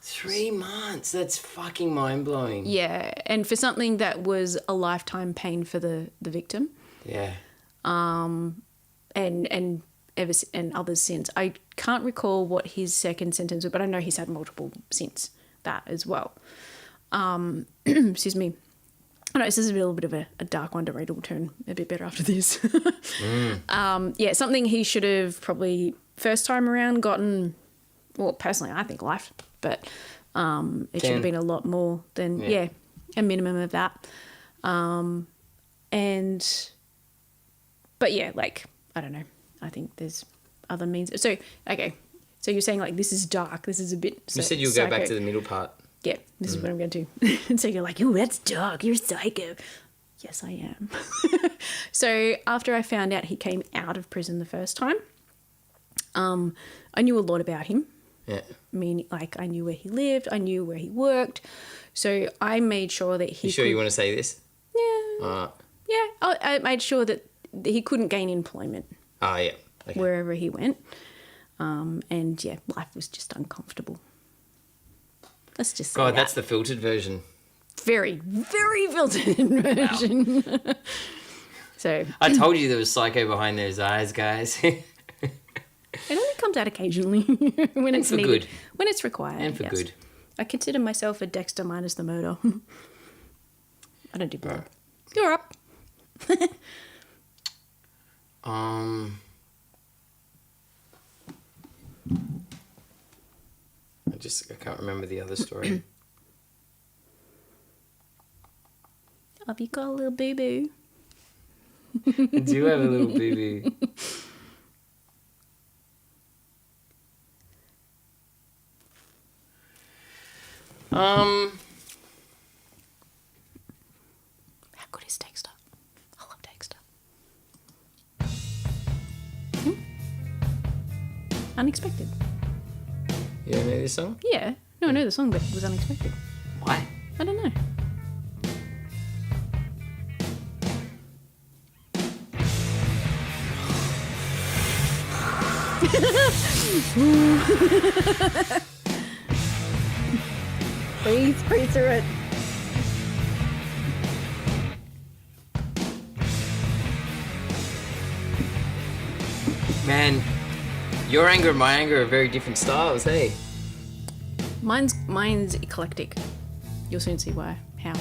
Speaker 4: 3 months? That's fucking mind-blowing.
Speaker 7: Yeah, and for something that was a lifetime pain for the victim,
Speaker 4: Yeah.
Speaker 7: and others since. I can't recall what his second sentence was, but I know he's had multiple since that as well. Excuse me. I know this is a little bit of a dark one to read. It will turn a bit better after this. Something he should have probably first time around gotten, well, personally, I think life, but it should
Speaker 4: 10.
Speaker 7: have been a lot more than, a minimum of that. But yeah, like, I don't know. I think there's other means. So, okay. So you're saying, like, this is dark. This is a bit
Speaker 4: You said you'll go back to the middle part.
Speaker 7: Yeah, this is what I'm going to do. And so you're like, oh, that's dark. You're psycho. Yes, I am. So after I found out he came out of prison the first time, I knew a lot about him.
Speaker 4: Yeah.
Speaker 7: I mean, like, I knew where he lived. I knew where he worked. So I made sure that he
Speaker 4: You sure you want to say this?
Speaker 7: Yeah. I made sure that he couldn't gain employment
Speaker 4: Yeah. Okay.
Speaker 7: wherever he went. And, yeah, life was just uncomfortable. Let's just say
Speaker 4: God,
Speaker 7: that.
Speaker 4: that's the filtered version.
Speaker 7: Very, very filtered version. So
Speaker 4: I told you there was psycho behind those eyes, guys.
Speaker 7: it only comes out occasionally when it's
Speaker 4: for
Speaker 7: needed,
Speaker 4: good.
Speaker 7: when it's required.
Speaker 4: And for
Speaker 7: yes.
Speaker 4: good.
Speaker 7: I consider myself a Dexter minus the murder. I don't do blood. You're up.
Speaker 4: I can't remember the other story.
Speaker 7: Have you got a little boo-boo?
Speaker 4: I do have a little boo-boo.
Speaker 7: How good is Dexter? I love Dexter. Unexpected.
Speaker 4: You don't know this song?
Speaker 7: Yeah. No, I know the song, but it was unexpected.
Speaker 4: Why?
Speaker 7: I don't know. Breathe through it.
Speaker 4: Man, your anger and my anger are very different styles, hey?
Speaker 7: Mine's eclectic. You'll soon see why. How.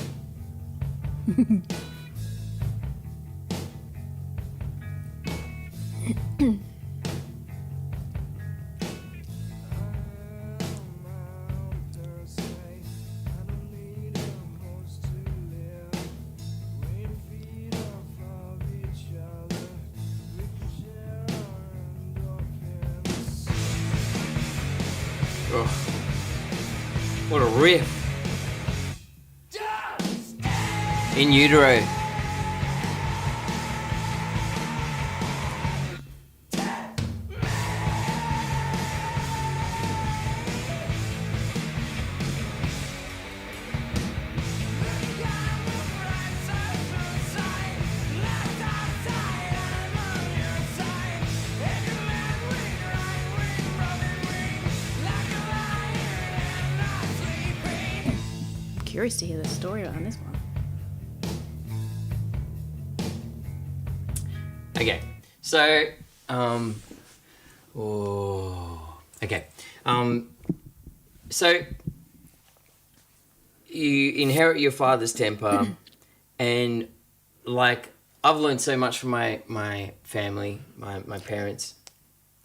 Speaker 4: What a riff. In Utero.
Speaker 7: Curious to hear the story on this one.
Speaker 4: Okay, so, so you inherit your father's temper, and like I've learned so much from my family, my parents.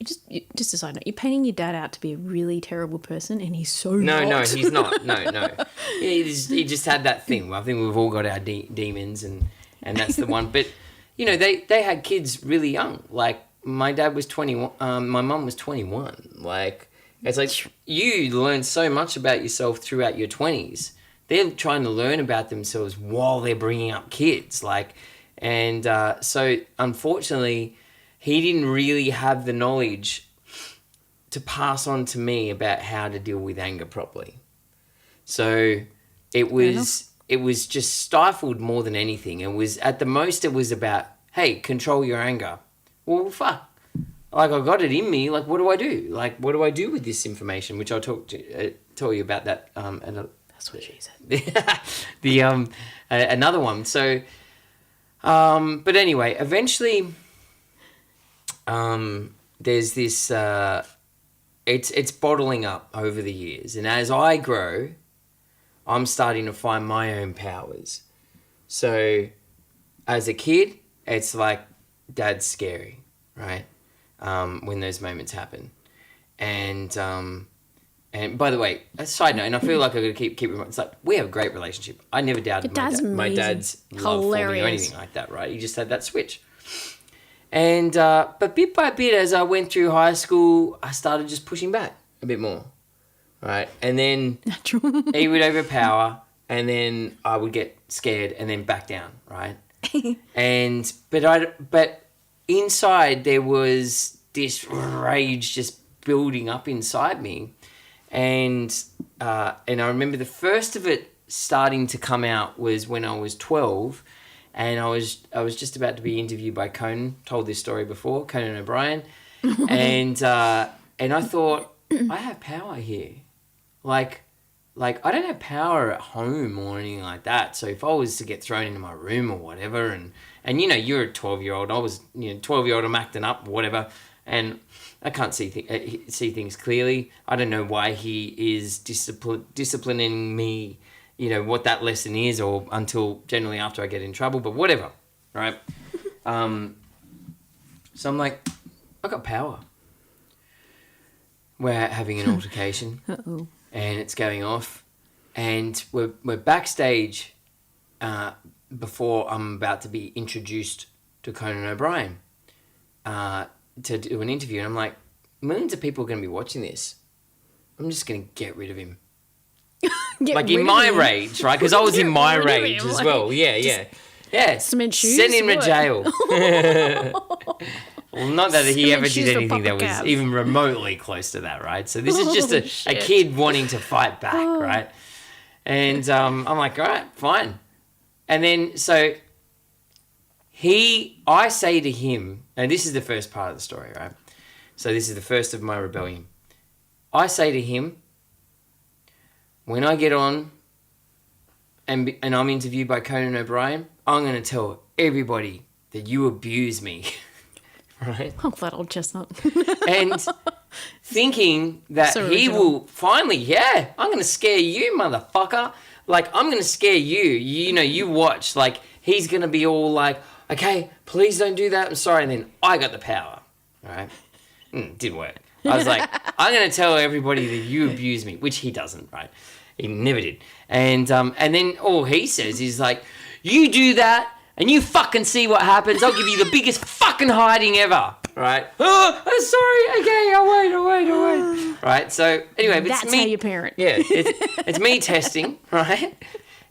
Speaker 7: Just a side note, you're painting your dad out to be a really terrible person, and he's so
Speaker 4: No,
Speaker 7: not.
Speaker 4: he's not. No. He just had that thing. I think we've all got our demons, and that's the one. But, you know, they had kids really young. Like, my dad was 21. My mum was 21. Like, it's like you learn so much about yourself throughout your 20s. They're trying to learn about themselves while they're bringing up kids. Like, and so, unfortunately, he didn't really have the knowledge to pass on to me about how to deal with anger properly. So it was just stifled more than anything. It was, at the most, it was about, hey, control your anger. Well, fuck. Like, I got it in me. Like, what do I do? Like, what do I do with this information? Which I'll tell you about that.
Speaker 7: That's what she said.
Speaker 4: Another one. So, but anyway, eventually, there's this. It's bottling up over the years, and as I grow, I'm starting to find my own powers. So, as a kid, it's like, Dad's scary, right? When those moments happen, and by the way, a side note, and I feel like I got to keep it's like, we have a great relationship. I never doubted my dad's love for me or anything like that, right? He just had that switch. And but bit by bit, as I went through high school, I started just pushing back a bit more, right? And then he would overpower, and then I would get scared, and then back down, right? But inside there was this rage just building up inside me, and I remember the first of it starting to come out was when I was 12. And I was just about to be interviewed by Conan. Told this story before, Conan O'Brien, and I thought, I have power here, like I don't have power at home or anything like that. So if I was to get thrown into my room or whatever, and you know, you're a 12-year-old, I was 12-year-old, I'm acting up or whatever, and I can't see things clearly. I don't know why he is disciplining me. You know, what that lesson is, or until generally after I get in trouble, but whatever, right? So I'm like, I got power. We're having an altercation, and it's going off, and we're backstage before I'm about to be introduced to Conan O'Brien to do an interview, and I'm like, millions of people are going to be watching this. I'm just going to get rid of him. Like in my rage, right? Because I was in my rage as well. Yeah.
Speaker 7: Cement shoes.
Speaker 4: Send him to jail. Well, not that he ever did anything that was even remotely close to that, right? So this is just a kid wanting to fight back, right? And I'm like, all right, fine. And then so I say to him, and this is the first part of the story, right? So this is the first of my rebellion. I say to him, when I get on and I'm interviewed by Conan O'Brien, I'm going to tell everybody that you abuse me, right?
Speaker 7: Oh, that old chestnut.
Speaker 4: And thinking that
Speaker 7: So
Speaker 4: he
Speaker 7: original.
Speaker 4: will finally, I'm going to scare you, motherfucker. Like, I'm going to scare you. You know, you watch. Like, he's going to be all like, okay, please don't do that. I'm sorry. And then I got the power, right? Didn't work. I was like, I'm going to tell everybody that you abuse me, which he doesn't, right? He never did. And then all he says is like, you do that and you fucking see what happens. I'll give you the biggest fucking hiding ever, right? Oh, sorry. Okay, I'll wait. right? So anyway, it's
Speaker 7: That's
Speaker 4: me.
Speaker 7: how you parent.
Speaker 4: Yeah, it's me testing, right?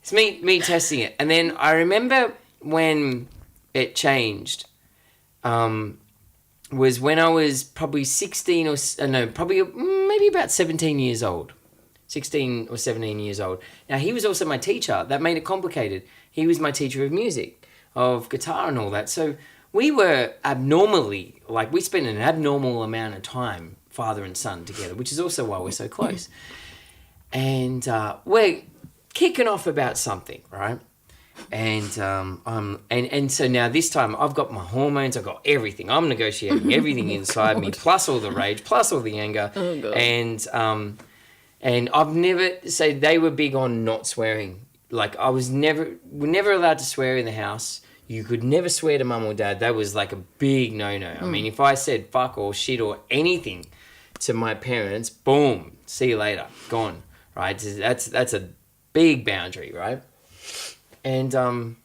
Speaker 4: It's me testing it, and then I remember when it changed. Was when I was probably 16 or no, probably maybe about 17 years old. 16 or 17 years old. Now, he was also my teacher. That made it complicated. He was my teacher of music, of guitar and all that. So we were abnormally, like we spent an abnormal amount of time, father and son together, which is also why we're so close. And we're kicking off about something, right? And so now this time I've got my hormones, I've got everything. I'm negotiating everything inside me, plus all the rage, plus all the anger.
Speaker 7: Oh, God.
Speaker 4: And I've never, so they were big on not swearing. Like we're never allowed to swear in the house. You could never swear to mum or dad. That was like a big no-no. I mean, if I said fuck or shit or anything to my parents, boom, see you later, gone, right? That's a big boundary, right? And I'm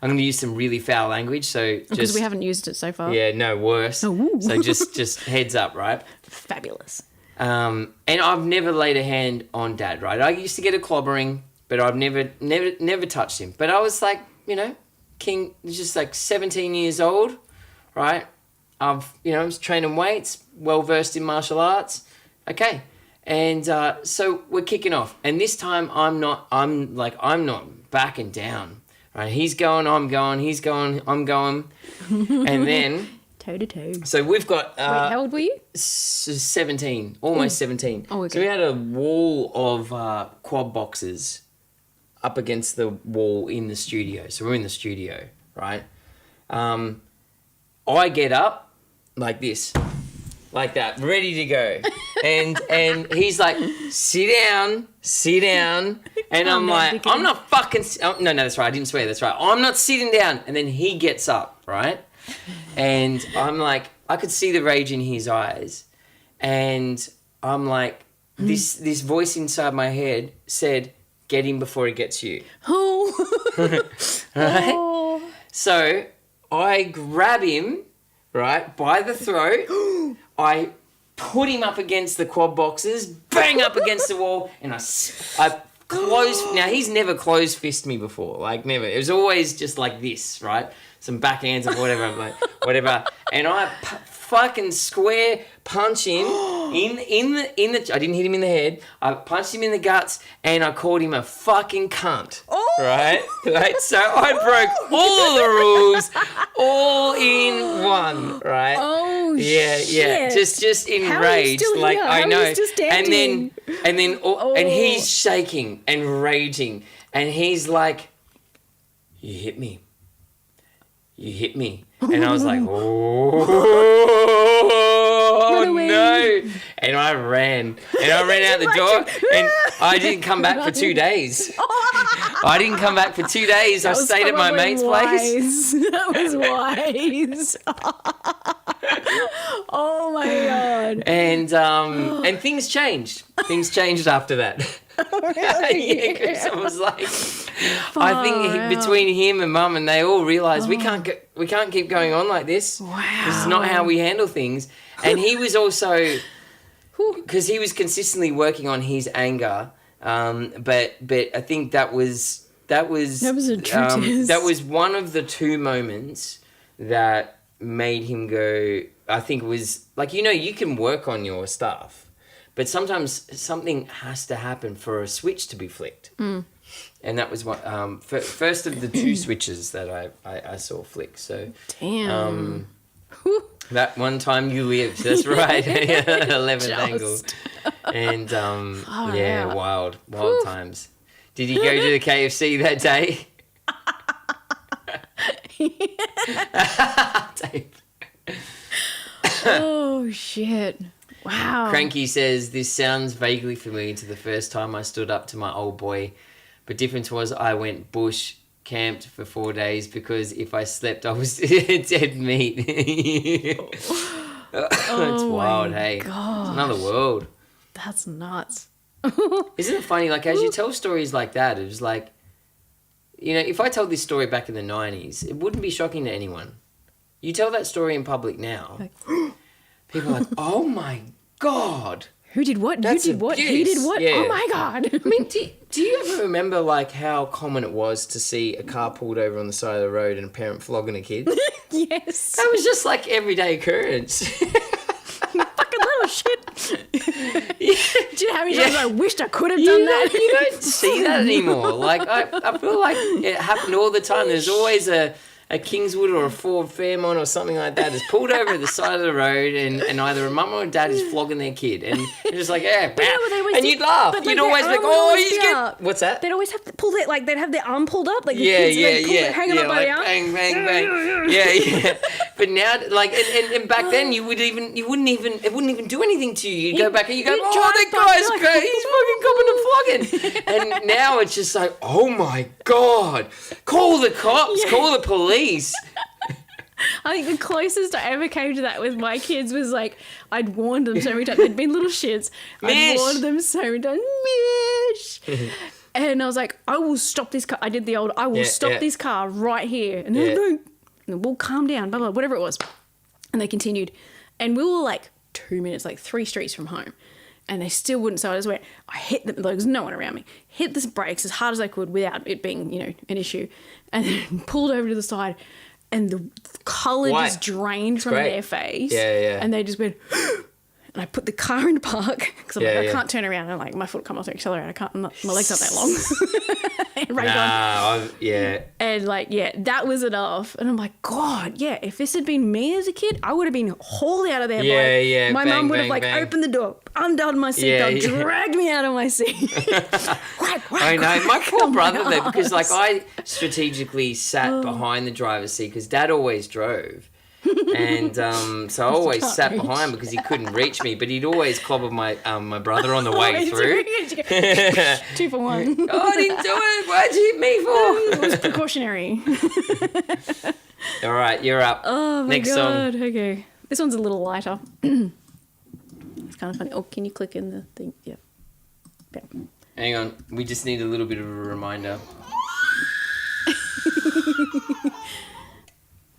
Speaker 4: going to use some really foul language, so just...
Speaker 7: Because we haven't used it so far.
Speaker 4: Yeah, no, worse.
Speaker 7: Ooh.
Speaker 4: So just heads up, right?
Speaker 7: Fabulous.
Speaker 4: And I've never laid a hand on Dad, right? I used to get a clobbering, but I've never touched him. But I was like, King, just like 17 years old, right? I was training weights, well-versed in martial arts. Okay. And so we're kicking off. And this time I'm not backing down. Right? He's going, I'm going, he's going, I'm going. And then...
Speaker 7: Toe to toe.
Speaker 4: So we've got...
Speaker 7: Wait, how old were you?
Speaker 4: 17, almost 17.
Speaker 7: Oh, okay.
Speaker 4: So we had a wall of quad boxes up against the wall in the studio. So we're in the studio, right? I get up like this. Like that, ready to go. And he's like, sit down. And I'm like, I'm not fucking... Oh, no, that's right. I didn't swear. That's right. I'm not sitting down. And then he gets up, right? And I'm like, I could see the rage in his eyes. And I'm like, this voice inside my head said, get him before he gets you.
Speaker 7: Oh.
Speaker 4: Right?
Speaker 7: Oh.
Speaker 4: So I grab him, right, by the throat. I put him up against the quad boxes, bang up against the wall, and I closed. Now, he's never closed fist me before, like never. It was always just like this, right? Some backhands or whatever, like whatever. And I fucking square punch him in the. I didn't hit him in the head. I punched him in the guts, and I called him a fucking cunt. Oh. Right? So I broke all the rules, all in one. Right?
Speaker 7: Oh
Speaker 4: yeah,
Speaker 7: shit.
Speaker 4: yeah. Just enraged, like
Speaker 7: here?
Speaker 4: I
Speaker 7: How
Speaker 4: know.
Speaker 7: are you still standing?
Speaker 4: And then, and he's shaking and raging, and he's like, "You hit me. You hit me." And I was like, oh no. And I ran out the door, and I didn't come back for 2 days. I didn't come back for 2 days. I stayed at my mate's place.
Speaker 7: That was wise. Oh my God.
Speaker 4: And things changed. Things changed after that.
Speaker 7: Really?
Speaker 4: Yeah, because I was like, I think between him and Mum, and they all realised we can't keep going on like this.
Speaker 7: Wow.
Speaker 4: This is not how we handle things. And he was also, because he was consistently working on his anger, but I think that was
Speaker 7: a true test.
Speaker 4: that was one of the two moments that made him go. I think it was like, you can work on your stuff, but sometimes something has to happen for a switch to be flicked. And that was what first of the two switches that I saw flick. So
Speaker 7: damn.
Speaker 4: That one time you lived. That's right. 11th angle. And yeah, wild times. Did you go to the KFC that day? Dave.
Speaker 7: Oh shit. Wow.
Speaker 4: Cranky says, this sounds vaguely familiar to the first time I stood up to my old boy. But difference was I went bush, camped for 4 days, because if I slept, I was dead meat. It's wild, hey.
Speaker 7: Gosh.
Speaker 4: It's another world.
Speaker 7: That's nuts.
Speaker 4: Isn't it funny, like, as you tell stories like that, it was like, if I told this story back in the 90s, it wouldn't be shocking to anyone. You tell that story in public now, people are like, oh my God.
Speaker 7: Who did what?
Speaker 4: That's
Speaker 7: you did what? He
Speaker 4: abuse.
Speaker 7: did what?
Speaker 4: Yeah.
Speaker 7: Oh my God.
Speaker 4: I mean, do you ever remember like how common it was to see a car pulled over on the side of the road and a parent flogging a kid?
Speaker 7: Yes.
Speaker 4: That was just like everyday occurrence.
Speaker 7: Fucking little shit. Do you know how many times I wished I could have done that?
Speaker 4: You don't see that anymore. Like I feel like it happened all the time. There's always a Kingswood or a Ford Fairmont or something like that is pulled over at the side of the road and either a mum or a dad is flogging their kid. And you're just like, yeah,
Speaker 7: But they always
Speaker 4: and
Speaker 7: do-
Speaker 4: you'd laugh.
Speaker 7: but, like,
Speaker 4: You'd always
Speaker 7: their
Speaker 4: be like,
Speaker 7: arm would
Speaker 4: oh,
Speaker 7: always
Speaker 4: he's
Speaker 7: be
Speaker 4: getting...
Speaker 7: up.
Speaker 4: What's that?
Speaker 7: They'd always have to pull it, like they'd have their arm pulled up, like the
Speaker 4: Yeah,
Speaker 7: kids,
Speaker 4: yeah,
Speaker 7: they'd pull
Speaker 4: yeah.
Speaker 7: it, hang them
Speaker 4: yeah,
Speaker 7: up by
Speaker 4: like
Speaker 7: the arm.
Speaker 4: bang, bang, bang. Yeah. But now, like, and back then, you wouldn't even do anything to you. You'd go back and you go,
Speaker 7: you'd
Speaker 4: oh,
Speaker 7: drive
Speaker 4: that
Speaker 7: by,
Speaker 4: guy's great. He's fucking copping and flogging. And now it's just like, oh my God, call the cops, call the police.
Speaker 7: I think the closest I ever came to that with my kids was like, I'd warned them so many times. They'd been little shits.
Speaker 4: Mish.
Speaker 7: I'd warned them so many times. Mish. And I was like, I will stop this car. I did the old, I will stop this car right here. And they're like, no. We'll calm down, blah, blah, whatever it was. And they continued. And we were like 2 minutes, like 3 streets from home. And they still wouldn't. So I just went, I hit them, there was no one around me. Hit the brakes as hard as I could without it being, you know, an issue. And then pulled over to the side. And the colour just drained from their face.
Speaker 4: Yeah.
Speaker 7: And they just went, and I put the car in park because I'm like, I can't turn around and like my foot come off the accelerator. I can't, my leg's not that long. And like, that was enough. And I'm like, God, if this had been me as a kid, I would have been hauled out of there. My mum would have like opened the door, undone my seatbelt, dragged me out of my seat.
Speaker 4: I know, my poor brother though, because like I strategically sat behind the driver's seat because Dad always drove. And so I always sat behind because he couldn't reach me, but he'd always clobber my my brother on the way through.
Speaker 7: 2 for 1.
Speaker 4: Oh, I didn't do it. Why'd you hit me for?
Speaker 7: It was precautionary.
Speaker 4: All right, you're up.
Speaker 7: Oh my
Speaker 4: Next
Speaker 7: God.
Speaker 4: song.
Speaker 7: Okay. This one's a little lighter. It's kind of funny. Oh, can you click in the thing? Yeah.
Speaker 4: Hang on, we just need a little bit of a reminder.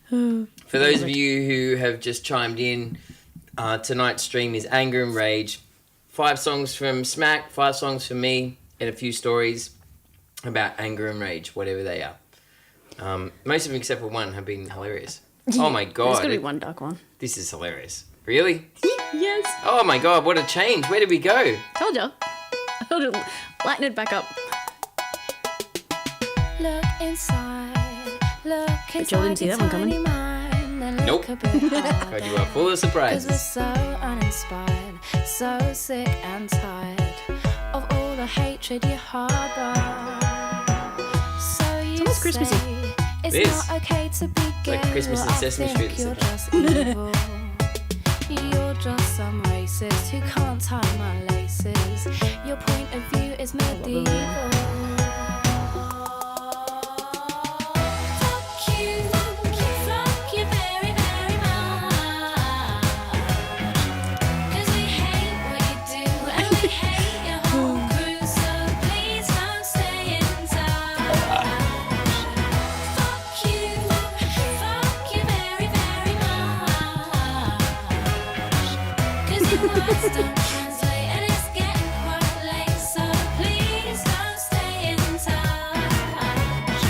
Speaker 4: For those of you who have just chimed in, tonight's stream is Anger and Rage. 5 songs from Smak, 5 songs from me, and a few stories about anger and rage, whatever they are. Most of them, except for one, have been hilarious. Oh my God.
Speaker 7: There's got to be one dark one.
Speaker 4: This is hilarious. Really?
Speaker 7: Yes.
Speaker 4: Oh my God, what a change. Where did we go?
Speaker 7: Told you. I told you. Lighten it back up.
Speaker 9: Look inside. Look inside.
Speaker 7: Joel didn't see that one coming.
Speaker 4: Nope. God, you are full of surprises.
Speaker 9: 'Cause we're so uninspired, so sick and tired of all the hatred you harbor. So you
Speaker 7: almost Christmassy.
Speaker 9: say it's
Speaker 4: It is.
Speaker 9: not okay to be gay.
Speaker 4: Like Christmas
Speaker 9: Well,
Speaker 4: in
Speaker 9: I
Speaker 4: Sesame
Speaker 9: think
Speaker 4: Street.
Speaker 9: you're just evil. You're just some racist who can't tie my laces. Your point of view is medieval. Don't translate and it's getting quite late, so please don't stay in touch.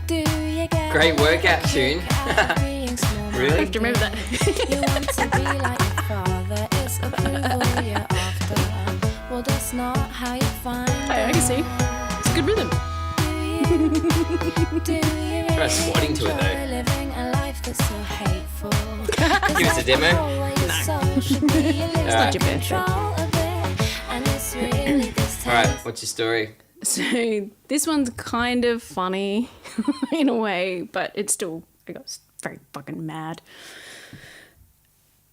Speaker 9: Do you get
Speaker 4: Great workout tune. Really?
Speaker 7: I have to remember that.
Speaker 9: You want to be like your father, it's approval you're after. Well, that's not how you find
Speaker 7: I can see. It's a good rhythm.
Speaker 4: Try squatting to it though.
Speaker 9: Living a life that's so hateful.
Speaker 4: Give us a demo.
Speaker 7: It's not your birthday.
Speaker 4: Alright, what's your story?
Speaker 7: So this one's kind of funny in a way, but it's still, I got very fucking mad.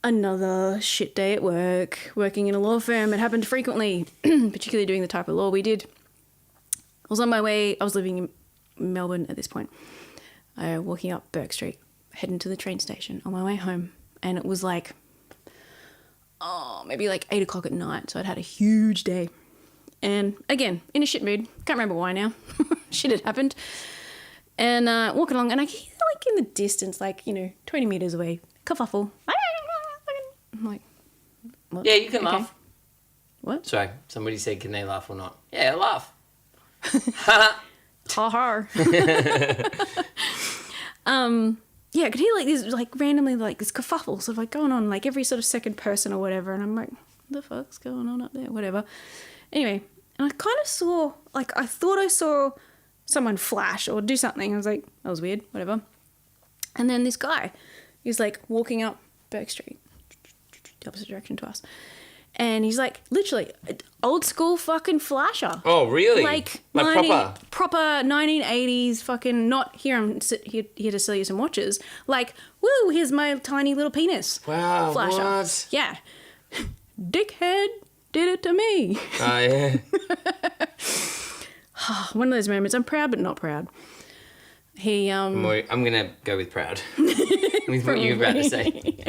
Speaker 7: Another shit day at work, working in a law firm. It happened frequently, particularly doing the type of law we did. I was on my way, I was living in Melbourne at this point, walking up Burke Street, heading to the train station on my way home. And it was like, maybe like 8 o'clock at night. So I'd had a huge day. And again, in a shit mood. Can't remember why now. Shit had happened. And walking along, and I hear like in the distance, like, 20 meters away, kerfuffle. I'm like, what?
Speaker 4: Yeah, you can
Speaker 7: Okay.
Speaker 4: laugh.
Speaker 7: What?
Speaker 4: Sorry, somebody said, can they laugh or not? Yeah, laugh.
Speaker 7: Ha ha. Yeah, I could hear like these like randomly like this kerfuffles of like going on like every sort of second person or whatever, and I'm like, what the fuck's going on up there? Whatever. Anyway, and I kind of saw like I thought I saw someone flash or do something. I was like, that was weird, whatever. And then this guy, he's like walking up Burke Street, the opposite direction to us. And he's like, literally, old school fucking flasher.
Speaker 4: Oh, really?
Speaker 7: Like proper 1980s fucking, not here, here to sell you some watches. Like, woo, here's my tiny little penis.
Speaker 4: Wow,
Speaker 7: Flasher.
Speaker 4: what?
Speaker 7: Yeah. Dickhead did it to me.
Speaker 4: Oh, yeah.
Speaker 7: One of those moments. I'm proud, but not proud. He,
Speaker 4: I'm going to go with proud. With what you were about to say.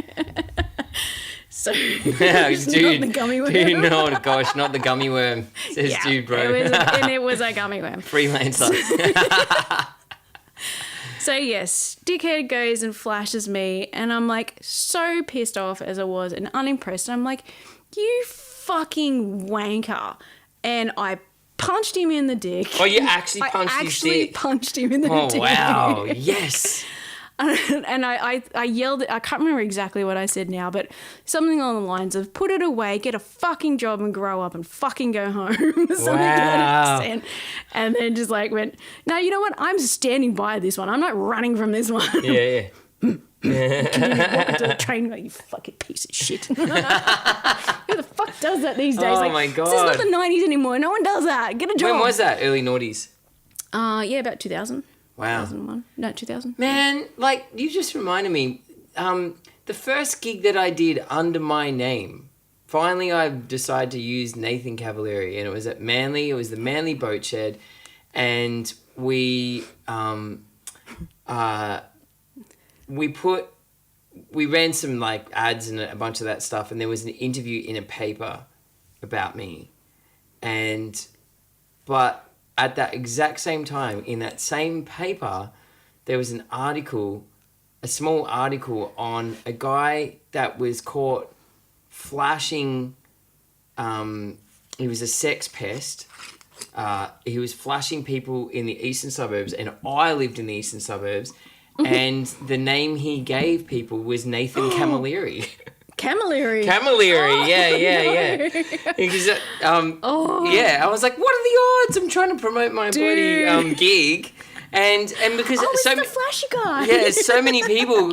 Speaker 7: So,
Speaker 4: Yeah,
Speaker 7: it's
Speaker 4: dude,
Speaker 7: not the gummy worm.
Speaker 4: dude, no, gosh, not the gummy worm. Says
Speaker 7: Yeah,
Speaker 4: dude, bro.
Speaker 7: it was a gummy worm.
Speaker 4: Freelancer.
Speaker 7: So yes, dickhead goes and flashes me, and I'm like so pissed off as I was and unimpressed. I'm like, you fucking wanker. And I punched him in the dick.
Speaker 4: Oh, you actually punched his dick?
Speaker 7: Punched him in the
Speaker 4: Oh,
Speaker 7: dick.
Speaker 4: wow. Yes.
Speaker 7: And I yelled, I can't remember exactly what I said now, but something along the lines of, put it away, get a fucking job and grow up and fucking go home. Something to that extent. And then just like went, no, you know what? I'm standing by this one. I'm not running from this one.
Speaker 4: Yeah.
Speaker 7: Can you walk into a train? Like, you fucking piece of shit. Who the fuck does that these days?
Speaker 4: Oh,
Speaker 7: like,
Speaker 4: my
Speaker 7: This is not
Speaker 4: God.
Speaker 7: the 90s anymore. No one does that. Get a job.
Speaker 4: When was that? Early noughties?
Speaker 7: Yeah, about 2000.
Speaker 4: Wow.
Speaker 7: 2001. No, 2000.
Speaker 4: Man, like, you just reminded me, the first gig that I did under my name, finally I decided to use Nathan Cavalieri, and it was at Manly. It was the Manly Boat Shed, and we ran some, like, ads and a bunch of that stuff, and there was an interview in a paper about me. But at that exact same time, in that same paper, there was an article, a small article on a guy that was caught flashing. He was a sex pest. He was flashing people in the eastern suburbs, and I lived in the eastern suburbs. And the name he gave people was Nathan Camilleri.
Speaker 7: Camilleri.
Speaker 4: Camilleri, yeah. Because, yeah, I was like, what are the odds? I'm trying to promote my bloody gig, and because
Speaker 7: It's the flashy guy.
Speaker 4: yeah, so many people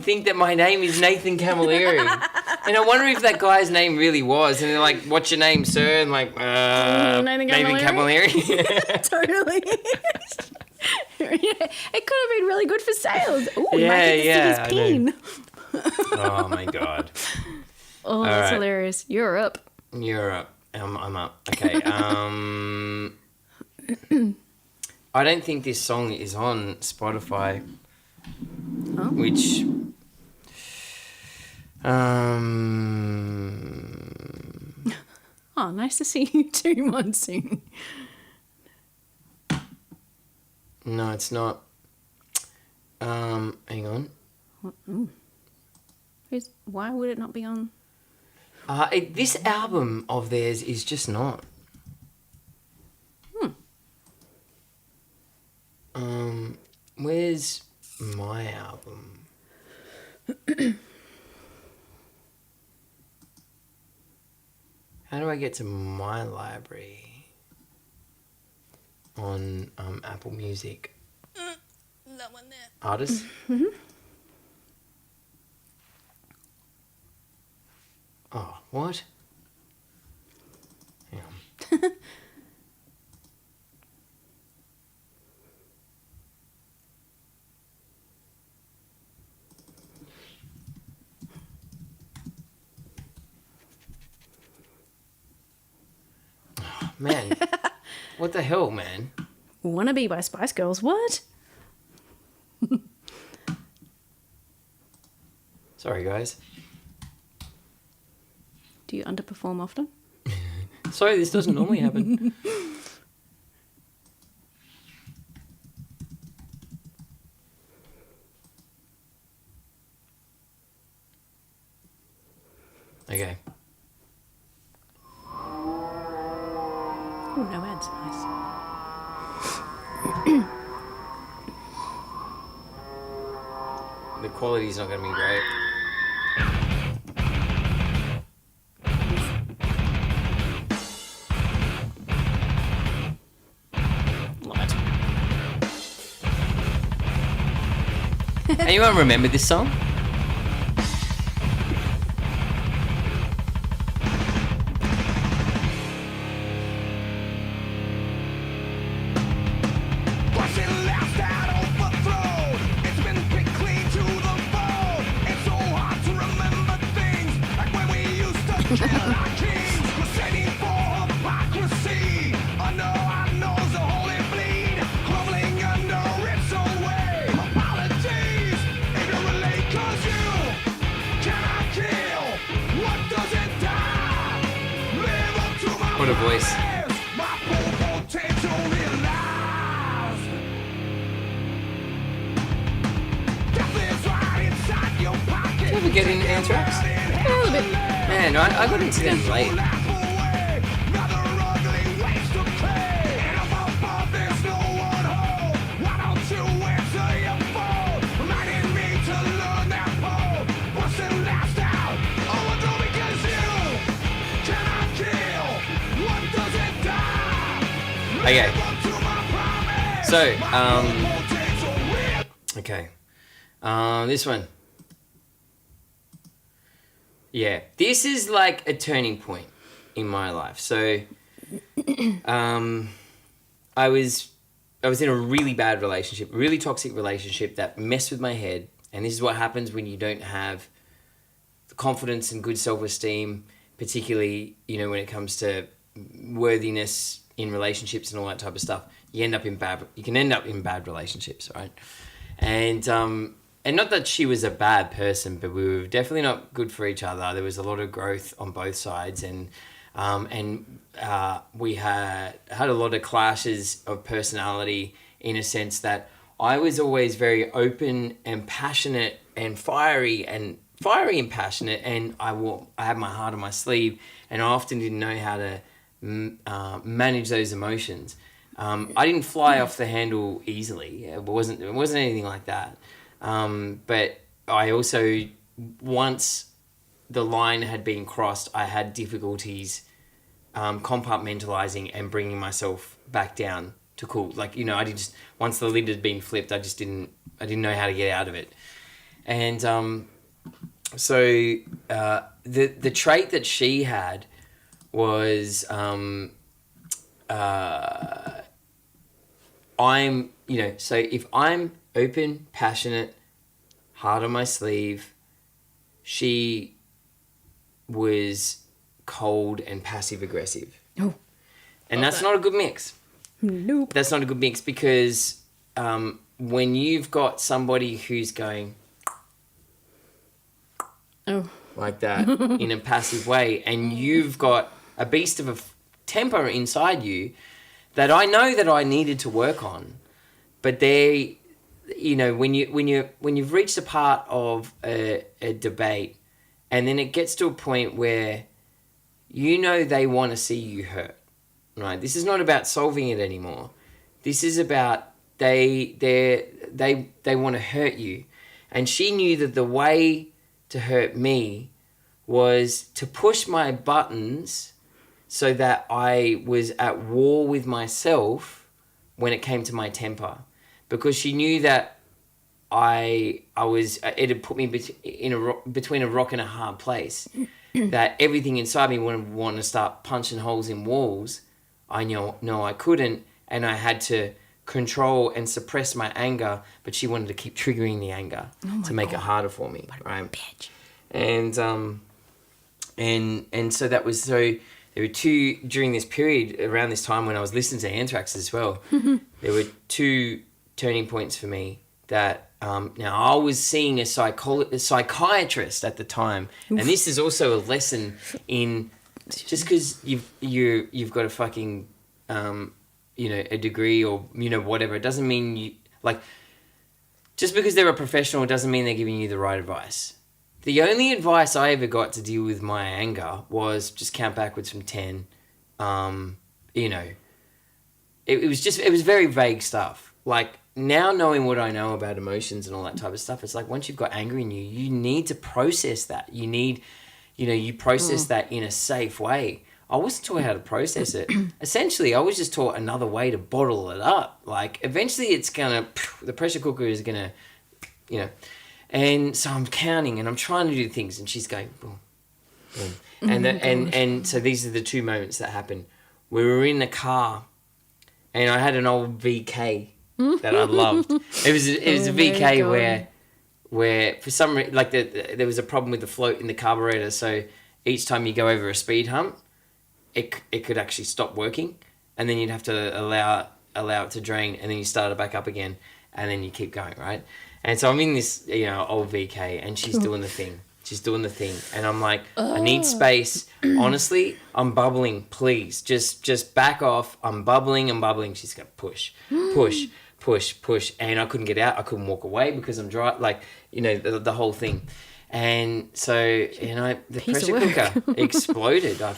Speaker 4: think that my name is Nathan Camilleri, and I wonder if that guy's name really was. And they're like, "What's your name, sir?" And like,
Speaker 7: Nathan
Speaker 4: Camilleri.
Speaker 7: Totally. Yeah, it could have been really good for sales. Ooh,
Speaker 4: Yeah,
Speaker 7: might get
Speaker 4: yeah,
Speaker 7: to stick his peen.
Speaker 4: Oh my god.
Speaker 7: Oh, that's
Speaker 4: right.
Speaker 7: hilarious. You're up.
Speaker 4: You're up. I'm up. Okay. I don't think this song is on Spotify.
Speaker 7: Oh.
Speaker 4: Which.
Speaker 7: Oh, nice to see you too, Monsoon.
Speaker 4: No, it's not. Hang on.
Speaker 7: Why would it not be on?
Speaker 4: This album of theirs is just not. Where's my album? How do I get to my library on Apple Music?
Speaker 7: That one there.
Speaker 4: Artists? Oh, what? Hang on. Oh, man. What the hell, man?
Speaker 7: Wannabe by Spice Girls. What?
Speaker 4: Sorry, guys.
Speaker 7: Do you underperform often?
Speaker 4: Sorry, this doesn't normally happen. Okay.
Speaker 7: Oh, no ads. Nice.
Speaker 4: The quality's not going to be great.
Speaker 7: Love it.
Speaker 4: Anyone remember this song? What a voice. Did you ever get into Anthrax?
Speaker 7: A little bit.
Speaker 4: Man, I got into them late. Okay. So, okay. This one. Yeah, this is like a turning point in my life. So, I was in a really bad relationship, really toxic relationship that messed with my head. And this is what happens when you don't have the confidence and good self-esteem, particularly, when it comes to worthiness in relationships and all that type of stuff. You can end up in bad relationships, right? And not that she was a bad person, but we were definitely not good for each other. There was a lot of growth on both sides, and we had a lot of clashes of personality, in a sense that I was always very open and passionate and fiery and passionate, and I had my heart on my sleeve, and I often didn't know how to manage those emotions. I didn't fly off the handle easily. It wasn't anything like that. But I also, once the line had been crossed, I had difficulties compartmentalizing and bringing myself back down to cool. Like, once the lid had been flipped, I didn't know how to get out of it. And so the trait that she had was so if I'm open, passionate, heart on my sleeve, she was cold and passive aggressive.
Speaker 7: Oh.
Speaker 4: And that's not a good mix.
Speaker 7: Nope.
Speaker 4: That's not a good mix, because when you've got somebody who's going like that in a passive way, and you've got a beast of a temper inside you that I know that I needed to work on, but when you've reached a part of a debate, and then it gets to a point where they want to see you hurt, right? This is not about solving it anymore. This is about they want to hurt you, and she knew that the way to hurt me was to push my buttons so that I was at war with myself when it came to my temper, because she knew that it had put me between a rock and a hard place. That everything inside me wanted to start punching holes in walls. I know I couldn't, and I had to control and suppress my anger, but she wanted to keep triggering the anger to make it harder for me, right?
Speaker 7: Bitch.
Speaker 4: And so that was so. There were two, during this period, around this time when I was listening to Anthrax as well, there were two turning points for me that, now I was seeing a psychiatrist at the time. Oof. And this is also a lesson in, just because you've got a fucking, a degree or, whatever, it doesn't mean just because they're a professional, it doesn't mean they're giving you the right advice. the only advice I ever got to deal with my anger was just count backwards from 10. You know, it was very vague stuff. Like, now knowing what I know about emotions and all that type of stuff, it's like once you've got anger in you, you need to process that. You process that in a safe way. I wasn't taught how to process it. Essentially, I was just taught another way to bottle it up. Like, eventually the pressure cooker is gonna, you know. And so I'm counting and I'm trying to do things and she's going, boom, boom. And so these are the two moments that happened. We were in the car and I had an old VK that I loved. It was a VK where for some reason, like there was a problem with the float in the carburetor. So each time you go over a speed hump, it could actually stop working, and then you'd have to allow it to drain, and then you start it back up again, and then you keep going, right? And so I'm in this, old VK, and she's doing the thing. She's doing the thing, and I'm like, I need space. Honestly, I'm bubbling. Please, just back off. I'm bubbling. She's going push, and I couldn't get out. I couldn't walk away because I'm dry. Like, the whole thing. And so, the pressure cooker exploded. I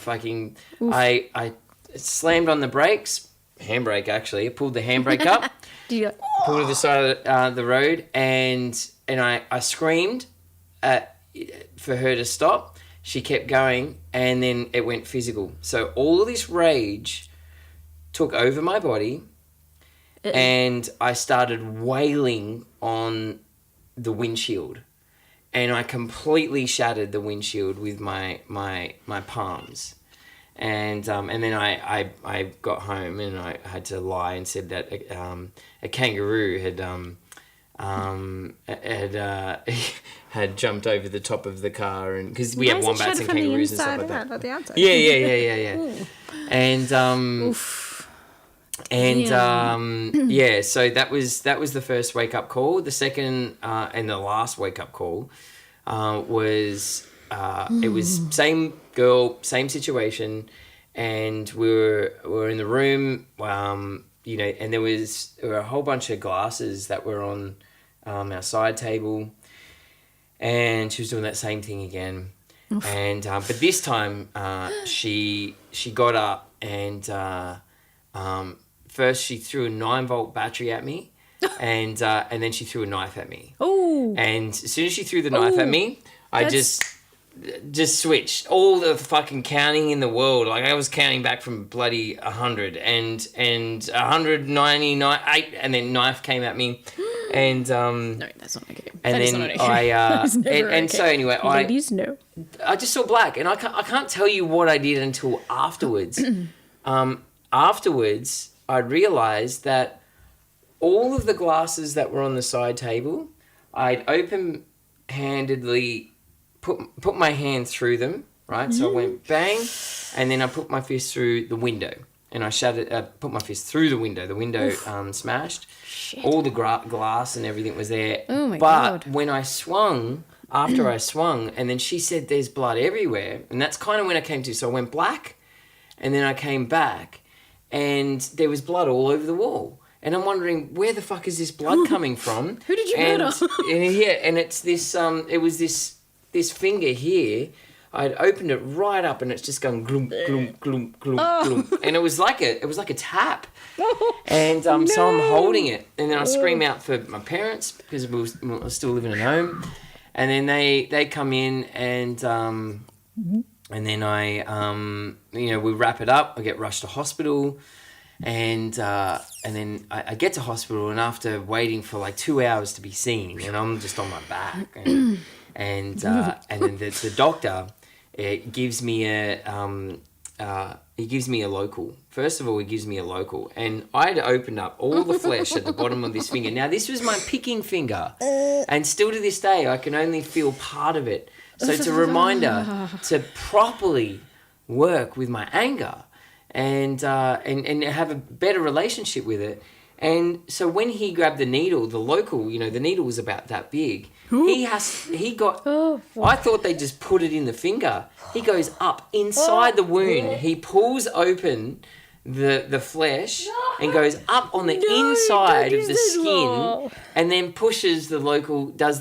Speaker 4: slammed on the brakes, handbrake actually. I pulled the handbrake up, pulled to the side of the road, and I screamed for her to stop. She kept going, and then it went physical. So all of this rage took over my body, and I started wailing on the windshield. And I completely shattered the windshield with my palms, and then I got home and I had to lie and said that a kangaroo had jumped over the top of the car, and because we have wombats and kangaroos and stuff like that.
Speaker 7: Not the outside.
Speaker 4: Yeah. So that was the first wake up call. The second and the last wake up call was it was same girl, same situation, and we were in the room, and there were a whole bunch of glasses that were on our side table, and she was doing that same thing again. Oof. And but this time she got up and first she threw a 9-volt battery at me, and then she threw a knife at me.
Speaker 7: Oh!
Speaker 4: And as soon as she threw the knife at me, I just switched all the fucking counting in the world. Like, I was counting back from bloody 100 and 199, 8, and then knife came at me, and no,
Speaker 7: that's not okay.
Speaker 4: And
Speaker 7: that
Speaker 4: then okay. So anyway,
Speaker 7: ladies, no.
Speaker 4: I just saw black, and I can't tell you what I did until afterwards. Afterwards, I realized that all of the glasses that were on the side table, I'd open-handedly put my hand through them, right? So I went bang, and then I put my fist through the window, and I put my fist through the window. The window smashed. Shit. All the glass and everything was there.
Speaker 7: Oh my God.
Speaker 4: But when I swung, after I swung, and then she said there's blood everywhere, and that's kind of when I came to. So I went black, and then I came back, and there was blood all over the wall. And I'm wondering, where the fuck is this blood coming from?
Speaker 7: Who did you murder?
Speaker 4: And it's this, it was this finger here. I'd opened it right up, and it's just going glump, glump, glump, glump, glump. And it was like a tap. And so I'm holding it, and then I scream out for my parents because we were still living at home. And then they come in, and then we wrap it up. I get rushed to hospital. And then I get to hospital, and after waiting for like 2 hours to be seen, and I'm just on my back, and then the doctor gives me a local. First of all, he gives me a local, and I'd opened up all the flesh at the bottom of this finger. Now, this was my picking finger, and still to this day, I can only feel part of it. So it's a reminder to properly work with my anger. And have a better relationship with it. And so when he grabbed the needle, the local, the needle was about that big. I thought they just put it in the finger. He goes up inside the wound. He pulls open the flesh and goes up on the inside of the skin, and then does the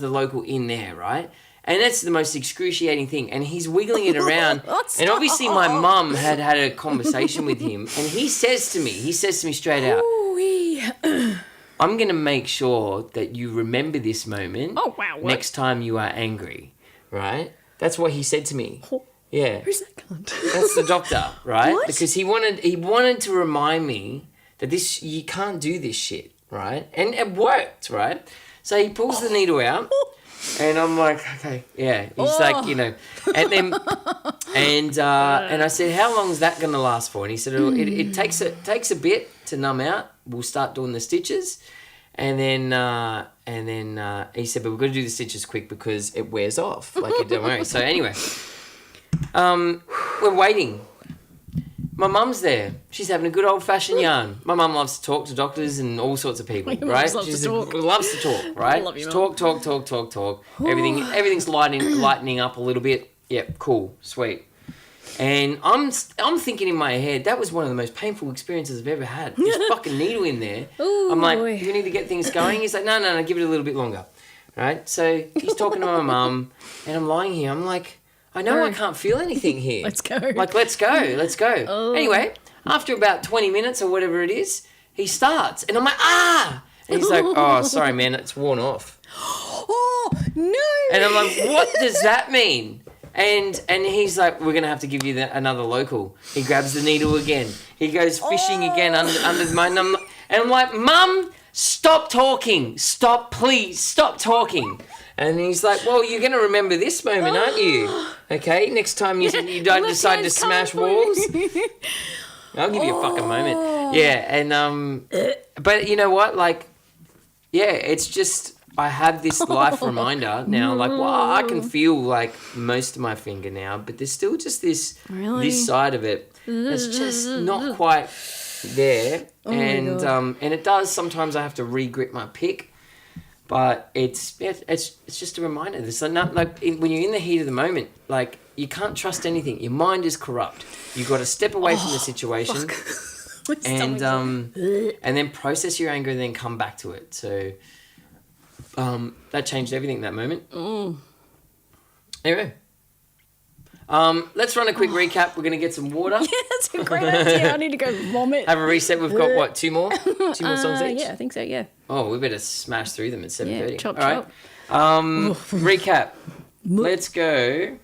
Speaker 4: local in there, right? And that's the most excruciating thing. And he's wiggling it around. And obviously my mum had a conversation with him. And he says to me straight out, I'm going to make sure that you remember this moment next time you are angry, right? That's what he said to me. Yeah.
Speaker 7: Who's that cunt?
Speaker 4: That's the doctor, right?
Speaker 7: What?
Speaker 4: Because he wanted to remind me that you can't do this shit, right? And it worked, right? So he pulls the needle out, and I'm like, okay, yeah. He's like, you know, and then, and I said, how long is that going to last for? And he said, it takes a bit to numb out. We'll start doing the stitches, and then he said, but we've got to do the stitches quick because it wears off. Like, don't worry. So anyway, we're waiting. My mum's there. She's having a good old-fashioned yarn. My mum loves to talk to doctors and all sorts of people, right?
Speaker 7: Loves
Speaker 4: She
Speaker 7: to talk.
Speaker 4: loves to talk, right?
Speaker 7: Love you,
Speaker 4: Just
Speaker 7: Mum.
Speaker 4: talk. Everything's lightening up a little bit. Yep, cool, sweet. And I'm thinking in my head, that was one of the most painful experiences I've ever had. This fucking needle in there.
Speaker 7: Ooh,
Speaker 4: I'm like,
Speaker 7: boy.
Speaker 4: do you need to get things going? He's like, no, give it a little bit longer, right? So he's talking to my mum, and I'm lying here. I'm like, I know I can't feel anything here.
Speaker 7: Let's go.
Speaker 4: Like, let's go.
Speaker 7: Oh.
Speaker 4: Anyway, after about 20 minutes or whatever it is, he starts. And I'm like, ah! And he's like, oh, sorry, man, it's worn off.
Speaker 7: Oh, no.
Speaker 4: And I'm like, what does that mean? And he's like, we're going to have to give you another local. He grabs the needle again. He goes fishing again under the mine. And I'm like, Mum, stop talking. Please, stop talking. And he's like, well, you're going to remember this moment, aren't you? Okay, next time you don't decide to smash walls, I'll give you a fucking moment. Yeah, and, but you know what? Like, yeah, it's just, I have this life reminder now, like, well, I can feel, like, most of my finger now, but there's still just this side of it that's just not quite there. And it does, sometimes I have to re-grip my pick. But it's just a reminder. There's not like when you're in the heat of the moment, like you can't trust anything. Your mind is corrupt. You've got to step away from the situation and then process your anger and then come back to it. So that changed everything in that moment. Anyway. Let's run a quick recap. We're going to get some water.
Speaker 7: Yeah, that's a great idea. I need to go vomit.
Speaker 4: Have a reset. We've got, what, two more? Two more songs each?
Speaker 7: Yeah, I think so, yeah.
Speaker 4: Oh, we better smash through them at 7:30.
Speaker 7: Yeah, chop.
Speaker 4: Recap. Let's go.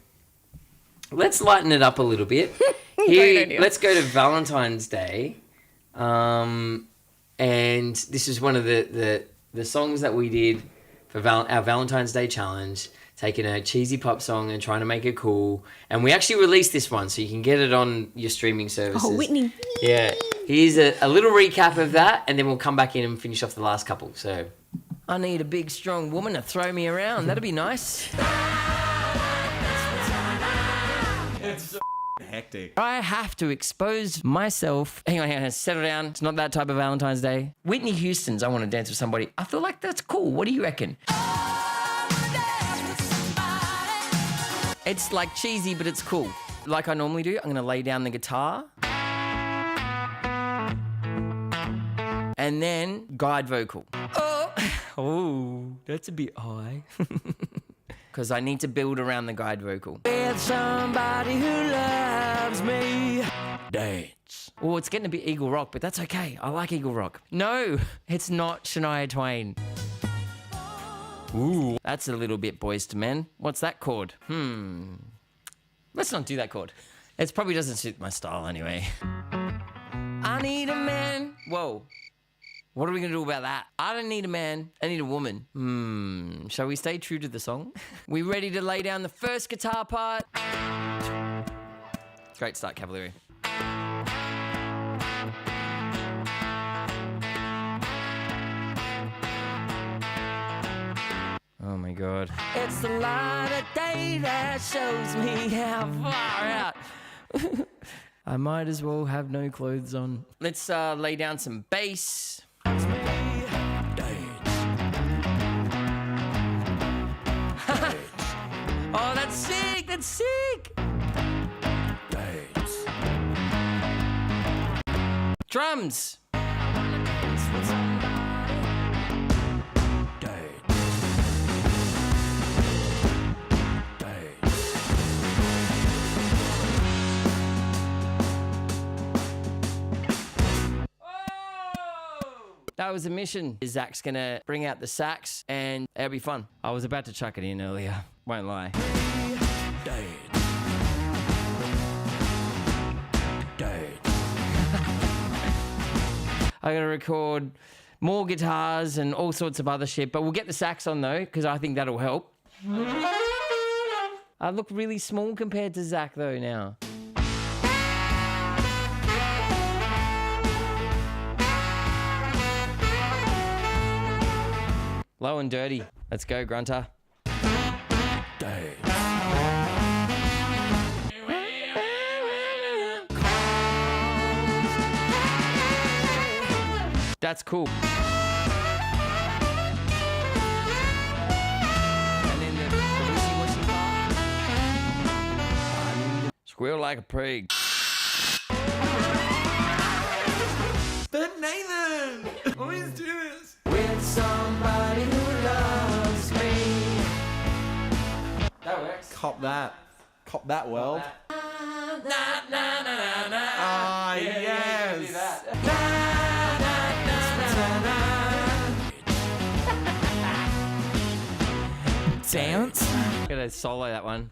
Speaker 4: Let's lighten it up a little bit. Here, let's go to Valentine's Day. And this is one of the songs that we did for our Valentine's Day challenge. Taking a cheesy pop song and trying to make it cool. And we actually released this one, so you can get it on your streaming services.
Speaker 7: Oh, Whitney.
Speaker 4: Yeah. Here's a little recap of that, and then we'll come back in and finish off the last couple. So,
Speaker 1: I need a big, strong woman to throw me around. That'd be nice.
Speaker 10: It's so hectic.
Speaker 1: I have to expose myself. Hang on, settle down. It's not that type of Valentine's Day. Whitney Houston's I Want to Dance with Somebody. I feel like that's cool. What do you reckon? It's like cheesy, but it's cool. Like I normally do, I'm going to lay down the guitar. And then guide vocal. Oh, that's a bit high. Because I need to build around the guide vocal. With somebody who loves me. Dance. Oh, it's getting a bit Eagle Rock, but that's okay. I like Eagle Rock. No, it's not Shania Twain. Ooh, that's a little bit Boys to Men. What's that chord? Let's not do that chord. It probably doesn't suit my style anyway. I need a man. Whoa. What are we going to do about that? I don't need a man. I need a woman. Shall we stay true to the song? We ready to lay down the first guitar part? Great start, Cavalieri. Oh my God. It's the light of day that shows me how far out. I might as well have no clothes on. Let's lay down some bass. Dance. Oh, that's sick. That's sick. Dance. Drums.
Speaker 4: That was a mission. Zach's gonna bring out the sax and it'll be fun. I was about to chuck it in earlier, won't lie. I gotta record more guitars and all sorts of other shit, but we'll get the sax on though, because I think that'll help. I look really small compared to Zach though now. Low and dirty. Let's go, Grunter. That's cool. And then the wishy-washy part. Squeal like a prig.
Speaker 10: But Nathan! Always do this!
Speaker 4: With somebody who loves me. That works.
Speaker 10: Cop that. Cop that world.
Speaker 4: Ah,
Speaker 10: yes!
Speaker 4: Dance. Gotta solo that one.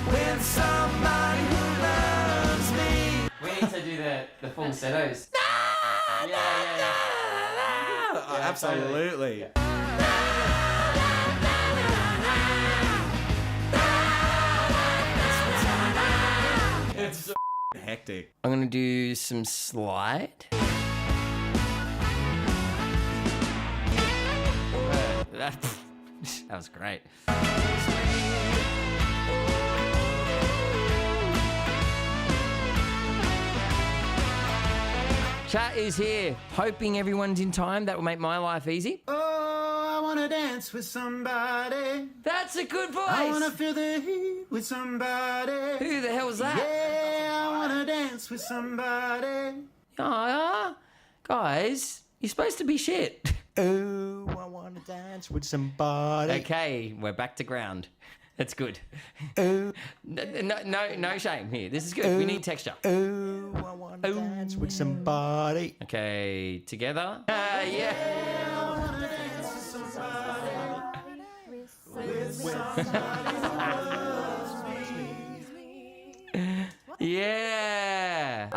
Speaker 8: With somebody who loves me.
Speaker 4: We need to do the falsettos.
Speaker 10: Absolutely. It's so hectic.
Speaker 4: I'm gonna do some slide. That was great. Chat is here, hoping everyone's in time. That will make my life easy.
Speaker 8: Oh, I wanna dance with somebody.
Speaker 4: That's a good voice.
Speaker 8: I wanna feel the heat with somebody.
Speaker 4: Who the hell's that?
Speaker 8: Yeah, I wanna dance with somebody.
Speaker 4: Oh, guys, you're supposed to be shit.
Speaker 10: Oh, I wanna dance with somebody.
Speaker 4: Okay, we're back to ground. That's good. No shame here. This is good. We need texture.
Speaker 10: Oh, I wanna dance with somebody.
Speaker 4: Okay, together. Yeah. Yeah.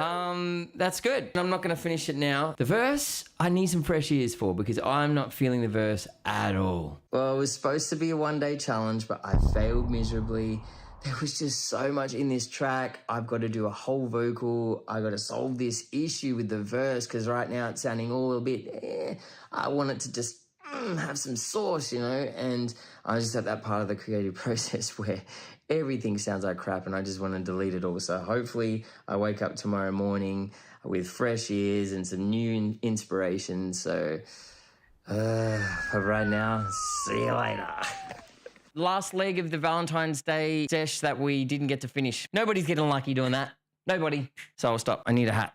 Speaker 4: That's good. I'm not going to finish it now. The verse, I need some fresh ears for because I'm not feeling the verse at all. Well, it was supposed to be a one-day challenge, but I failed miserably. There was just so much in this track. I've got to do a whole vocal. I got to solve this issue with the verse because right now it's sounding all a bit, I want it to just have some sauce, you know, and I just at that part of the creative process where everything sounds like crap and I just want to delete it all. So hopefully I wake up tomorrow morning with fresh ears and some new inspiration. So for right now, see you later. Last leg of the Valentine's Day sesh that we didn't get to finish. Nobody's getting lucky doing that. Nobody. So I'll stop. I need a hat.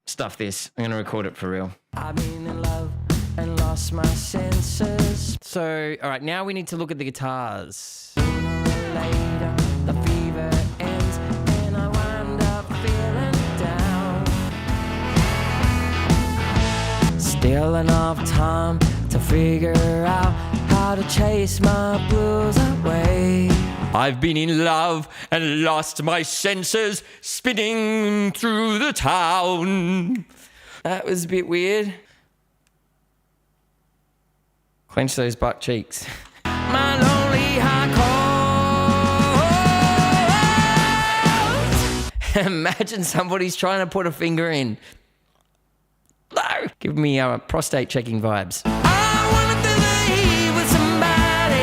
Speaker 4: Stuff this. I'm going to record it for real. I've been in love and lost my senses. So, all right, now we need to look at the guitars. Sooner or later, the fever ends and I wind up feeling down. Still enough time to figure out how to chase my blues away. I've been in love and lost my senses, spinning through the town. That was a bit weird. Clench those butt cheeks. My lonely heart. Imagine somebody's trying to put a finger in. No. Give me prostate checking vibes. I wanna believe with somebody.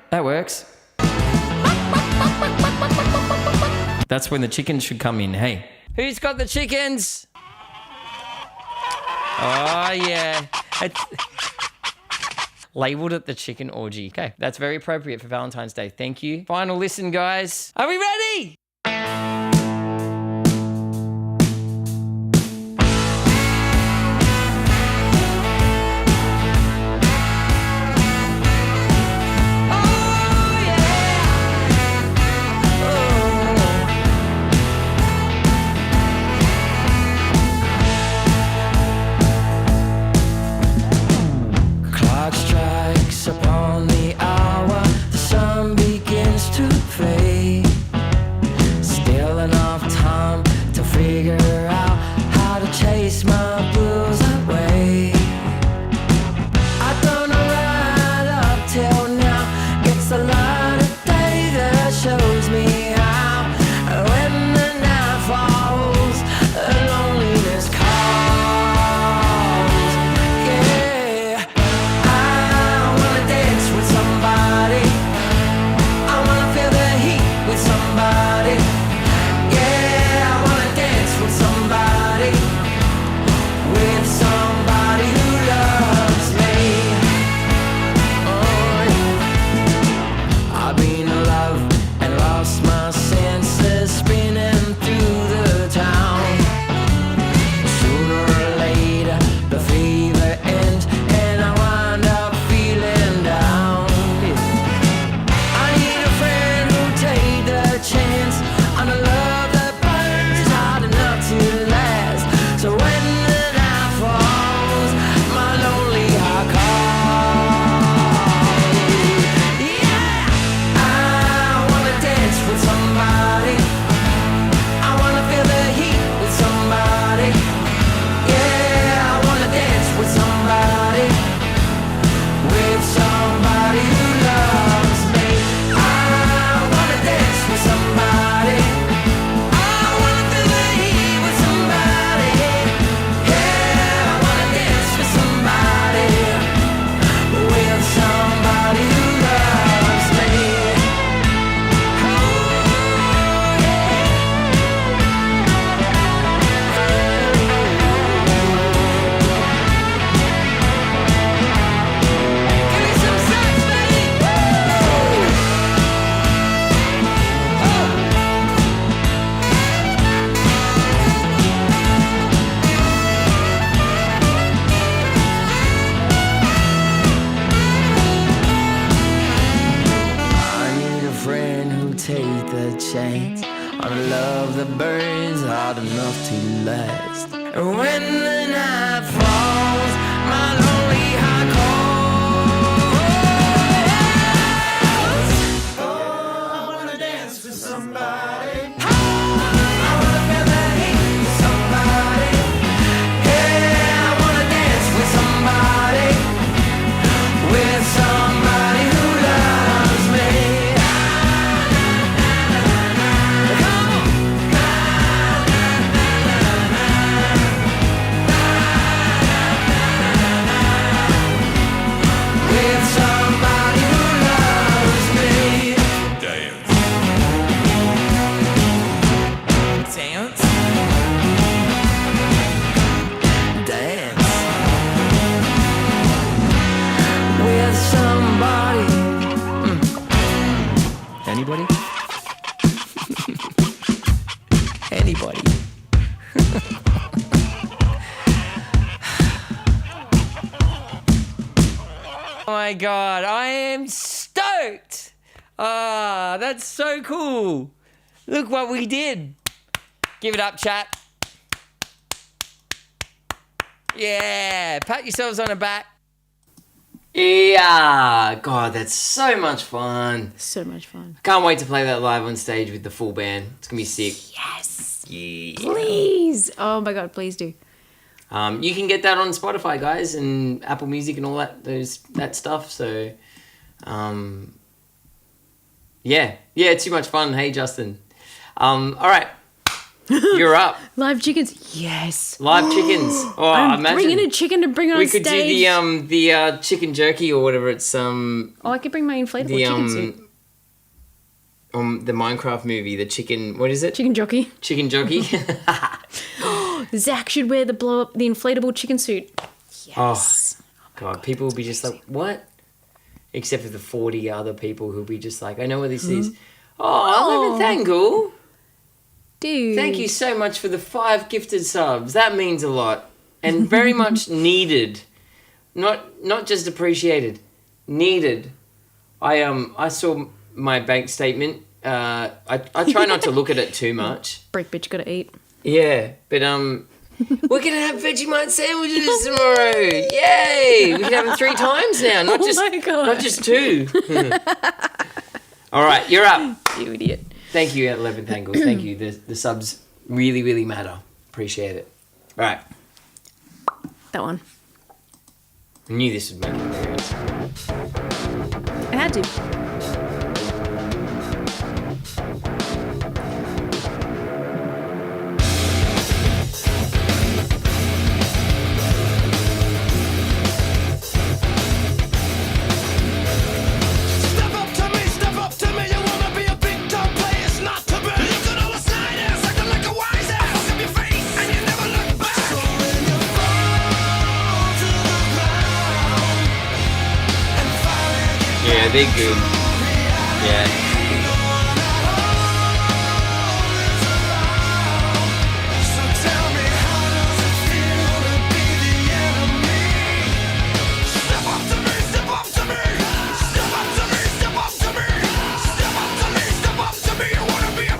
Speaker 4: That works. That's when the chickens should come in. Hey, who's got the chickens? Oh, yeah. Labeled it the chicken orgy. Okay, that's very appropriate for Valentine's Day. Thank you. Final listen, guys. Are we ready? Oh, yeah. Oh. I'm a love that burns hard enough to last. And when the night falls, my lonely heart calls. Oh, I wanna dance with somebody. I wanna feel the heat with somebody. Yeah, I wanna dance with somebody. With somebody who loves me. With somebody who loves me. Dance. Dance. Dance. With somebody. Anybody? Anybody? Oh my god, I am stoked! Ah, that's so cool. Look what we did. Give it up, chat. Yeah, pat yourselves on the back. Yeah, God, that's so much fun.
Speaker 7: So much fun.
Speaker 4: Can't wait to play that live on stage with the full band. It's gonna be sick.
Speaker 7: Yes.
Speaker 4: Yeah.
Speaker 7: Please. Oh my God, please do.
Speaker 4: You can get that on Spotify, guys, and Apple Music and all that stuff. So, yeah, too much fun. Hey, Justin. All right, you're up.
Speaker 7: Live chickens. Yes.
Speaker 4: Live chickens. Oh,
Speaker 7: I'm
Speaker 4: imagine
Speaker 7: bringing a chicken to bring on
Speaker 4: we
Speaker 7: stage.
Speaker 4: could do the chicken jerky or whatever. It's
Speaker 7: Oh, I could bring my inflatable chicken suit.
Speaker 4: The Minecraft movie, the chicken. What is it?
Speaker 7: Chicken jockey.
Speaker 4: Chicken jockey.
Speaker 7: Zach should wear the inflatable chicken suit. Yes.
Speaker 4: Oh, God, people will be just like, what? Except for the 40 other people who'll be just like, I know what this is. Oh, thank you.
Speaker 7: Dude.
Speaker 4: Thank you so much for the 5 gifted subs. That means a lot. And very much needed. Not just appreciated. Needed. I saw my bank statement. I try not to look at it too much.
Speaker 7: Break bitch, gotta eat.
Speaker 4: Yeah, but we're gonna have Vegemite sandwiches tomorrow. Yay! We can have them 3 times now, not just 2. All right, you're up.
Speaker 7: You idiot.
Speaker 4: Thank you, 11 Tangles. Thank you. The subs really, really matter. Appreciate it. All right.
Speaker 7: That one.
Speaker 4: I knew this would make an appearance.
Speaker 7: I had to.
Speaker 4: Yeah, they're good. Yeah.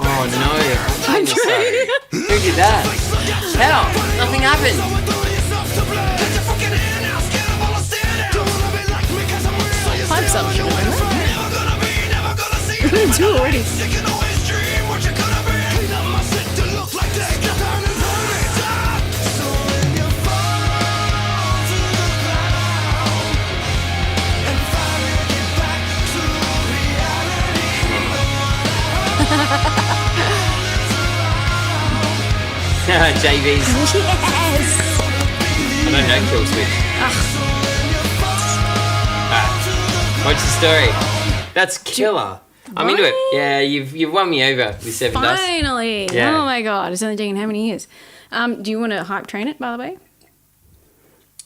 Speaker 4: Oh no! I'm trying. Who did that? How? Nothing happened.
Speaker 7: Pipes up, sugar. It's already.
Speaker 4: JV's.
Speaker 7: Yes.
Speaker 4: I don't know Kill Switch. What's the story? That's killer. I'm into it. Yeah, you've won me over with 7 Dust.
Speaker 7: Finally.
Speaker 4: Yeah.
Speaker 7: Oh my God. It's only taken how many years? Do you want to hype train it, by the way?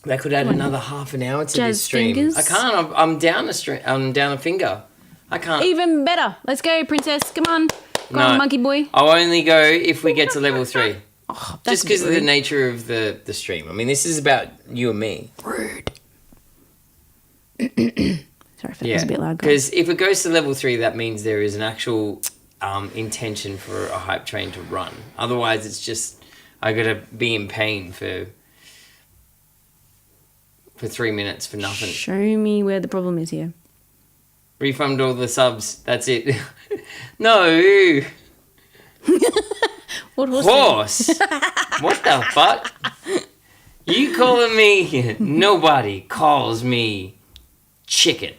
Speaker 4: That could add another half an hour to
Speaker 7: Jazz
Speaker 4: this stream.
Speaker 7: fingers?
Speaker 4: I can't. I'm down a stream. I'm down a finger. I can't.
Speaker 7: Even better. Let's go, princess. Come on. Go on, monkey boy.
Speaker 4: I'll only go if we get to level 3.
Speaker 7: Oh,
Speaker 4: just because of the nature of the stream. I mean, this is about you and me.
Speaker 7: Rude. Sorry if that was a bit loud.
Speaker 4: Because if it goes to level 3, that means there is an actual intention for a hype train to run. Otherwise, it's just I gotta be in pain for 3 minutes for nothing.
Speaker 7: Show me where the problem is here.
Speaker 4: Refund all the subs. That's it. No.
Speaker 7: What
Speaker 4: horse? What the fuck? You calling me? Nobody calls me chicken.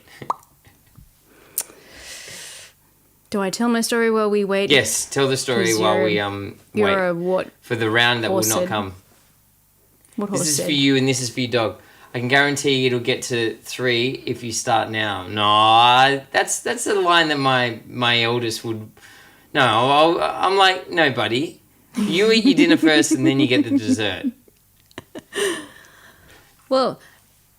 Speaker 7: Do I tell my story while we wait?
Speaker 4: Yes, tell the story while we
Speaker 7: You're
Speaker 4: wait
Speaker 7: a what?
Speaker 4: for the round that will
Speaker 7: horse
Speaker 4: not
Speaker 7: said?
Speaker 4: come.
Speaker 7: What horse
Speaker 4: This is
Speaker 7: said?
Speaker 4: for you and this is for your dog. I can guarantee it'll get to 3 if you start now. No, that's the line that my eldest would. No, I'm like, no, buddy. You eat your dinner first and then you get the dessert.
Speaker 7: Well,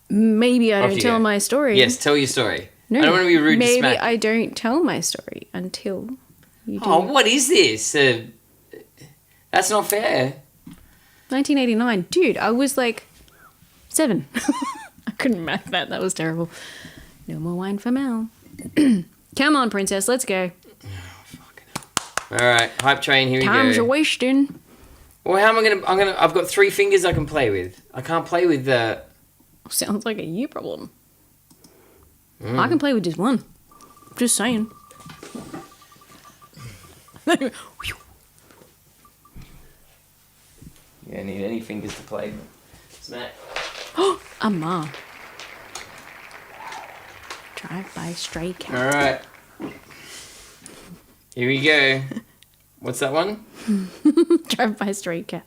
Speaker 7: maybe I
Speaker 4: Off
Speaker 7: don't
Speaker 4: you
Speaker 7: tell
Speaker 4: go.
Speaker 7: my story.
Speaker 4: Yes, tell your story.
Speaker 7: No,
Speaker 4: I don't want to be rude
Speaker 7: maybe
Speaker 4: to Smak.
Speaker 7: I don't tell my story until you do.
Speaker 4: Oh, what is this? That's not fair.
Speaker 7: 1989. Dude, I was like 7. I couldn't math that. That was terrible. No more wine for Mel. Come on, princess. Let's go.
Speaker 4: All right, hype train. Here we
Speaker 7: Time's
Speaker 4: go.
Speaker 7: wasting.
Speaker 4: Well, how am I gonna? I've got 3 fingers I can play with. I can't play with the.
Speaker 7: Sounds like a you problem. I can play with just one. Just saying.
Speaker 4: You don't need any fingers to play with. Smack.
Speaker 7: A ma. Drive by stray cat.
Speaker 4: All right. Here we go. What's that one?
Speaker 7: Drive by stray cat.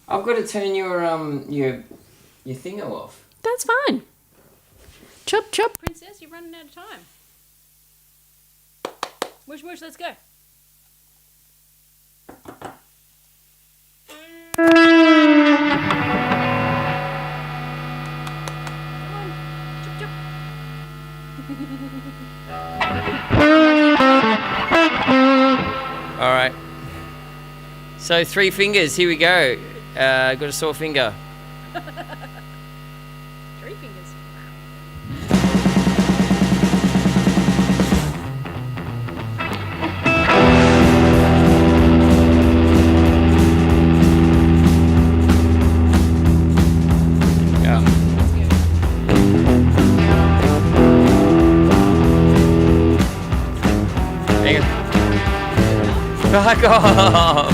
Speaker 4: I've got to turn your thingo off.
Speaker 7: That's fine. Chop, chop, princess. You're running out of time. Whoosh, whoosh, let's go.
Speaker 4: All right. So 3 fingers. Here we go. Got a sore finger.
Speaker 7: 3 fingers.
Speaker 4: Yeah. Hang on. Back off.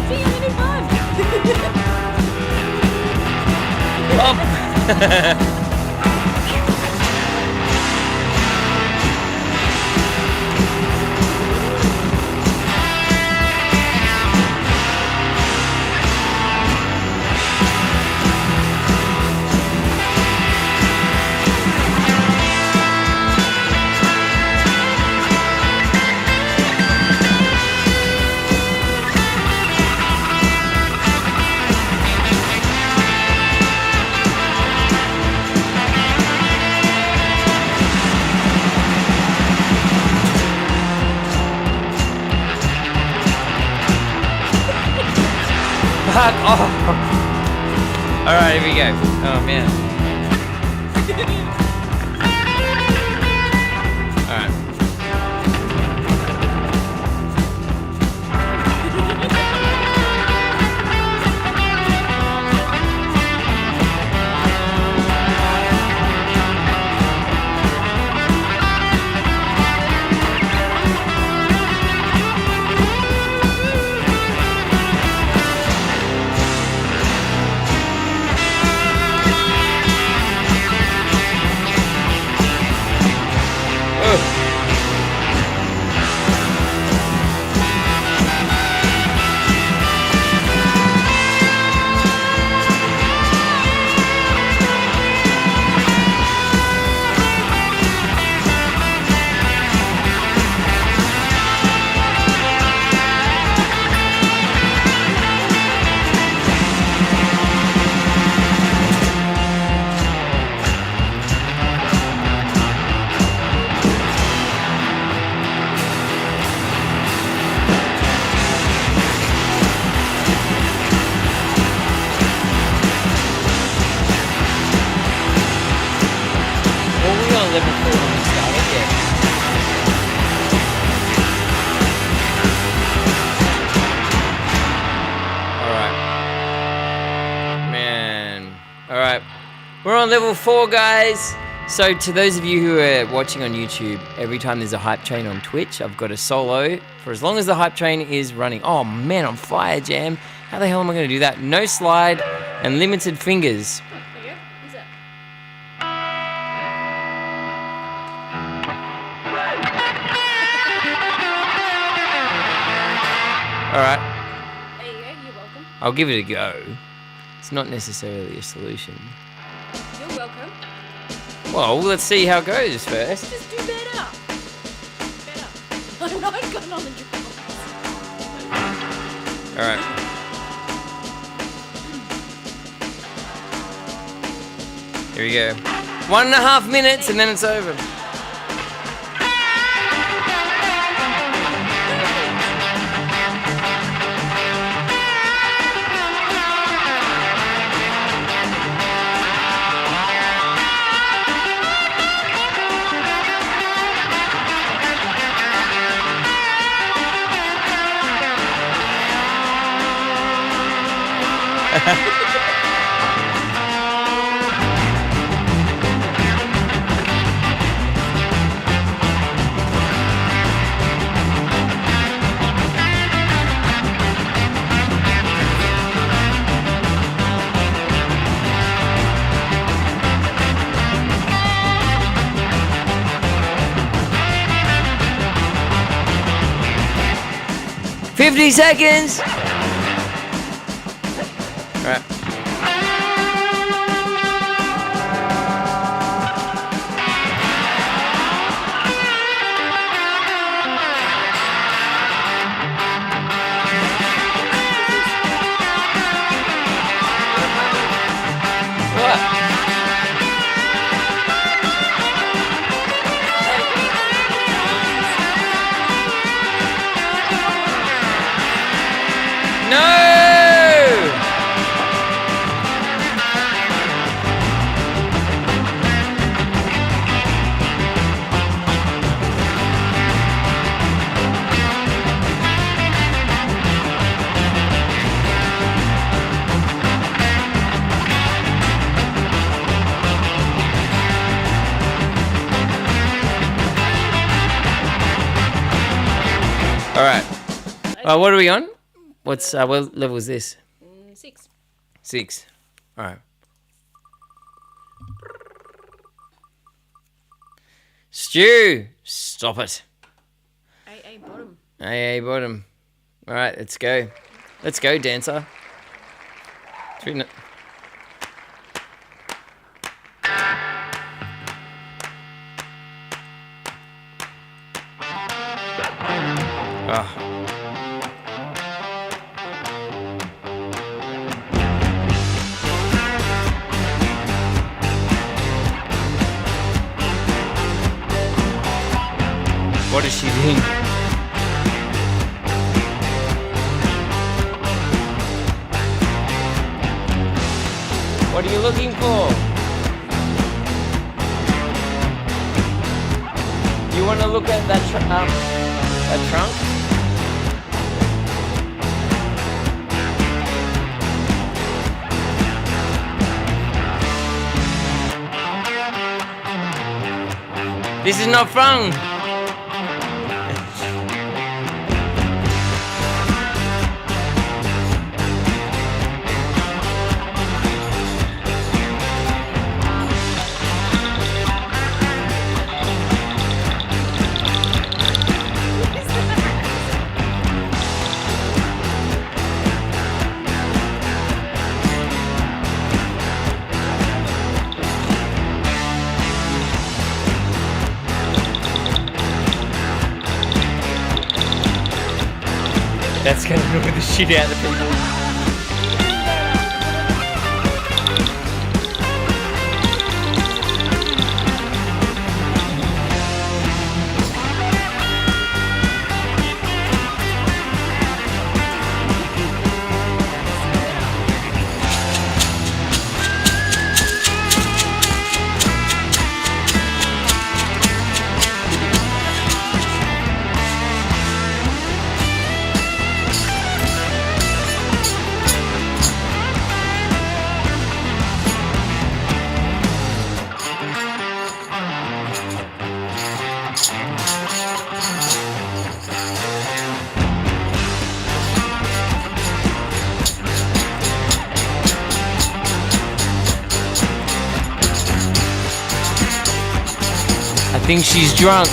Speaker 7: See, I'm having fun.
Speaker 4: Up. Fuck off. All right, here we go. Oh man. All right. level 4 when we started, yeah. Alright. Man. Alright. We're on level 4, guys. So to those of you who are watching on YouTube, every time there's a hype train on Twitch, I've got a solo for as long as the hype train is running. Oh man, on fire, Jam. How the hell am I going to do that? No slide and limited fingers. Alright.
Speaker 7: There you go, you're welcome.
Speaker 4: I'll give it a go. It's not necessarily a solution.
Speaker 7: You're welcome.
Speaker 4: Well, let's see how it goes first.
Speaker 7: Just do better. Better. I'm not good on the drums.
Speaker 4: Alright. Here we go. 1.5 minutes and then it's over. $50 seconds. All right. All right. What are we on? What level is this?
Speaker 7: 6.
Speaker 4: 6. All right. Stu, stop it.
Speaker 7: AA bottom.
Speaker 4: AA bottom. All right, let's go. Let's go, dancer. 3. Oh. What is she doing? What are you looking for? You want to look at that trunk? This is not front. That's gonna ruin the shit out of people. Thinks she's drunk.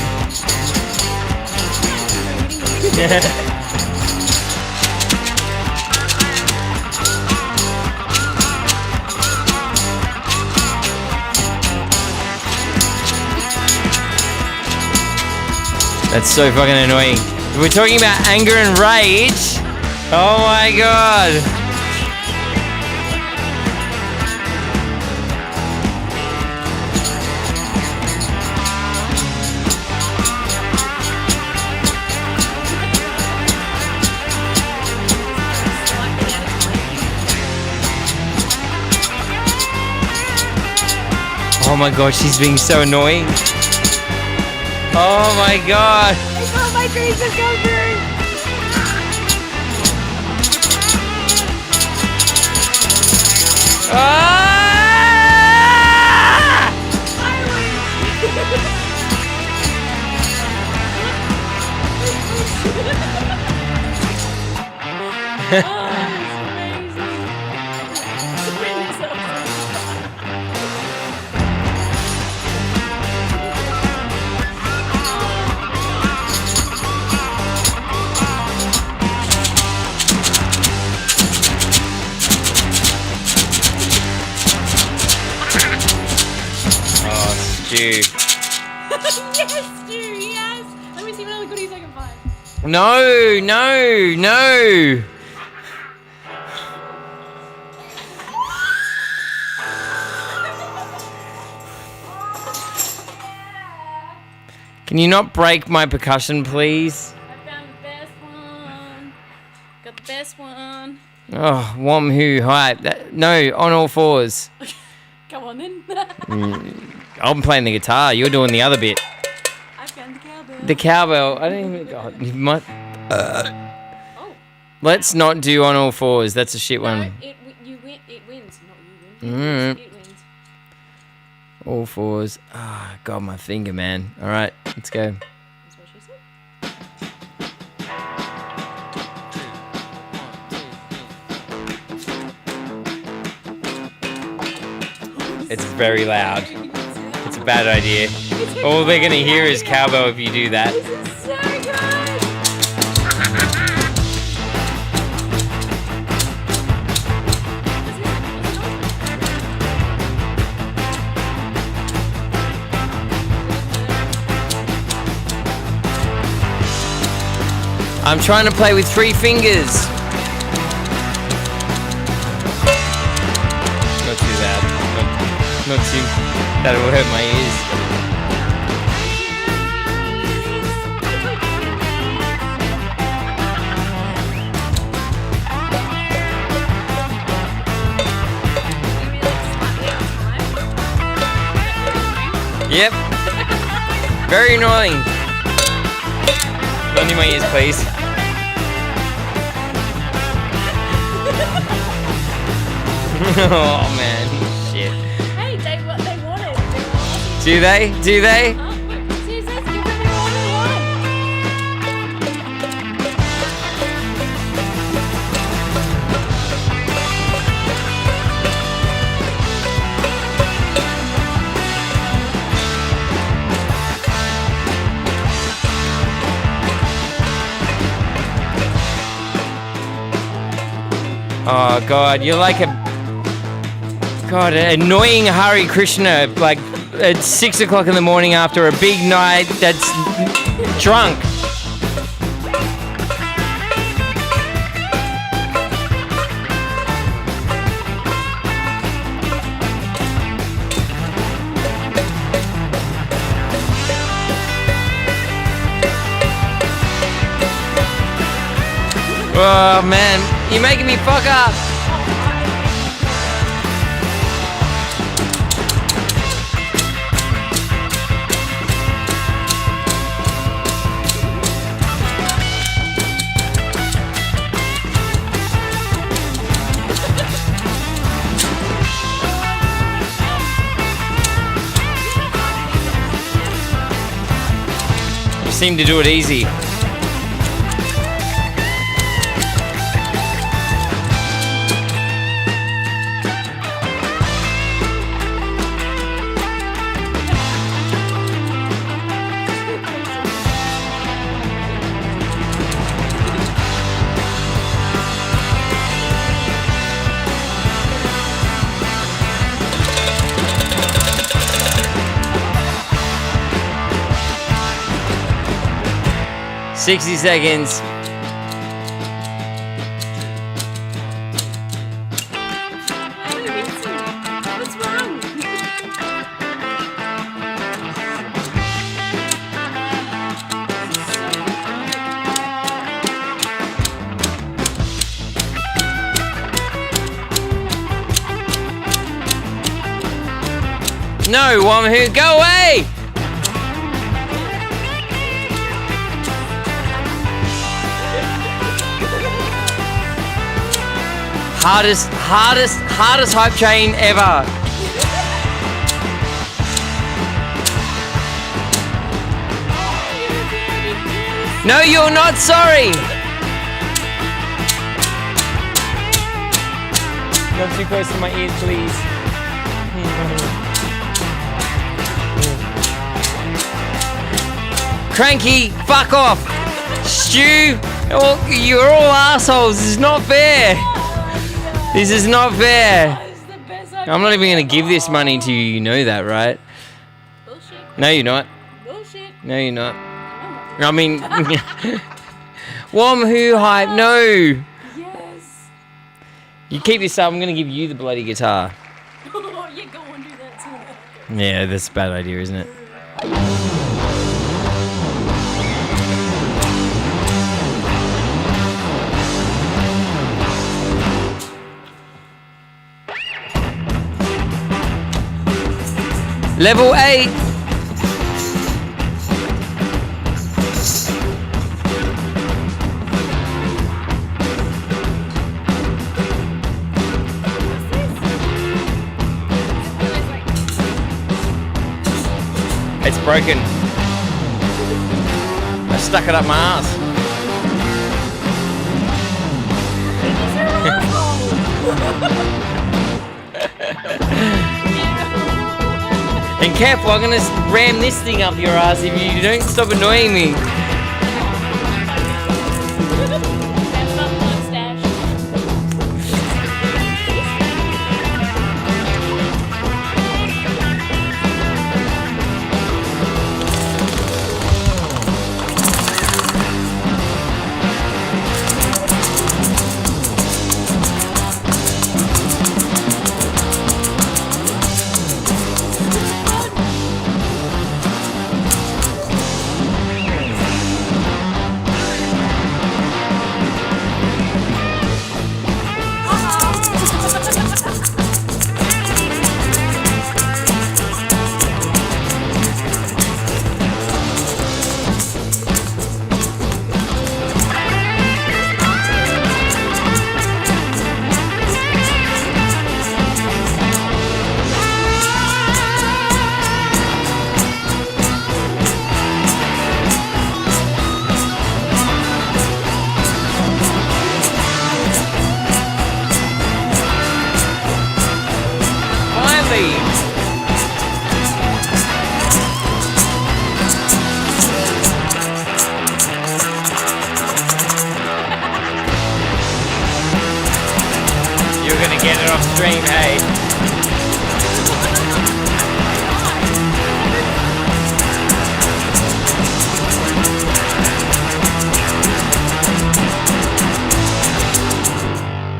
Speaker 4: That's so fucking annoying. If we're talking about anger and rage, oh my god. Oh my god, she's being so annoying. Oh my god.
Speaker 7: I thought my dreams would come through.
Speaker 4: Stu.
Speaker 7: Yes, Stu, yes. Let me see what other goodies I can find.
Speaker 4: No, no, no. Can you not break my percussion, please?
Speaker 7: I found the best one. Got the best one.
Speaker 4: Oh, Womhoo, hype. No, on all fours.
Speaker 7: Come on then.
Speaker 4: I'm playing the guitar. You're doing the other bit.
Speaker 7: I found the cowbell.
Speaker 4: The cowbell. I don't even. God, you might.
Speaker 7: Oh.
Speaker 4: Let's not do on all fours. That's a shit one.
Speaker 7: No, it wins, not you win. It wins.
Speaker 4: All fours. Ah, God, my finger, man. All right, let's go.
Speaker 7: That's what she said.
Speaker 4: It's very loud. It's a bad idea. All they're gonna hear is cowbell if you do that.
Speaker 7: This is so good.
Speaker 4: I'm trying to play with 3 fingers. Not too bad. Not too. That will hurt my ears. Yep. Very annoying. Not in my ears, please. Oh man, shit.
Speaker 7: Hey, they wanted.
Speaker 4: Do they? Do they?
Speaker 7: Huh? Look, see, it says give everyone what they want.
Speaker 4: Oh god, you're like an annoying Hare Krishna, like at 6 o'clock in the morning after a big night that's drunk. Oh man, you're making me fuck up. You seem to do it easy. 60 seconds.
Speaker 7: What's wrong?
Speaker 4: No, one who go away. Hardest hype train ever. No, you're not sorry. Not too close to my ears, please. Cranky, fuck off. Stu, you're all assholes. This is not fair. This is not fair. I'm not even going to give this money to you. You know that, right?
Speaker 7: Bullshit.
Speaker 4: No, you're not.
Speaker 7: Bullshit.
Speaker 4: No, you're not. I mean, Womhoo hype, no.
Speaker 7: Yes.
Speaker 4: You keep this up, I'm going to give you the bloody guitar.
Speaker 7: Yeah, go on, do that too.
Speaker 4: Yeah, that's a bad idea, isn't it? Level 8. It's broken. I stuck it up my ass. And careful, I'm gonna ram this thing up your ass if you don't stop annoying me. You're gonna get it off stream, hey?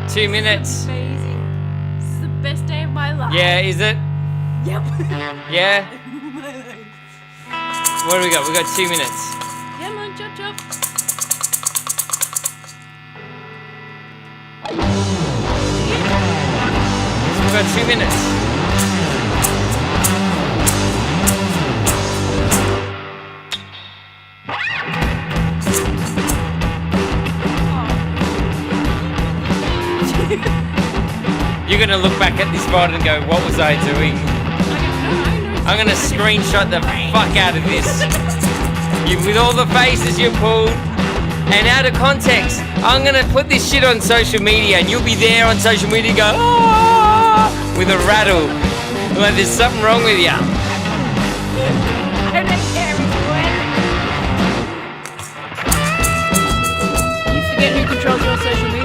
Speaker 4: 2 minutes.
Speaker 7: Amazing. This is the best day of my life.
Speaker 4: Yeah, is it?
Speaker 7: Yep.
Speaker 4: Yeah? What do we got? We got 2 minutes.
Speaker 7: Come on, chop chop.
Speaker 4: We've got 2 minutes. You're gonna look back at this VOD and go, what was I doing? I'm gonna screenshot the fuck out of this. With all the faces you pulled, and out of context, I'm gonna put this shit on social media, and you'll be there on social media go, ah, with a rattle. Like there's something wrong with you.
Speaker 7: I don't care if you forget who controls your social media.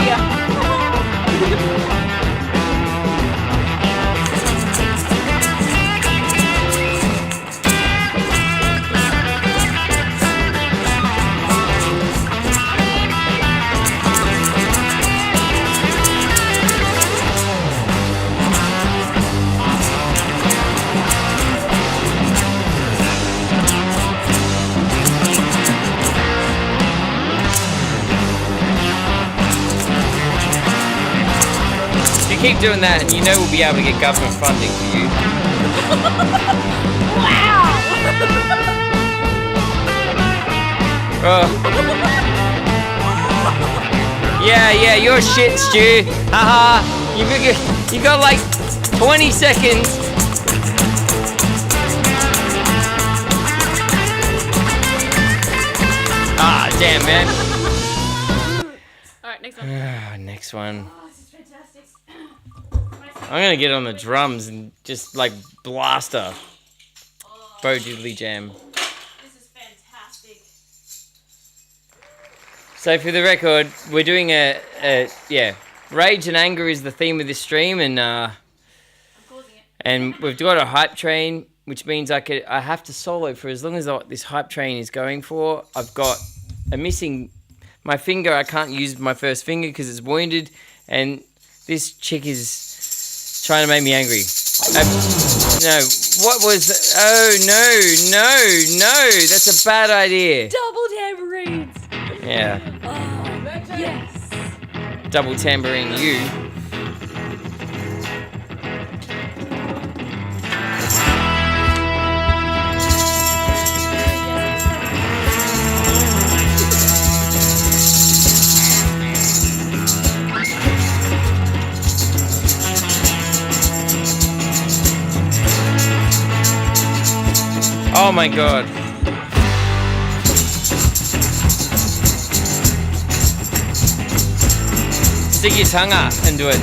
Speaker 4: you keep doing that, and you know we'll be able to get government funding for you. Oh. Yeah, you're shit, Stu. Haha. You got like 20 seconds. Ah, damn, man.
Speaker 7: Alright, next one.
Speaker 4: Next one. I'm gonna get on the drums and just like blast her. Bo Diddley Jam.
Speaker 7: This is fantastic.
Speaker 4: So for the record, we're doing rage and anger is the theme of this stream, and we've got a hype train, which means I have to solo for as long as this hype train is going for. I've got a missing my finger. I can't use my first finger because it's wounded, and this chick is trying to make me angry. No, what was... Oh, no, that's a bad idea.
Speaker 7: Double tambourines.
Speaker 4: Yeah.
Speaker 7: Oh, yes.
Speaker 4: Double tambourine you. Oh my god. Stick your tongue up and do it.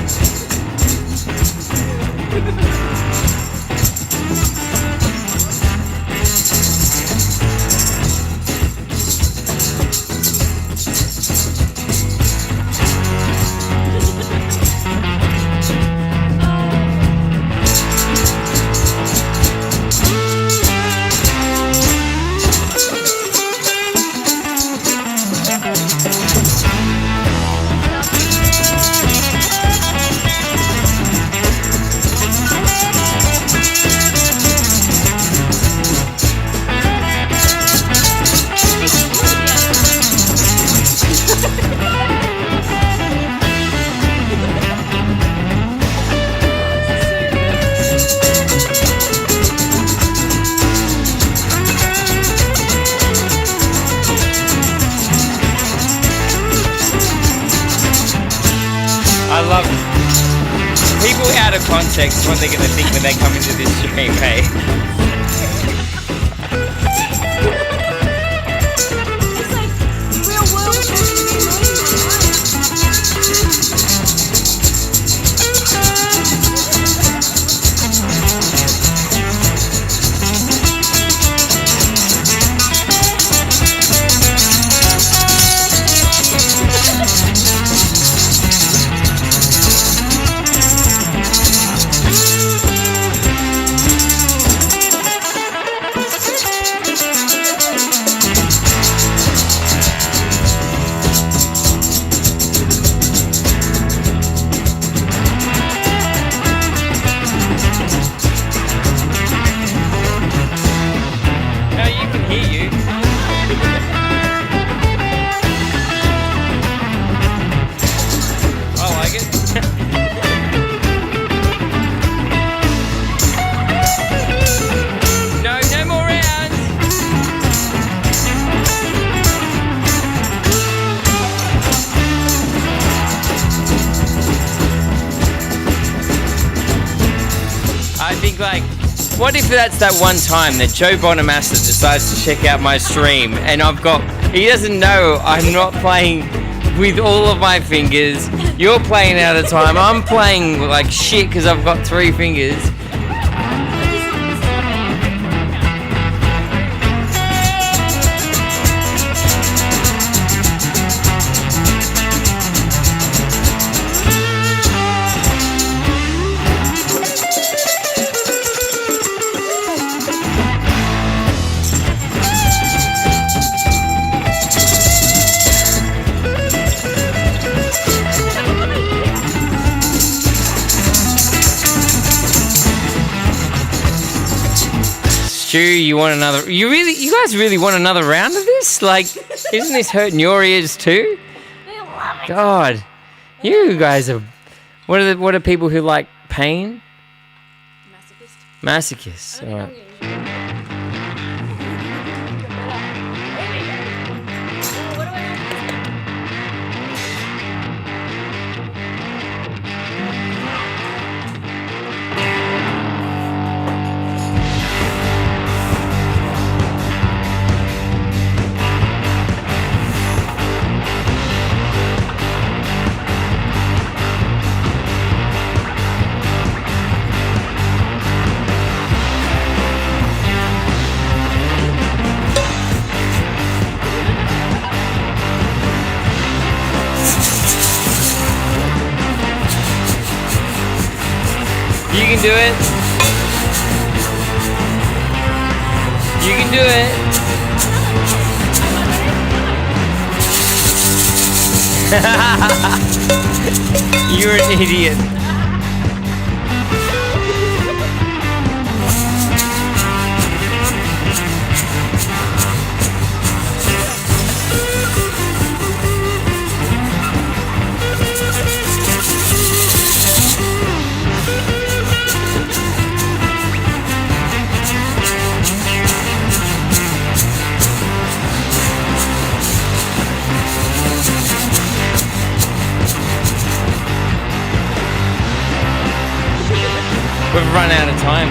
Speaker 4: Out of context, what they're going to think when they come into this stream, hey?
Speaker 7: It's like real world.
Speaker 4: What if that's that one time that Joe Bonamassa decides to check out my stream and he doesn't know I'm not playing with all of my fingers. You're playing out of time. I'm playing like shit because I've got 3 fingers. Stu, you want another? You guys really want another round of this? Like, isn't this hurting your ears too? God, you guys are What are people who like pain? Masochists. All right. You can do it. You can do it. You're an idiot. We've run out of time.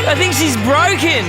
Speaker 4: I think she's broken.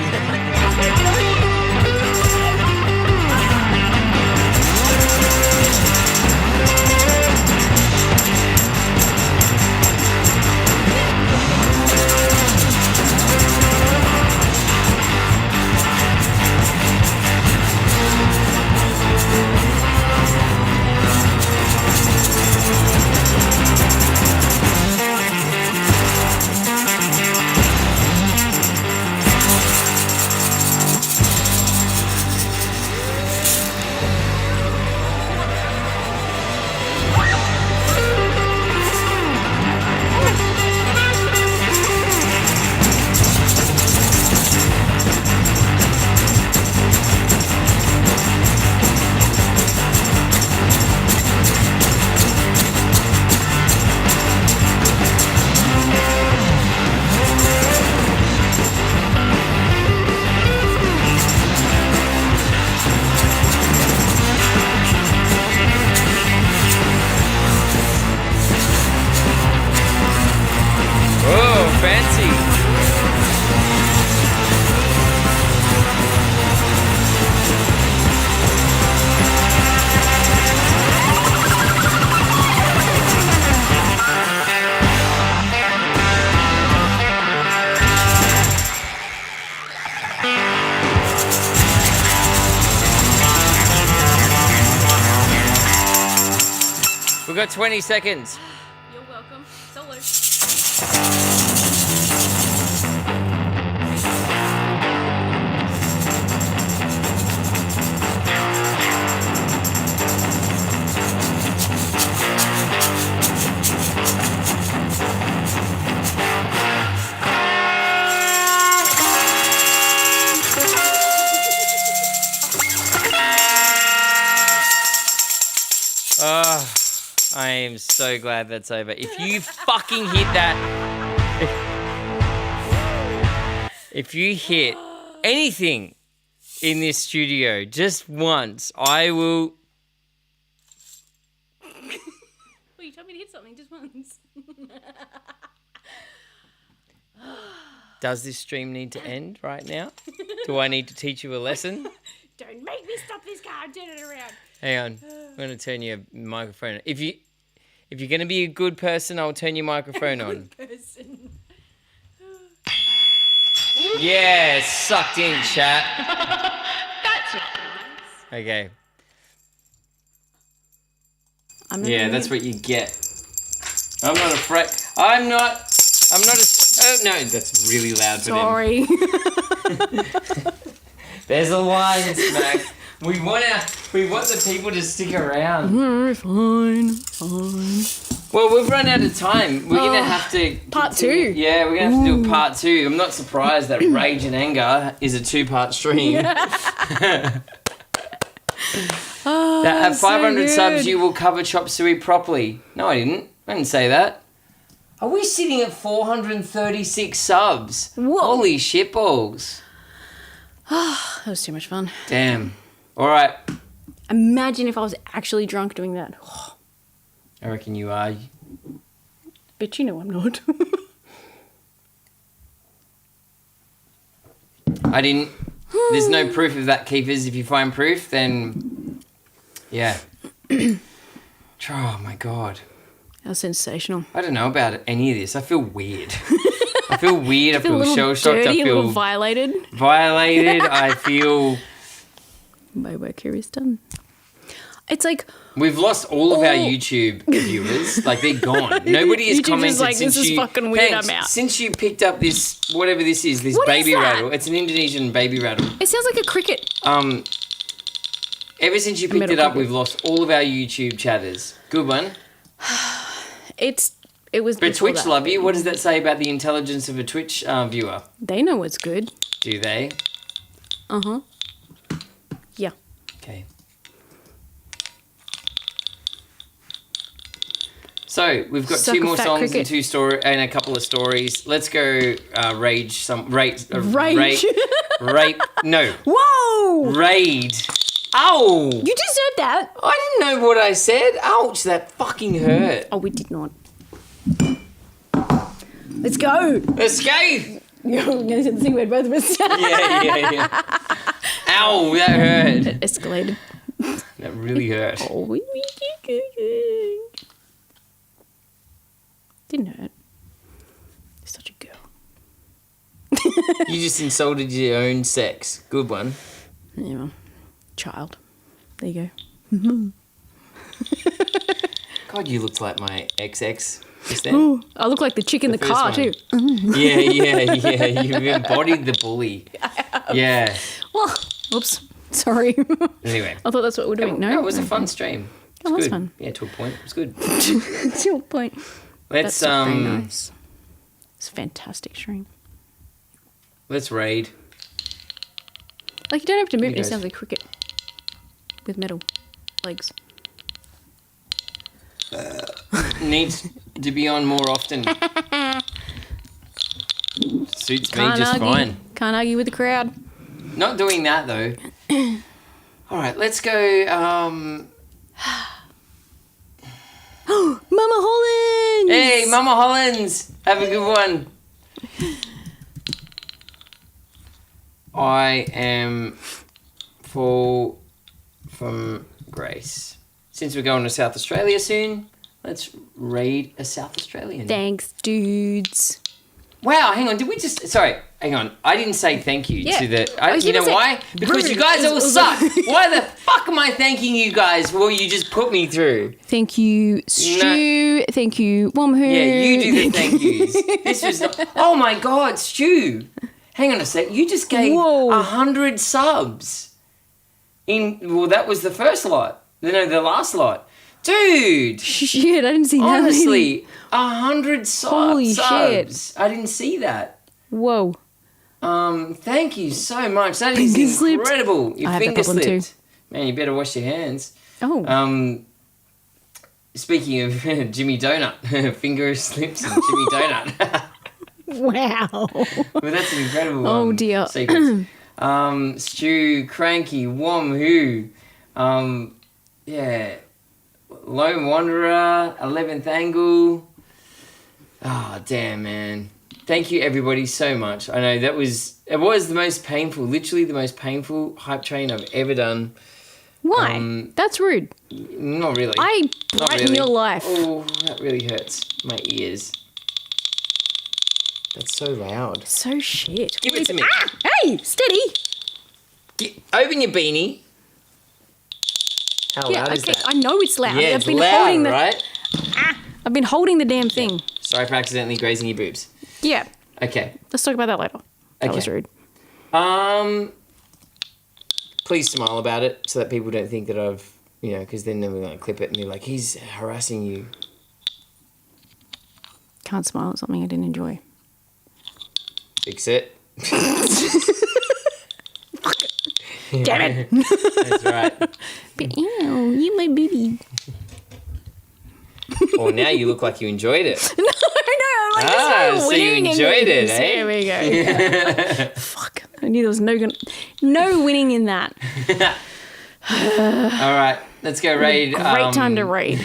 Speaker 4: We've got 20 seconds.
Speaker 7: You're welcome. Solo.
Speaker 4: I am so glad that's over. If you fucking hit that, if you hit anything, in this studio, just once, I will.
Speaker 7: Well, you told me to hit something just once.
Speaker 4: Does this stream need to end right now? Do I need to teach you a lesson?
Speaker 7: Don't make me stop this car. Turn it around.
Speaker 4: Hang on. I'm going to turn your microphone on. If you're going to be a good person, I'll turn your microphone on.
Speaker 7: Person.
Speaker 4: Yeah, sucked in, chat.
Speaker 7: That's
Speaker 4: Okay.
Speaker 7: I'm
Speaker 4: That's what you get. I'm not afraid. I'm not a... Oh, no, that's really loud for them.
Speaker 7: sorry.
Speaker 4: There's a line, Smak. We want the people to stick around.
Speaker 7: Fine.
Speaker 4: Well, we've run out of time. We're going to have to...
Speaker 7: Part
Speaker 4: continue.
Speaker 7: 2.
Speaker 4: Yeah, we're going to have to do a part 2. I'm not surprised that Rage and Anger is a 2-part stream. That at 500 subs, you will cover Chop Suey properly. No, I didn't say that. Are we sitting at 436 subs?
Speaker 7: Whoa.
Speaker 4: Holy shitballs.
Speaker 7: That was too much fun.
Speaker 4: Damn. All right.
Speaker 7: Imagine if I was actually drunk doing that.
Speaker 4: I reckon you are.
Speaker 7: But you know I'm not.
Speaker 4: I didn't. There's no proof of that, Keepers. If you find proof, then... Yeah. Oh, my God.
Speaker 7: That was sensational.
Speaker 4: I don't know about any of this. I feel weird. I feel weird. I
Speaker 7: A
Speaker 4: feel
Speaker 7: little
Speaker 4: shell-shocked.
Speaker 7: dirty,
Speaker 4: I
Speaker 7: a little
Speaker 4: feel
Speaker 7: violated.
Speaker 4: violated. I feel...
Speaker 7: My work here is done. It's like...
Speaker 4: We've lost all of our YouTube viewers. Like, they're gone. Nobody has
Speaker 7: YouTube's
Speaker 4: commented
Speaker 7: just like,
Speaker 4: since
Speaker 7: this is
Speaker 4: you...
Speaker 7: fucking weird,
Speaker 4: Thanks.
Speaker 7: I'm out.
Speaker 4: Since you picked up this, whatever this is, this
Speaker 7: What is
Speaker 4: baby
Speaker 7: that?
Speaker 4: rattle. It's an Indonesian baby rattle.
Speaker 7: It sounds like a cricket.
Speaker 4: Ever since you picked
Speaker 7: metal
Speaker 4: it up,
Speaker 7: cricket.
Speaker 4: we've lost all of our YouTube chatters. Good one.
Speaker 7: It was
Speaker 4: But
Speaker 7: before
Speaker 4: Twitch
Speaker 7: that.
Speaker 4: love you. What does that say about the intelligence of a Twitch viewer?
Speaker 7: They know what's good.
Speaker 4: Do they?
Speaker 7: Uh-huh. Yeah.
Speaker 4: Okay. So we've got
Speaker 7: Suck
Speaker 4: 2
Speaker 7: a
Speaker 4: more
Speaker 7: fat
Speaker 4: songs
Speaker 7: cricket.
Speaker 4: and a couple of stories. Let's go rage.
Speaker 7: Rage?
Speaker 4: Rape. No.
Speaker 7: Whoa!
Speaker 4: Raid. Ow!
Speaker 7: You just said that.
Speaker 4: I didn't know what I said. Ouch! That fucking hurt.
Speaker 7: Oh, we did not. Let's go.
Speaker 4: Escape.
Speaker 7: You're going to say the same word, both of us.
Speaker 4: Yeah. Ow! That hurt.
Speaker 7: Escalated.
Speaker 4: That really hurt.
Speaker 7: Oh, we didn't hurt. You're such a girl.
Speaker 4: You just insulted your own sex. Good one.
Speaker 7: Yeah. Child. There you go.
Speaker 4: God, you looked like my XX just then.
Speaker 7: Ooh, I look like the chick in the
Speaker 4: first
Speaker 7: car,
Speaker 4: one.
Speaker 7: too.
Speaker 4: Yeah. You embodied the bully. Yeah.
Speaker 7: Well, oops. Sorry.
Speaker 4: Anyway.
Speaker 7: I thought that's what we're doing. No,
Speaker 4: it was a fun stream.
Speaker 7: It was
Speaker 4: good.
Speaker 7: fun.
Speaker 4: Yeah, to a point. It was good.
Speaker 7: To your point.
Speaker 4: Let's
Speaker 7: That's not very nice. It's a fantastic stream.
Speaker 4: Let's raid.
Speaker 7: Like, you don't have to move.
Speaker 4: You
Speaker 7: It
Speaker 4: guys.
Speaker 7: sounds like cricket. With metal legs.
Speaker 4: Needs to be on more often. Suits
Speaker 7: Can't
Speaker 4: me just
Speaker 7: argue.
Speaker 4: fine.
Speaker 7: Can't argue with the crowd.
Speaker 4: Not doing that though. All right, let's go.
Speaker 7: Mama Holland!
Speaker 4: Hey, Mama Hollins, have a good one. I am full from grace. Since we're going to South Australia soon, let's raid a South Australian.
Speaker 7: Thanks, dudes.
Speaker 4: Wow, hang on. Did we just... Sorry, hang on. I didn't say thank you
Speaker 7: Yeah.
Speaker 4: to the...
Speaker 7: I was
Speaker 4: you know
Speaker 7: gonna say,
Speaker 4: why? Because
Speaker 7: rude.
Speaker 4: you guys
Speaker 7: It
Speaker 4: all
Speaker 7: was-
Speaker 4: suck. Why the fuck am I thanking you guys for what you just put me through?
Speaker 7: Thank you, Stu. Thank you, Womhoo.
Speaker 4: Yeah, you do the thank yous. This was... Not, oh my God, Stu. Hang on a sec. You just gave
Speaker 7: Whoa.
Speaker 4: 100 subs. Well, that was the first lot. No, the last lot. Dude.
Speaker 7: Shit, I didn't see that.
Speaker 4: Honestly, 100
Speaker 7: Holy
Speaker 4: subs.
Speaker 7: shit.
Speaker 4: I didn't see that.
Speaker 7: Whoa.
Speaker 4: Thank you so much. That
Speaker 7: Finger
Speaker 4: is
Speaker 7: slipped.
Speaker 4: incredible.
Speaker 7: I
Speaker 4: Your
Speaker 7: have that
Speaker 4: finger
Speaker 7: problem too.
Speaker 4: slipped. Man, you better wash your hands.
Speaker 7: Oh.
Speaker 4: Speaking of Jimmy Donut, finger slips and Jimmy Donut.
Speaker 7: Wow.
Speaker 4: Well, that's an incredible
Speaker 7: Oh, dear.
Speaker 4: sequence. Stu, Cranky, Womhoo, yeah, Lone Wanderer, 11th Angle. Oh, damn, man. Thank you, everybody, so much. I know it was the most painful, literally the most painful hype train I've ever done.
Speaker 7: Why? That's rude.
Speaker 4: Not really.
Speaker 7: I
Speaker 4: Not
Speaker 7: brighten
Speaker 4: really.
Speaker 7: your life.
Speaker 4: Oh, that really hurts my ears. That's so loud.
Speaker 7: So shit.
Speaker 4: Give it to me.
Speaker 7: Ah! Hey, steady.
Speaker 4: Open your beanie. How loud is that?
Speaker 7: I know it's loud.
Speaker 4: Yeah,
Speaker 7: I've
Speaker 4: it's
Speaker 7: been
Speaker 4: loud,
Speaker 7: holding the,
Speaker 4: right?
Speaker 7: I've been holding the damn thing.
Speaker 4: Sorry for accidentally grazing your boobs.
Speaker 7: Yeah.
Speaker 4: Okay.
Speaker 7: Let's talk about that later. That was rude.
Speaker 4: Please smile about it so that people don't think that I've, because then we're going to clip it and be like, he's harassing you.
Speaker 7: Can't smile at something I didn't enjoy.
Speaker 4: Fix it.
Speaker 7: Damn it.
Speaker 4: That's right.
Speaker 7: But ew, you my baby.
Speaker 4: Well, now you look like you enjoyed it.
Speaker 7: No, like there's no
Speaker 4: so you
Speaker 7: winning
Speaker 4: enjoyed it, eh?
Speaker 7: There we go. Yeah. Fuck. I knew there was no winning in that.
Speaker 4: All right, let's go raid.
Speaker 7: Great time to raid.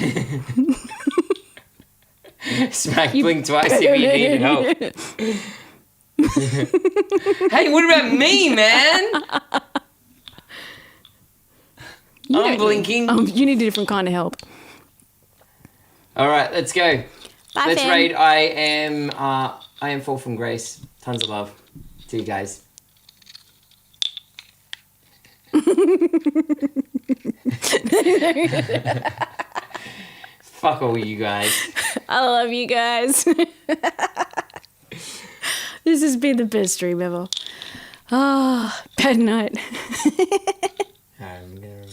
Speaker 4: Smack, blink twice if you need help. Hey, what about me, man? I'm blinking.
Speaker 7: You need a different kind of help.
Speaker 4: All right, let's go.
Speaker 7: Bye,
Speaker 4: Let's
Speaker 7: fam.
Speaker 4: raid. I am Fall from Grace. Tons of love to you guys. Fuck all you guys.
Speaker 7: I love you guys. This has been the best stream ever. Oh, bad night.
Speaker 4: I'm gonna